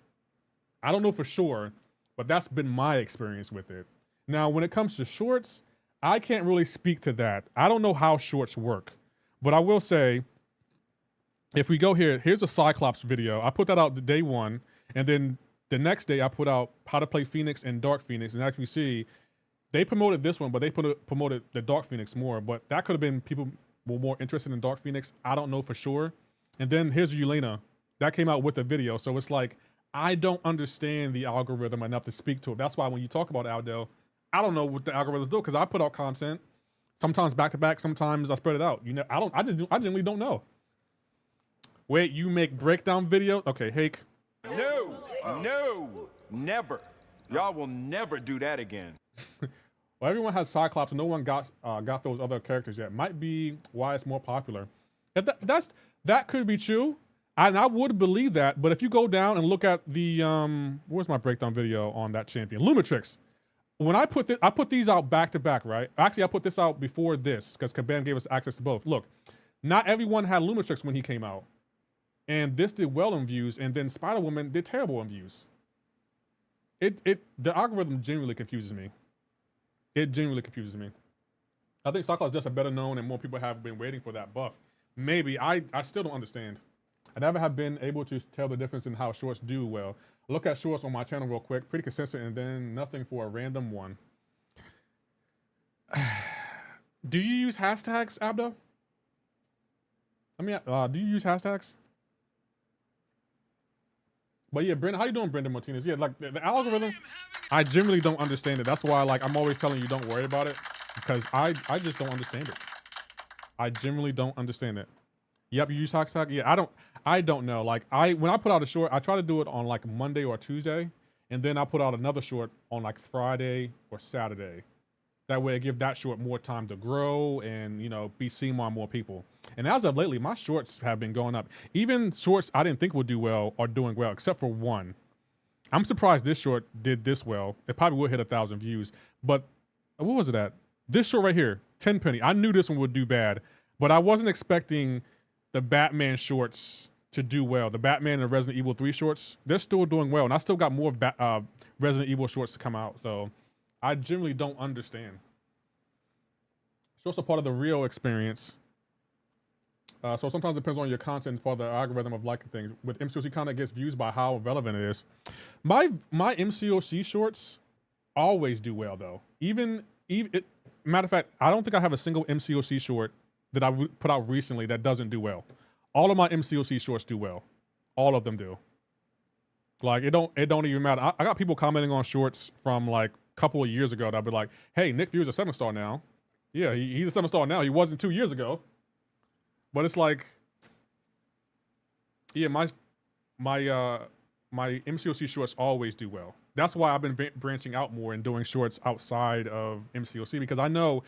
I don't know for sure, but that's been my experience with it. Now, when it comes to shorts, I can't really speak to that. I don't know how shorts work, but I will say, if we go here, here's a Cyclops video. I put that out the day one, and then the next day I put out how to play Phoenix and Dark Phoenix, and as you see, they promoted this one, but they promoted the Dark Phoenix more, but that could have been people were more interested in Dark Phoenix. I don't know for sure. And then here's Yelena. That came out with the video, so it's like, I don't understand the algorithm enough to speak to it. That's why when you talk about Aldo, I don't know what the algorithms do, because I put out content, sometimes back to back, sometimes I spread it out. You know, I genuinely don't know. Wait, you make breakdown video? Okay, Hake. No, never. Y'all will never do that again. Well, everyone has Cyclops. No one got those other characters yet. Might be why it's more popular. That could be true. And I would believe that. But if you go down and look at the where's my breakdown video on that champion, Lumitrix. When I put these out back to back, right? Actually, I put this out before this because Kabam gave us access to both. Look, not everyone had Lumitrix when he came out, and this did well in views, and then Spider-Woman did terrible in views. The algorithm genuinely confuses me. It genuinely confuses me. I think Cyclops is just a better known, and more people have been waiting for that buff. Maybe I still don't understand. I never have been able to tell the difference in how shorts do well. Look at shorts on my channel real quick, pretty consistent, and then nothing for a random one. Do you use hashtags, Abdo? I mean, do you use hashtags? But yeah, Brendan, how you doing, Brendan Martinez? Yeah, like the algorithm, I generally don't understand it. That's why, like, I'm always telling you don't worry about it, because I just don't understand it. I generally don't understand it. Yep, you use hashtag. Yeah, I don't know. Like when I put out a short, I try to do it on like Monday or Tuesday, and then I put out another short on like Friday or Saturday. That way I give that short more time to grow and, you know, be seen by more people. And as of lately, my shorts have been going up. Even shorts I didn't think would do well are doing well, except for one. I'm surprised this short did this well. It probably would hit 1,000 views, but what was it at? This short right here, 10 penny. I knew this one would do bad, but I wasn't expecting the Batman shorts to do well. The Batman and Resident Evil 3 shorts, they're still doing well. And I still got more Resident Evil shorts to come out. So I generally don't understand. Shorts are part of the real experience. So sometimes it depends on your content for the algorithm of liking things. With MCOC content gets views by how relevant it is. My MCOC shorts always do well though. Matter of fact, I don't think I have a single MCOC short that I put out recently that doesn't do well. All of my MCOC shorts do well. All of them do. Like it don't even matter. I got people commenting on shorts from like a couple of years ago that'll be like, hey, Nick Fury's a 7-star now. Yeah, he's a 7-star now. He wasn't 2 years ago. But it's like, yeah, my MCOC shorts always do well. That's why I've been branching out more and doing shorts outside of MCOC, because I know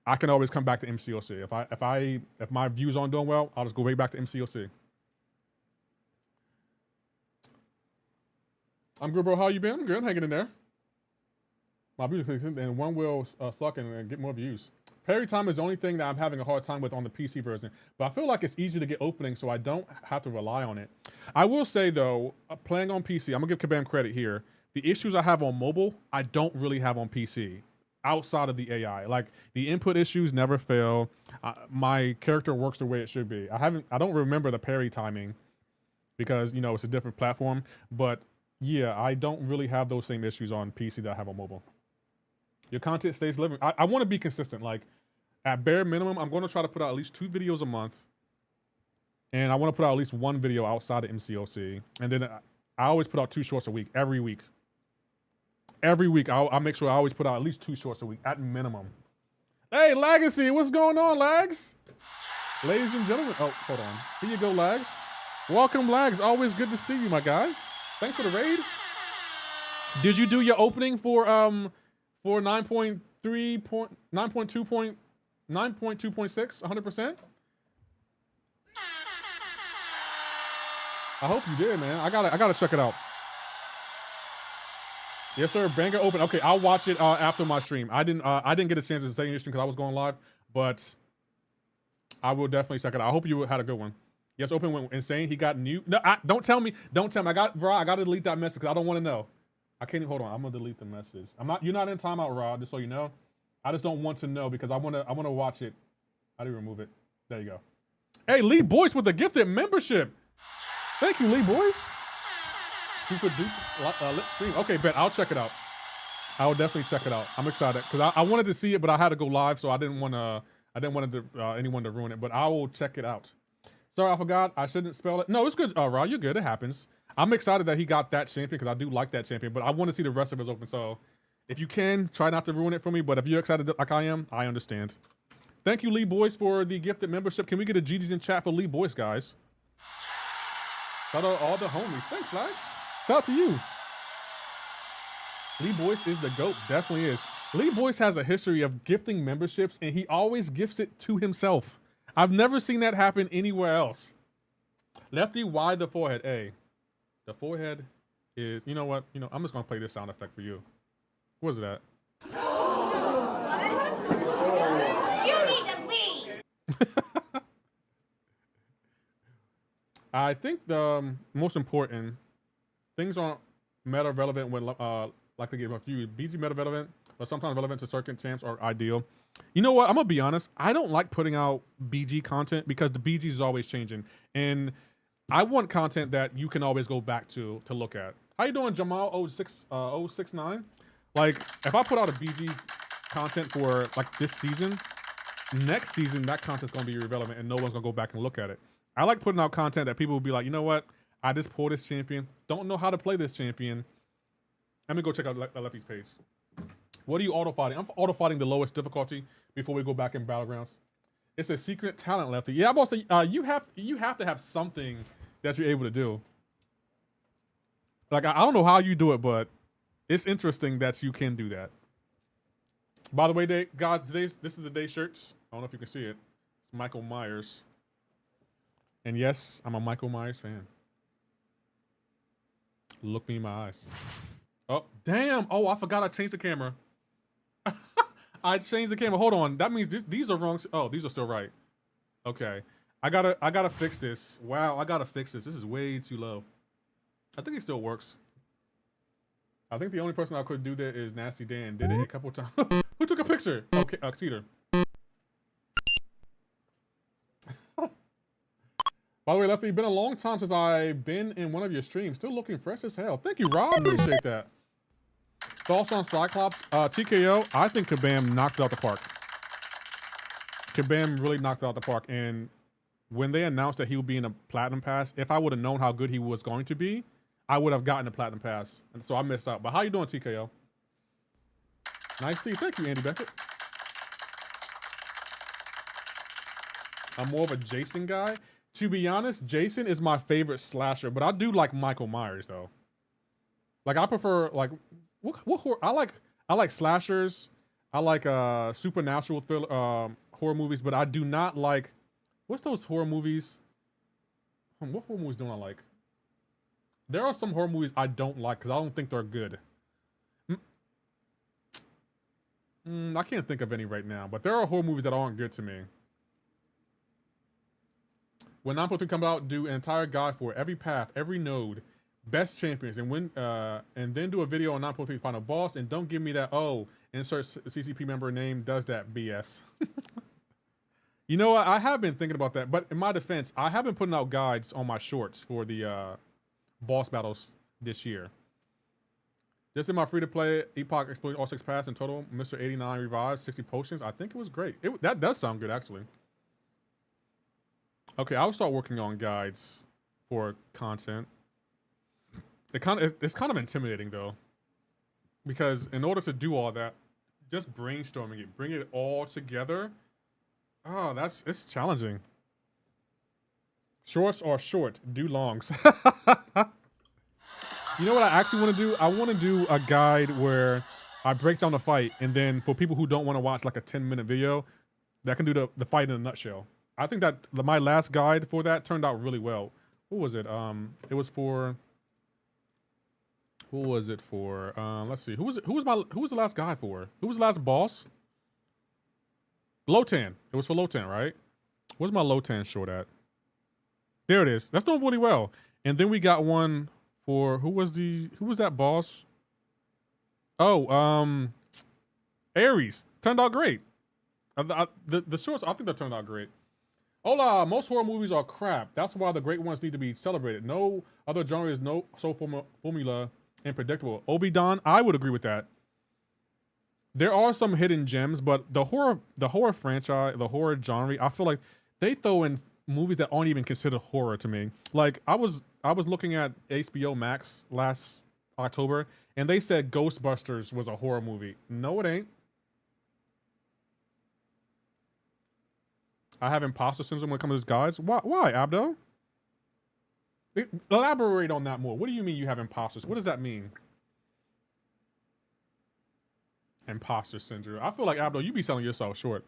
I can always come back to MCOC. If my views aren't doing well, I'll just go right back to MCOC. I'm good, bro. How you been? I'm good, hanging in there. My views and one will suck and get more views. Parry time is the only thing that I'm having a hard time with on the PC version, but I feel like it's easy to get openings, so I don't have to rely on it. I will say though, playing on PC, I'm gonna give Kabam credit here. The issues I have on mobile, I don't really have on PC. Outside of the AI, like the input issues never fail. My character works the way it should be. I don't remember the parry timing because, you know, it's a different platform, but yeah, I don't really have those same issues on PC that I have on mobile. Your content stays living. I want to be consistent. Like at bare minimum, I'm going to try to put out at least 2 videos a month, and I want to put out at least 1 video outside of MCOC, and then I always put out 2 shorts a week, every week. Every week, I'll make sure I always put out at least 2 shorts a week, at minimum. Hey, Legacy, what's going on, Lags? Ladies and gentlemen, oh, hold on. Here you go, Lags. Welcome, Lags. Always good to see you, my guy. Thanks for the raid. Did you do your opening for 9.2.6, 100%? I hope you did, man. I gotta check it out. Yes, sir. Banger open. Okay, I'll watch it after my stream. I didn't get a chance to say your stream because I was going live, but I will definitely check it out. I hope you had a good one. Yes, open went insane. He got new. No, don't tell me. Don't tell me. I got to delete that message because I don't want to know. I can't even hold on. I'm gonna delete the message. You're not in timeout, Rod. Just so you know. I just don't want to know because I wanna watch it. How do you remove it? There you go. Hey, Lee Boyce with the gifted membership. Thank you, Lee Boyce. Super duper lit stream. Okay, bet I'll check it out. I will definitely check it out. I'm excited because I wanted to see it, but I had to go live, so I didn't want anyone to ruin it. But I will check it out. Sorry, I forgot. I shouldn't spell it. No, it's good. Rod, you're good. It happens. I'm excited that he got that champion because I do like that champion, but I want to see the rest of his open. So if you can, try not to ruin it for me. But if you're excited like I am, I understand. Thank you, Lee Boyce, for the gifted membership. Can we get a GG's in chat for Lee Boyce, guys? Shout out all the homies. Thanks, guys. Shout out to you. Lee Boyce is the GOAT. Definitely is. Lee Boyce has a history of gifting memberships, and he always gifts it to himself. I've never seen that happen anywhere else. Lefty, why the forehead? A. The forehead is, you know what? I'm just going to play this sound effect for you. What is that? You need to leave. I think the most important things aren't meta relevant when like to give a few BG meta relevant, but sometimes relevant to certain champs are ideal. You know what? I'm gonna be honest. I don't like putting out BG content because the BG is always changing, and I want content that you can always go back to look at. How you doing, Jamal 069? Like, if I put out a BG's content for like this season, next season that content's gonna be irrelevant and no one's gonna go back and look at it. I like putting out content that people will be like, you know what? I just pulled this champion. Don't know how to play this champion. Let me go check out Lefty's page. What are you auto-fighting? I'm auto-fighting the lowest difficulty before we go back in Battlegrounds. It's a secret talent, Lefty. Yeah, I'm also you have to have something that you're able to do. Like, I don't know how you do it, but it's interesting that you can do that. By the way, guys, this is a day shirts. I don't know if you can see it. It's Michael Myers. And yes, I'm a Michael Myers fan. Look me in my eyes. Oh, damn. Oh, I forgot I changed the camera. I changed the camera. Hold on. That means these are wrong. Oh, these are still right. Okay. I gotta fix this. Wow, I gotta fix this. This is way too low. I think it still works. I think the only person I could do that is Nasty Dan. Did it a couple times. Who took a picture? Okay, Peter. By the way, Lefty, been a long time since I've been in one of your streams. Still looking fresh as hell. Thank you, Rob. Appreciate that. Thoughts on Cyclops? TKO, I think Kabam knocked it out the park. Kabam really knocked it out the park. And when they announced that he would be in a Platinum Pass, if I would have known how good he was going to be, I would have gotten a Platinum Pass. And so I missed out. But how you doing, TKO? Nice to see you. Thank you, Andy Beckett. I'm more of a Jason guy. To be honest, Jason is my favorite slasher, but I do like Michael Myers though. Like, I prefer like what horror? I like slashers. I like supernatural horror movies, but I do not like what's those horror movies? What horror movies don't I like? There are some horror movies I don't like because I don't think they're good. I can't think of any right now, but there are horror movies that aren't good to me. When 9.3 comes out, do an entire guide for every path, every node, best champions, and then do a video on 9.3's final boss. And don't give me that, oh, insert CCP member name does that BS. You know what? I have been thinking about that, but in my defense, I have been putting out guides on my shorts for the boss battles this year. Just in my free-to-play Epoch explored all 6 paths in total. Mr. 89 revised 60 potions. I think it was great. That does sound good, actually. Okay, I'll start working on guides for content. It's kind of intimidating though, because in order to do all that, just brainstorming it, bring it all together. Oh, it's challenging. Shorts are short, do longs. You know what I actually want to do? I want to do a guide where I break down the fight, and then for people who don't want to watch like a 10-minute video, that can do the fight in a nutshell. I think that my last guide for that turned out really well. What was it? It was for Who was it for? Let's see. Who was the last guy for? Who was the last boss? Lotan. It was for Lotan, right? Where's my Lotan short at? There it is. That's doing really well. And then we got one for who was that boss? Oh, Ares. Turned out great. The shorts, I think they turned out great. Hola, most horror movies are crap. That's why the great ones need to be celebrated. No other genre is so formula and predictable. Obi-Don, I would agree with that. There are some hidden gems, but the horror franchise, the horror genre, I feel like they throw in movies that aren't even considered horror to me. Like I was looking at HBO Max last October, and they said Ghostbusters was a horror movie. No, it ain't. I have imposter syndrome when it comes to guys. Why, Abdo? Elaborate on that more. What do you mean you have imposters? What does that mean? Imposter syndrome. I feel like, Abdo, you be selling yourself short.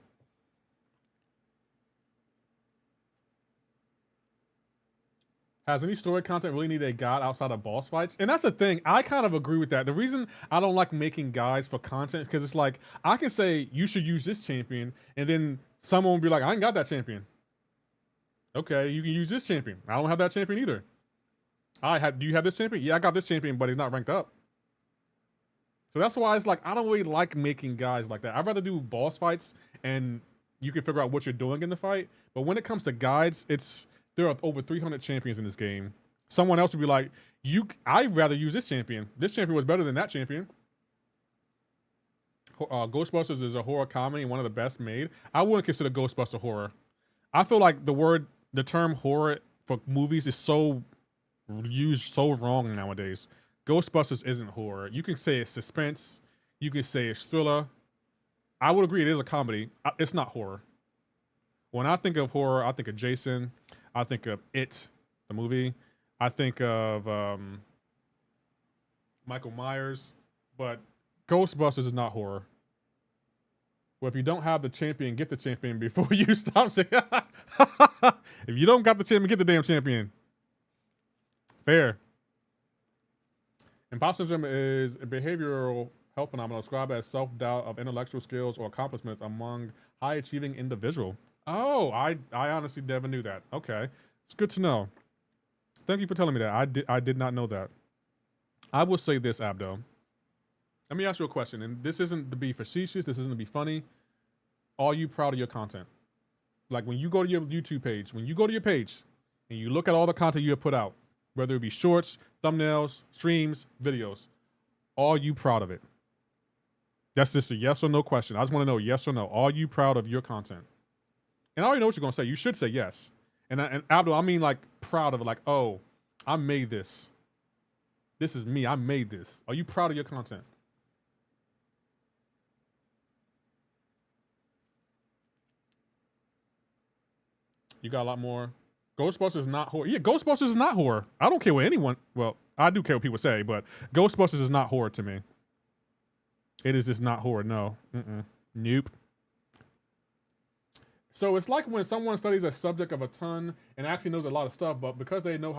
Has any story content really need a guide outside of boss fights? And that's the thing. I kind of agree with that. The reason I don't like making guides for content is because it's like, I can say you should use this champion, and then someone will be like, I ain't got that champion. Okay, you can use this champion. I don't have that champion either. Do you have this champion? Yeah, I got this champion, but he's not ranked up. So that's why it's like, I don't really like making guides like that. I'd rather do boss fights and you can figure out what you're doing in the fight. But when it comes to guides, there are over 300 champions in this game. Someone else would be like, I'd rather use this champion. This champion was better than that champion. Ghostbusters is a horror comedy and one of the best made. I wouldn't consider Ghostbuster horror. I feel like the term horror for movies is so used so wrong nowadays. Ghostbusters isn't horror. You can say it's suspense. You can say it's thriller. I would agree it is a comedy. It's not horror. When I think of horror, I think of Jason. I think of It, the movie. I think of Michael Myers. But Ghostbusters is not horror. Well, if you don't have the champion, get the champion before you stop saying. If you don't got the champion, get the damn champion. Fair. Imposter syndrome is a behavioral health phenomenon described as self-doubt of intellectual skills or accomplishments among high-achieving individual. Oh, I honestly never knew that. Okay, it's good to know. Thank you for telling me that. I did not know that. I will say this, Abdo. Let me ask you a question, and this isn't to be facetious. This isn't to be funny. Are you proud of your content? Like when you go to your YouTube page, and you look at all the content you have put out, whether it be shorts, thumbnails, streams, videos, are you proud of it? That's just a yes or no question. I just want to know yes or no. Are you proud of your content? And I already know what you're going to say. You should say yes. And Abdul, I mean like proud of it. Like, oh, I made this. This is me. I made this. Are you proud of your content? You got a lot more. Ghostbusters is not horror. Yeah, Ghostbusters is not horror. I don't care what anyone. Well, I do care what people say, but Ghostbusters is not horror to me. It is just not horror. No. Nope. So it's like when someone studies a subject of a ton and actually knows a lot of stuff, but because they know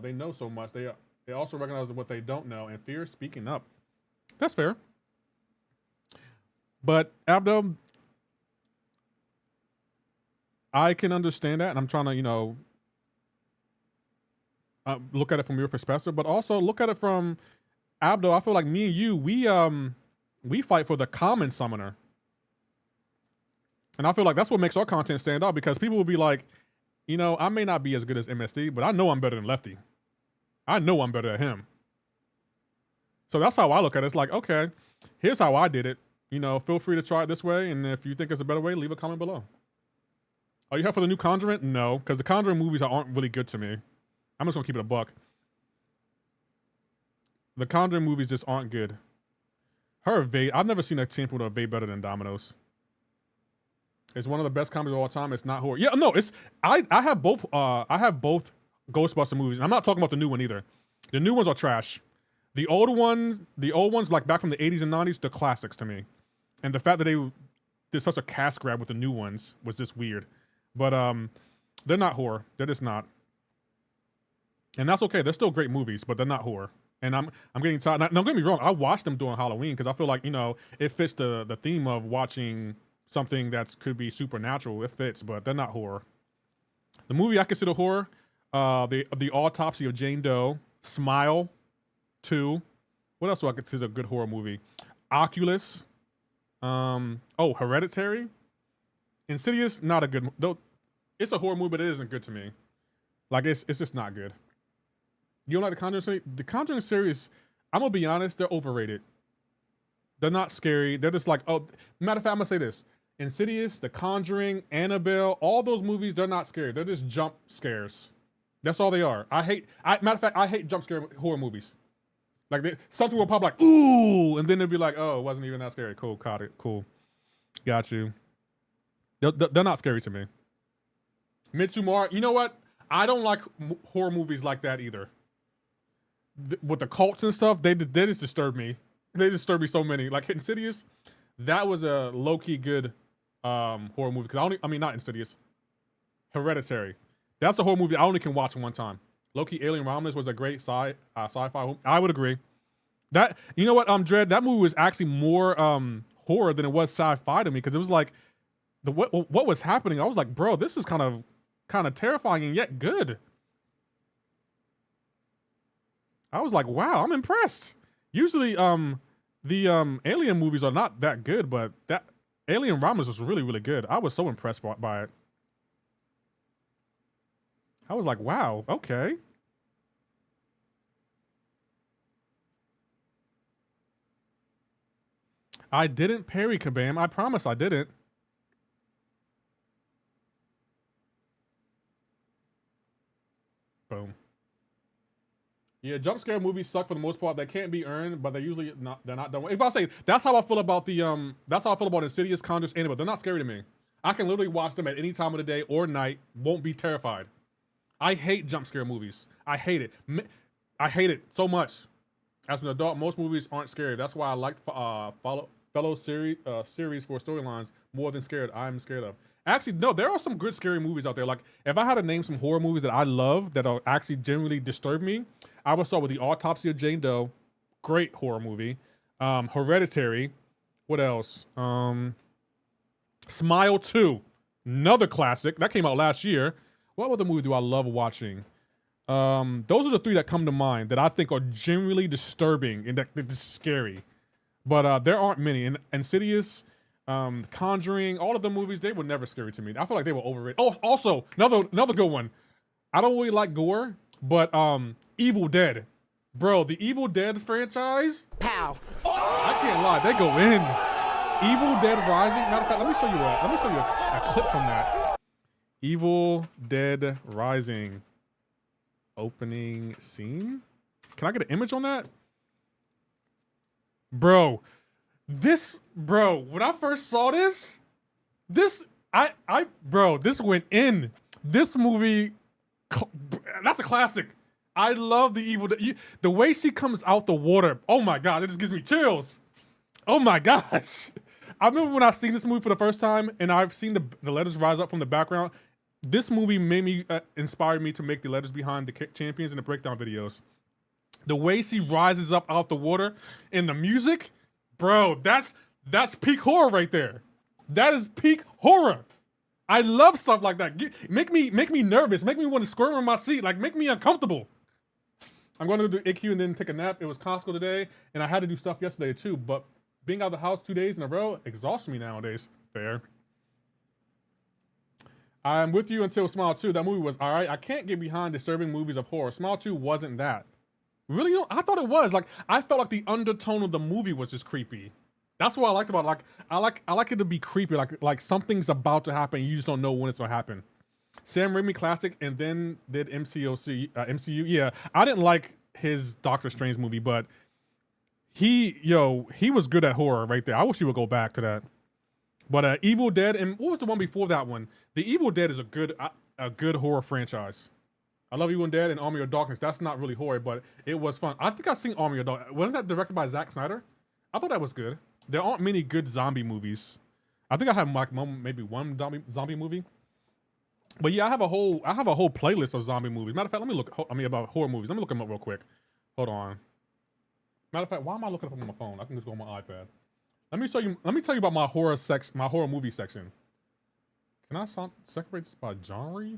they know so much, they also recognize what they don't know and fear speaking up. That's fair. But Abdo, I can understand that, and I'm trying to, look at it from your perspective, but also look at it from Abdo. I feel like me and you, we fight for the common summoner. And I feel like that's what makes our content stand out, because people will be like, I may not be as good as MSD, but I know I'm better than Lefty. I know I'm better than him. So that's how I look at it. It's like, okay, here's how I did it. Feel free to try it this way. And if you think it's a better way, leave a comment below. Are you here for the new Conjuring? No, because the Conjuring movies aren't really good to me. I'm just going to keep it a buck. The Conjuring movies just aren't good. Her evade, I've never seen a champion with evade better than Domino's. It's one of the best comedies of all time. It's not horror. Yeah, no, I have both Ghostbuster movies. And I'm not talking about the new one either. The new ones are trash. The old ones like back from the 80s and 90s, they're classics to me. And the fact that they did such a cast grab with the new ones was just weird. But they're not horror. They're just not. And that's okay. They're still great movies, but they're not horror. And I'm getting tired. Now, don't get me wrong. I watch them during Halloween because I feel like, you know, it fits the theme of watching something that could be supernatural. It fits, but they're not horror. The movie I consider horror, the Autopsy of Jane Doe, Smile 2. What else do I consider a good horror movie? Oculus. Hereditary. Insidious, not a good. Though it's a horror movie, but it isn't good to me. Like it's just not good. You don't like the Conjuring series? The Conjuring series, I'm gonna be honest, they're overrated. They're not scary. They're just like, oh, matter of fact, I'm gonna say this. Insidious, The Conjuring, Annabelle, all those movies, they're not scary. They're just jump scares. That's all they are. Matter of fact, I hate jump scare horror movies. Like something will pop like, ooh, and then they'll be like, oh, it wasn't even that scary. Cool, caught it. Cool. Got you. They're not scary to me. Midsommar, you know what? I don't like horror movies like that either. With the cults and stuff, they just disturb me. They disturb me so many. Like Insidious, that was a low-key good horror movie. Not Insidious. Hereditary. That's a horror movie I only can watch one time. Low-key Alien Romulus was a great sci-fi. I would agree. That, you know what, Dread, that movie was actually more horror than it was sci-fi to me, because it was like what was happening. I was like, bro, this is kind of terrifying and yet good. I was like, wow, I'm impressed. Usually, the Alien movies are not that good, but that Alien Romulus was really, really good. I was so impressed by it. I was like, wow, okay. I didn't parry Kabam. I promise I didn't. Boom. Yeah, jump scare movies suck for the most part. They can't be earned, but they're usually not. They're not done. If I say that's how I feel about the that's how I feel about Insidious, Conjures, Annabelle. They're not scary to me. I can literally watch them at any time of the day or night. Won't be terrified. I hate jump scare movies. I hate it. I hate it so much. As an adult, most movies aren't scary. That's why I like fellow series for storylines more than scared. I'm scared of. Actually, no, there are some good scary movies out there. Like, if I had to name some horror movies that I love that are actually genuinely disturb me, I would start with The Autopsy of Jane Doe. Great horror movie. Hereditary. What else? Smile 2. Another classic. That came out last year. What other movie do I love watching? Those are the three that come to mind that I think are genuinely disturbing and that they're just scary. But there aren't many. And Insidious, Conjuring, all of the movies, they were never scary to me. I feel like they were overrated. Oh, also, another good one. I don't really like gore, but Evil Dead. Bro, the Evil Dead franchise. Pow. I can't lie, they go in. Evil Dead Rising. Matter of fact, let me show you a clip from that. Evil Dead Rising. Opening scene. Can I get an image on that? Bro, when I first saw this went in. This movie, that's a classic. I love the Evil Dead. The way she comes out the water, oh my God, it just gives me chills. Oh my gosh. I remember when I seen this movie for the first time and I've seen the letters rise up from the background. This movie made me, inspired me to make the letters behind the champions and the breakdown videos. The way she rises up out the water and the music, bro, that's peak horror right there. That is peak horror. I love stuff like that. Make me nervous. Make me want to squirm in my seat. Like, make me uncomfortable. I'm going to do IQ and then take a nap. It was Costco today, and I had to do stuff yesterday too. But being out of the house 2 days in a row exhausts me nowadays. Fair. I'm with you until Smile 2. That movie was all right. I can't get behind disturbing movies of horror. Smile 2 wasn't that. Really? I thought it was. Like, I felt like the undertone of the movie was just creepy. That's what I liked about it. Like, I like it to be creepy. Like something's about to happen. You just don't know when it's gonna happen. Sam Raimi classic, and then did MCOC, MCU. Yeah, I didn't like his Doctor Strange movie, but he was good at horror right there. I wish he would go back to that. But Evil Dead, and what was the one before that one? The Evil Dead is a good horror franchise. I love Evil Dead and Army of Darkness. That's not really horror, but it was fun. I think I've seen Army of Darkness. Wasn't that directed by Zack Snyder? I thought that was good. There aren't many good zombie movies. I think I have like maybe one zombie movie. But yeah, I have a whole playlist of zombie movies. Matter of fact, let me look. About horror movies. Let me look them up real quick. Hold on. Matter of fact, why am I looking up on my phone? I can just go on my iPad. Let me tell you about my horror movie section. Can I separate this by genre?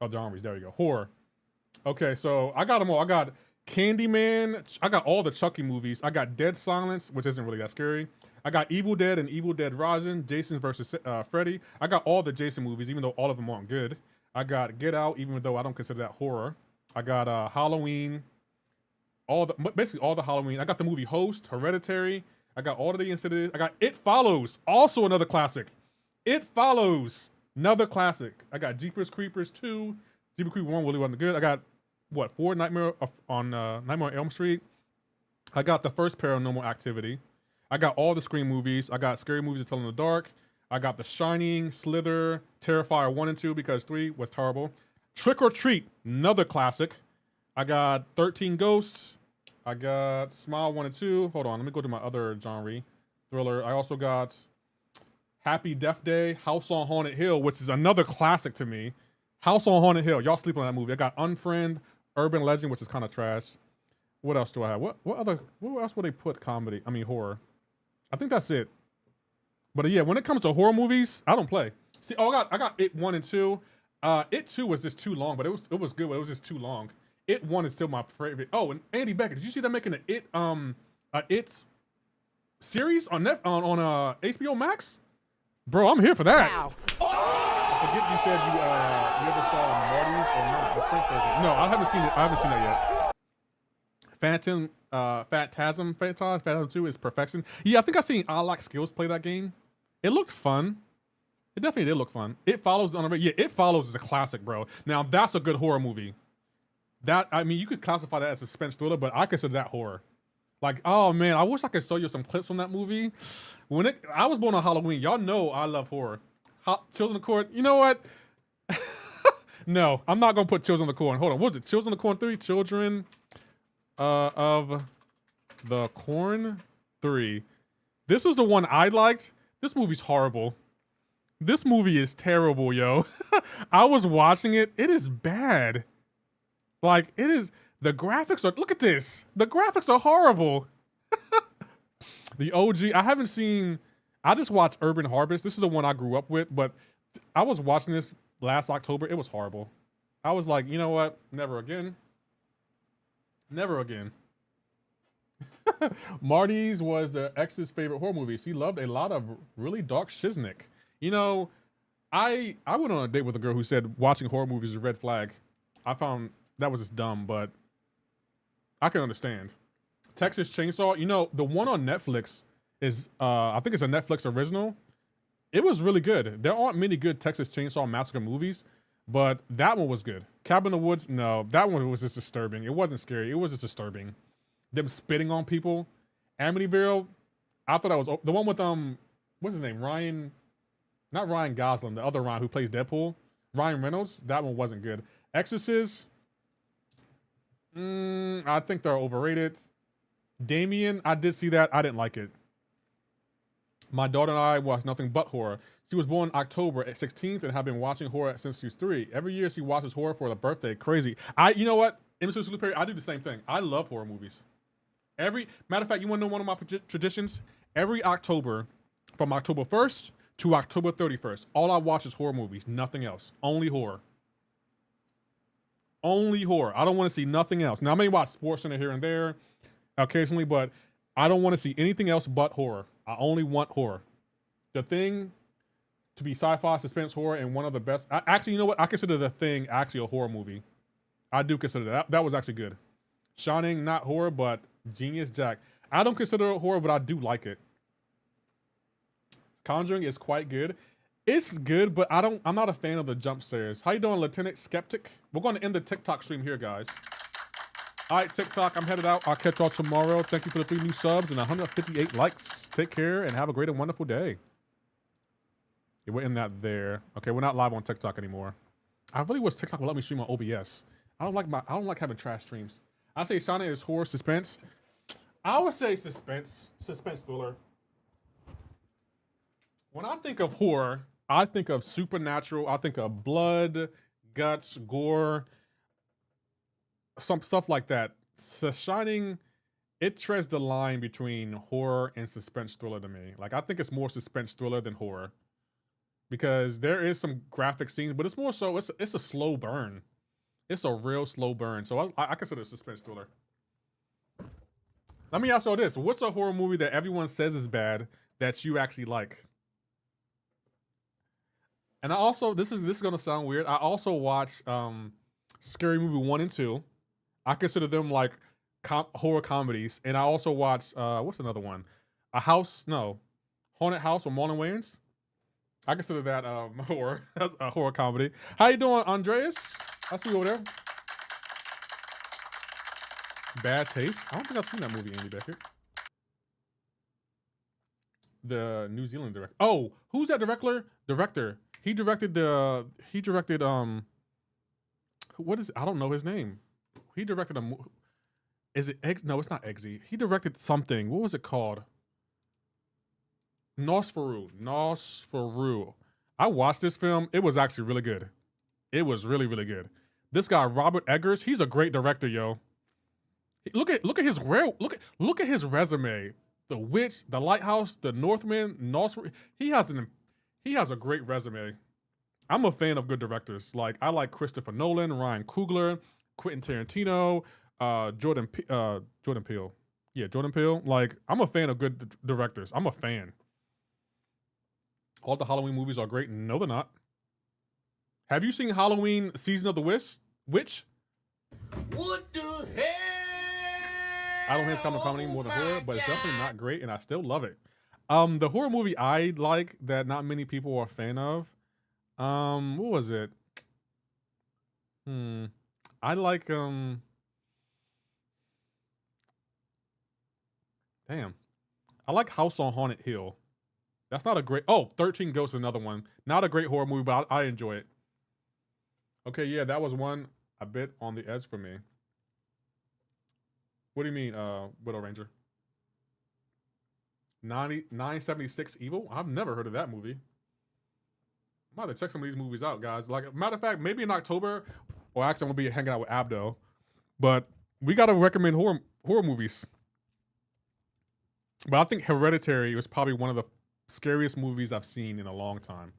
Oh, genres. There you go. Horror. Okay, so I got them all. I got Candyman. I got all the Chucky movies. I got Dead Silence, which isn't really that scary. I got Evil Dead and Evil Dead Rising, Jason versus Freddy. I got all the Jason movies, even though all of them aren't good. I got Get Out, even though I don't consider that horror. I got Halloween. Basically all the Halloween. I got the movie Host, Hereditary. I got all of the Insidious. I got It Follows, also another classic. It Follows, another classic. I got Jeepers Creepers 2. Jeepers Creepers 1 really wasn't good. I got, 4 Nightmare on Elm Street. I got the first Paranormal Activity. I got all the Scream movies. I got Scary Movies to Tell in the Dark. I got The Shining, Slither, Terrifier 1 and 2 because 3 was terrible. Trick or Treat, another classic. I got 13 Ghosts. I got Smile 1 and 2. Hold on, let me go to my other genre. Thriller. I also got Happy Death Day, House on Haunted Hill, which is another classic to me. House on Haunted Hill. Y'all sleep on that movie. I got Unfriend, Urban Legend, which is kind of trash. What else do I have? What else would they put comedy? I mean horror. I think that's it. But yeah, when it comes to horror movies, I don't play. See, I got It 1 and 2. It 2 was just too long, but it was good, but it was just too long. It 1 is still my favorite. Oh, and Andy Beckett, did you see them making It series on HBO Max? Bro, I'm here for that. Wow. I forget you said you ever saw Marty's or not, the French version. No, I haven't seen it. I haven't seen that yet. Phantasm 2 is perfection. Yeah, I think I've seen I Like Skills play that game. It looked fun. It definitely did look fun. It Follows yeah, It Follows is a classic, bro. Now that's a good horror movie. I mean, you could classify that as a suspense thriller, but I consider that horror. Like, oh man, I wish I could show you some clips from that movie. I was born on Halloween. Y'all know I love horror. Children of the Corn. You know what? No, I'm not gonna put Children of the Corn. Hold on, what was it? Children of the Corn 3? Children of the Corn 3. This was the one I liked. This movie's horrible. This movie is terrible, yo. I was watching it. It is bad. Like, it is. The graphics are. Look at this. The graphics are horrible. The OG. I just watched Urban Harvest. This is the one I grew up with, but I was watching this last October. It was horrible. I was like, you know what? Never again. Never again. Marty's was the ex's favorite horror movie. She loved a lot of really dark shiznick. You know, I went on a date with a girl who said watching horror movies is a red flag. I found that was just dumb, but I can understand. Texas Chainsaw, you know, the one on Netflix is, I think it's a Netflix original. It was really good. There aren't many good Texas Chainsaw Massacre movies, but that one was good. Cabin in the Woods, no, that one was just disturbing. It wasn't scary. It was just disturbing. Them spitting on people. Amityville, I thought that was the one with what's his name? Not Ryan Gosling, the other Ryan who plays Deadpool. Ryan Reynolds, that one wasn't good. Exorcist, I think they're overrated. Damien, I did see that. I didn't like it. My daughter and I watch nothing but horror. She was born October 16th and have been watching horror since she's 3. Every year she watches horror for her birthday. Crazy. You know what? MC Perry, I do the same thing. I love horror movies. Matter of fact, you want to know one of my traditions? Every October, from October 1st to October 31st, all I watch is horror movies. Nothing else. Only horror. Only horror. I don't want to see nothing else. Now, I may watch SportsCenter here and there occasionally, but I don't want to see anything else but horror. I only want horror. The Thing to be sci-fi, suspense, horror, and one of the best. Actually, you know what? I consider The Thing actually a horror movie. I do consider that. That was actually good. Shining, not horror, but genius. Jack. I don't consider it horror, but I do like it. Conjuring is quite good. It's good, but I'm not a fan of the jump scares. How you doing, Lieutenant Skeptic? We're going to end the TikTok stream here, guys. All right, TikTok, I'm headed out. I'll catch y'all tomorrow. Thank you for the 3 new subs and 158 likes. Take care and have a great and wonderful day. Yeah, we're in that there. Okay, we're not live on TikTok anymore. I really wish TikTok would let me stream on OBS. I don't like having trash streams. I say Shauna is horror suspense. I would say suspense thriller. When I think of horror, I think of supernatural. I think of blood, guts, gore, some stuff like that. The Shining it treads the line between horror and suspense thriller to me. Like I think it's more suspense thriller than horror because there is some graphic scenes, but it's more so it's a slow burn. It's a real slow burn. So I consider it suspense thriller. Let me ask you this: what's a horror movie that everyone says is bad that you actually like? And I also this is gonna sound weird. I also watch Scary Movie 1 and 2. I consider them like horror comedies, and I also watch what's another one? Haunted House with Marlon Wayans. I consider that horror, a horror comedy. How you doing, Andreas? I see you over there. Bad Taste. I don't think I've seen that movie, Andy Beckett. The New Zealand director. Oh, who's that director? He directed what is it? I don't know his name. He directed a is it Eggs? No, it's not Eggsy. He directed something. What was it called? Nosferatu. I watched this film. It was actually really good. It was really, really good. This guy, Robert Eggers, he's a great director, yo. Look at his resume. The Witch, The Lighthouse, The Northman, Nosferatu. He has a great resume. I'm a fan of good directors. Like I like Christopher Nolan, Ryan Coogler, Quentin Tarantino, Jordan Peele. Yeah, Jordan Peele. Like I'm a fan of good directors. I'm a fan. All the Halloween movies are great. No, they're not. Have you seen Halloween Season of the Witch? What the hell? I don't think it's comedy more than horror, but it's definitely not great, and I still love it. The horror movie I like that not many people are a fan of. What was it? I like damn. I like House on Haunted Hill. That's not a great 13 Ghosts is another one. Not a great horror movie, but I enjoy it. Okay, yeah, that was one a bit on the edge for me. What do you mean, Widow Ranger? 976 Evil? I've never heard of that movie. I'm about to check some of these movies out, guys. Like, matter of fact, maybe in October, or actually I'm gonna be hanging out with Abdo, but we gotta recommend horror movies. But I think Hereditary was probably one of the scariest movies I've seen in a long time.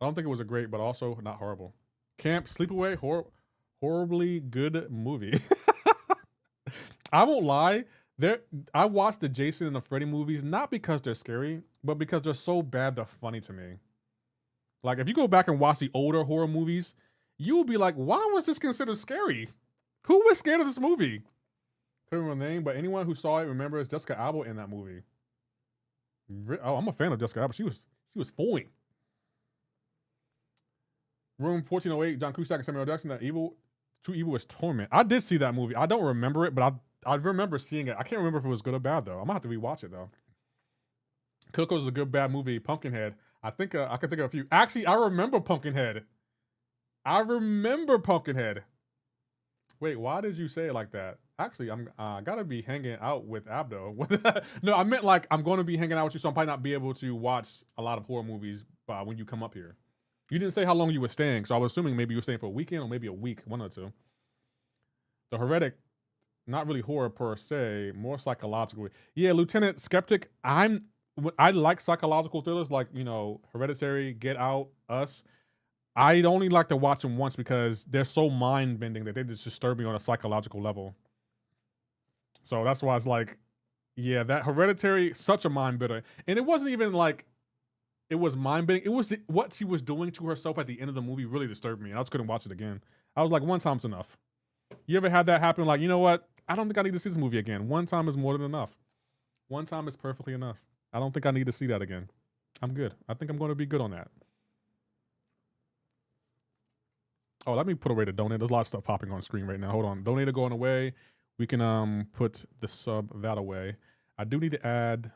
I don't think it was a great, but also not horrible. Camp Sleepaway, horribly good movie. I won't lie. I watched the Jason and the Freddy movies not because they're scary, but because they're so bad they're funny to me. Like if you go back and watch the older horror movies, you will be like, why was this considered scary? Who was scared of this movie? Couldn't remember the name, but anyone who saw it remembers Jessica Alba in that movie. Oh, I'm a fan of Jessica Alba. She was fine. Room 1408, John Cusack and Samuel L. Jackson. True Evil is Torment. I did see that movie. I don't remember it, but I remember seeing it. I can't remember if it was good or bad though. I'm gonna have to rewatch it though. Coco's a good bad movie. Pumpkinhead. I think I can think of a few. Actually, I remember Pumpkinhead. Wait, why did you say it like that? Actually, I'm gotta be hanging out with Abdo. No, I meant like I'm going to be hanging out with you, so I'm probably not be able to watch a lot of horror movies when you come up here. You didn't say how long you were staying, so I was assuming maybe you were staying for a weekend or maybe a week, one or two. The Heretic, not really horror per se, more psychological. Yeah, Lieutenant Skeptic. I like psychological thrillers like Hereditary, Get Out, Us. I only like to watch them once because they're so mind bending that they just disturb me on a psychological level. So that's why it's like, yeah, that Hereditary, such a mind bender, and it wasn't even like. It was mind-bending. It was what she was doing to herself at the end of the movie really disturbed me. I just couldn't watch it again. I was like, one time's enough. You ever had that happen? Like, you know what? I don't think I need to see this movie again. One time is more than enough. One time is perfectly enough. I don't think I need to see that again. I'm good. I think I'm going to be good on that. Oh, let me put away the donate. There's a lot of stuff popping on the screen right now. Hold on. Donator going away. We can put the sub that away. I do need to add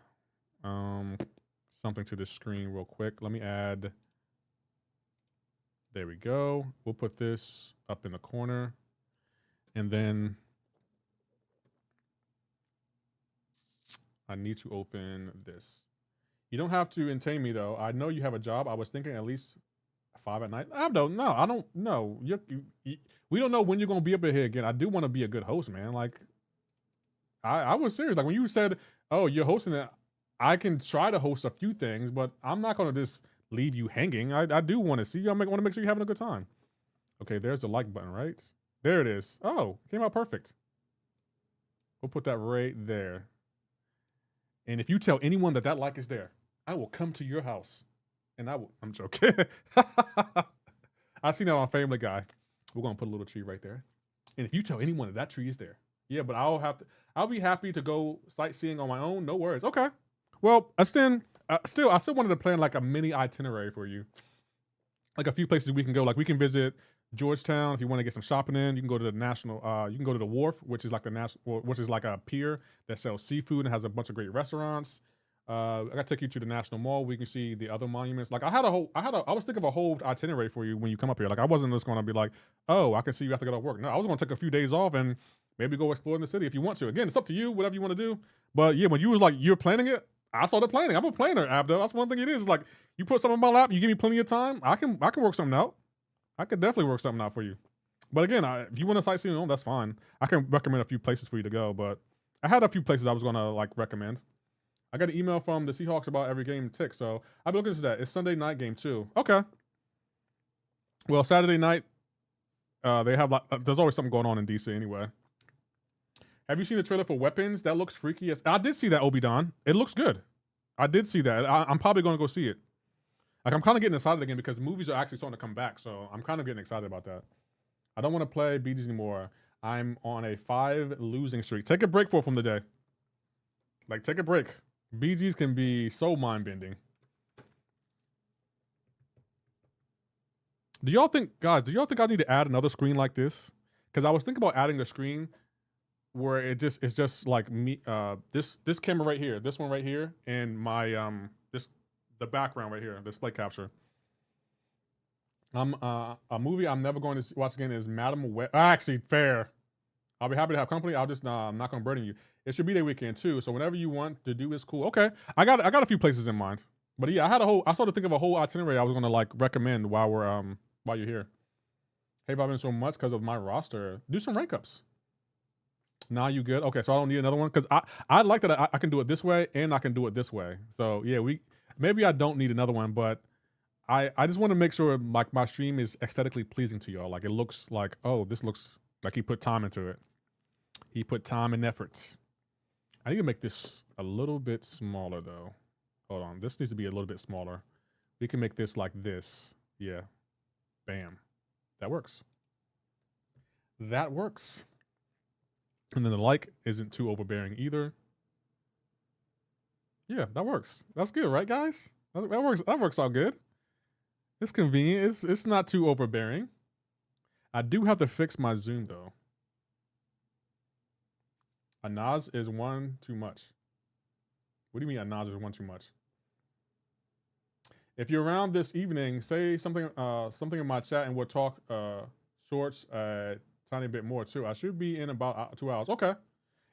something to the screen real quick. Let me add. There we go. We'll put this up in the corner. And then I need to open this. You don't have to entertain me though. I know you have a job. I was thinking at least 5 at night. I don't know. We don't know when you're going to be up here again. I do want to be a good host, man. Like, I was serious. Like when you said, "Oh, you're hosting it," I can try to host a few things, but I'm not gonna just leave you hanging. I do want to see you. I want to make sure you're having a good time. Okay, there's the like button, right? There it is. Oh, came out perfect. We'll put that right there. And if you tell anyone that that like is there, I will come to your house. And I'm joking. I seen that on Family Guy. We're gonna put a little tree right there. And if you tell anyone that that tree is there, yeah, but I'll be happy to go sightseeing on my own. No worries. Okay. Well, I still wanted to plan like a mini itinerary for you. Like a few places we can go. Like we can visit Georgetown if you want to get some shopping in. You can go to the you can go to the wharf, which is like which is like a pier that sells seafood and has a bunch of great restaurants. I gotta take you to the National Mall. We can see the other monuments. Like I was thinking of a whole itinerary for you when you come up here. Like I wasn't just gonna be like, oh, I can see you have to go to work. No, I was gonna take a few days off and maybe go explore in the city if you want to. Again, it's up to you, whatever you want to do. But yeah, when you was like, you're planning it, I started planning. I'm a planner, Abdo. That's one thing it is. Like you put something on my lap, you give me plenty of time. I can work something out. I could definitely work something out for you. But again, if you want to sightsee, that's fine. I can recommend a few places for you to go. But I had a few places I was gonna like recommend. I got an email from the Seahawks about every game tick, so I've been looking into that. It's Sunday night game too. Okay. Well, Saturday night, they have there's always something going on in DC anyway. Have you seen the trailer for Weapons? That looks freaky. I did see that, Obi-Don. It looks good. I did see that. I'm probably going to go see it. Like I'm kind of getting excited again because movies are actually starting to come back, so I'm kind of getting excited about that. I don't want to play BGs anymore. I'm on a 5 losing streak. Take a break from the day. Like take a break. BGs can be so mind-bending. Do y'all think I need to add another screen like this? Because I was thinking about adding a screen where it's just like me, this camera right here, this one right here, and my the background right here, display capture. A movie I'm never going to watch again is Madam Web. Actually, fair. I'll be happy to have company. I'm not gonna burden you. It should be their weekend too, so whenever you want to do is cool. Okay, I got a few places in mind, but yeah, I started to think of a whole itinerary I was gonna like recommend while you're here. Hey, Bob, so much because of my roster. Do some rank ups. Nah, you good? Okay, so I don't need another one because I like that I can do it this way and I can do it this way. So yeah, maybe I don't need another one, but I just want to make sure like my stream is aesthetically pleasing to y'all. Like it looks like, oh, this looks like he put time into it. He put time and effort. I need to make this a little bit smaller though. Hold on, this needs to be a little bit smaller. We can make this like this. Yeah. Bam. That works. That works. And then the like isn't too overbearing either. Yeah, that works. That's good, right, guys? That works. That works all good. It's convenient. It's not too overbearing. I do have to fix my zoom though. A Nas is one too much. What do you mean a Nas is one too much? If you're around this evening, say something in my chat and we'll talk shorts a tiny bit more too. I should be in about 2 hours. Okay.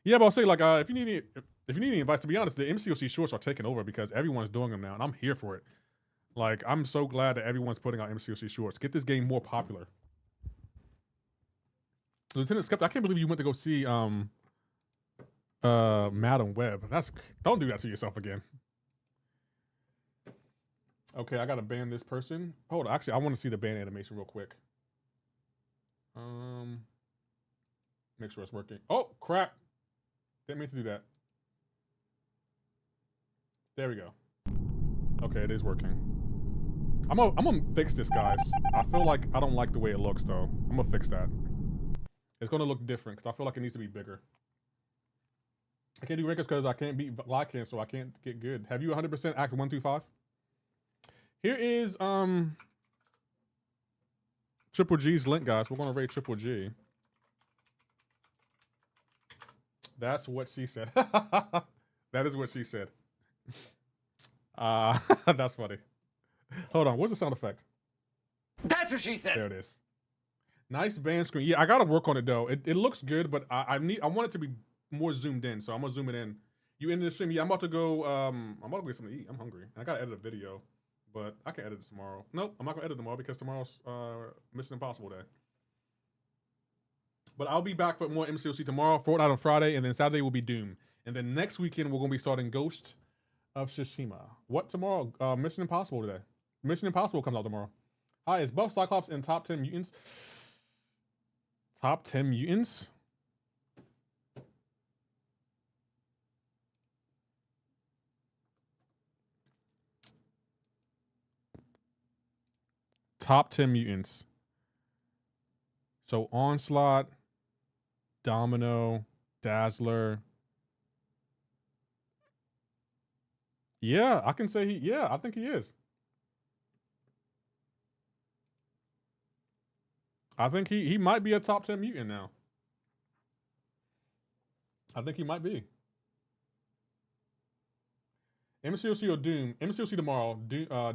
Yeah, but I'll say like if you need any advice, to be honest, the MCOC shorts are taking over because everyone's doing them now, and I'm here for it. Like I'm so glad that everyone's putting out MCOC shorts. Get this game more popular. Lieutenant Skeptic, I can't believe you went to go see Madam Web. Don't do that to yourself again. Okay, I gotta ban this person. Hold on, actually, I want to see the ban animation real quick. Make sure it's working. Oh crap! Didn't mean to do that. There we go. Okay, it is working. I'm gonna fix this, guys. I feel like I don't like the way it looks though. I'm gonna fix that. It's gonna look different because I feel like it needs to be bigger. I can't do records because I can't beat Lycan, so I can't get good. Have you 100% Act 1 through 5? Here is Triple G's link, guys. We're gonna raid Triple G. That's what she said. That is what she said. That's funny. Hold on, what's the sound effect? That's what she said. There it is. Nice band screen. Yeah, I gotta work on it though. It looks good, but I want it to be more zoomed in, so I'm gonna zoom it in. You into the stream? Yeah, I'm about to go. I'm about to get something to eat. I'm hungry. I gotta edit a video, but I can edit it tomorrow. Nope, I'm not gonna edit tomorrow because tomorrow's Mission Impossible day. But I'll be back for more MCOC tomorrow, Fortnite on Friday, and then Saturday will be Doom. And then next weekend, we're going to be starting Ghost of Tsushima. What tomorrow? Mission Impossible today. Mission Impossible comes out tomorrow. Hi, is Buff Cyclops in top 10 mutants? Top 10 mutants? Top 10 mutants. So Onslaught, Domino, Dazzler. Yeah, I can say I think he is. I think he might be a top 10 mutant now. I think he might be. MCOC or Doom? MCOC tomorrow,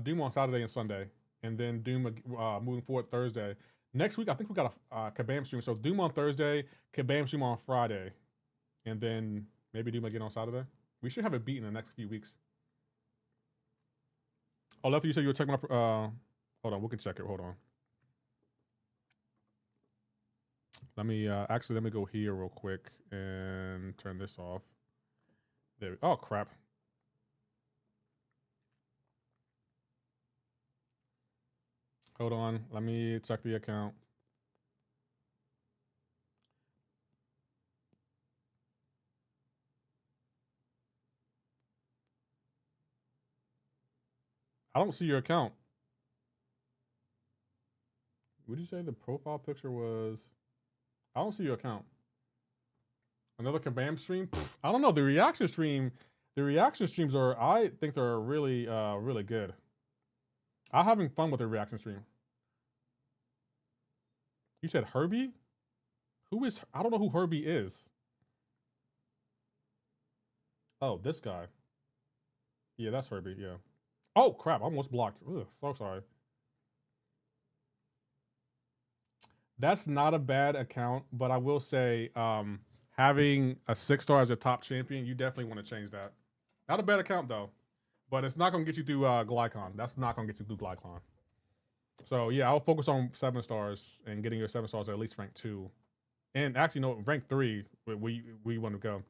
Doom on Saturday and Sunday. And then Doom moving forward Thursday. Next week, I think we got a Kabam stream. So Doom on Thursday, Kabam stream on Friday. And then maybe Doom again on Saturday. We should have it beat in the next few weeks. Oh, Lefty, you said you were checking my... hold on, we can check it. Hold on. Let me go here real quick and turn this off. There. Oh, crap. Hold on. Let me check the account. I don't see your account. What did you say the profile picture was? I don't see your account. Another Kabam stream? Pfft, I don't know. The reaction streams are, I think they're really, really good. I'm having fun with the reaction stream. You said Herbie? Who is, I don't know who Herbie is. Oh, this guy. Yeah, that's Herbie, yeah. Oh, crap, I almost blocked. Ugh, so sorry. That's not a bad account, but I will say, having a 6-star as a top champion, you definitely want to change that. Not a bad account, though. But it's not going to get you through Glycon. That's not going to get you through Glycon. So, yeah, I'll focus on 7 stars and getting your 7 stars at least rank 2. And actually, no, rank 3, we want to go.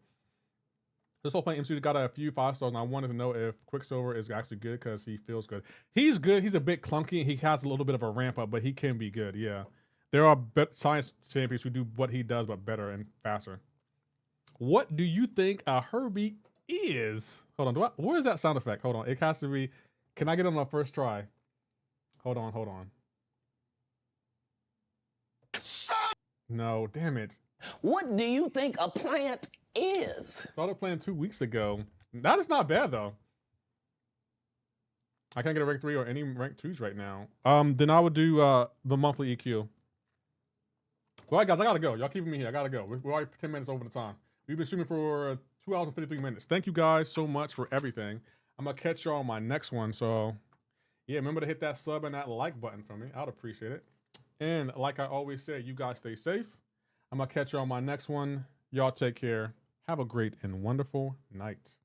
This whole playing MC got a few 5 stars, and I wanted to know if Quicksilver is actually good because he feels good. He's good. He's a bit clunky. He has a little bit of a ramp up, but he can be good, yeah. There are science champions who do what he does, but better and faster. What do you think a Herbie is? Hold on. Where is that sound effect? Hold on. It has to be. Can I get it on my first try? Hold on. No, damn it. What do you think a plant is? Started playing 2 weeks ago. That is not bad, though. I can't get a rank 3 or any rank 2s right now. Then I would do the monthly EQ. All right, guys, I gotta go. Y'all keeping me here. I gotta go. We're already 10 minutes over the time. We've been streaming for 2 hours and 53 minutes. Thank you guys so much for everything. I'm gonna catch y'all on my next one. So, yeah, remember to hit that sub and that like button for me. I'd appreciate it. And like I always say, you guys stay safe. I'm gonna catch y'all on my next one. Y'all take care. Have a great and wonderful night.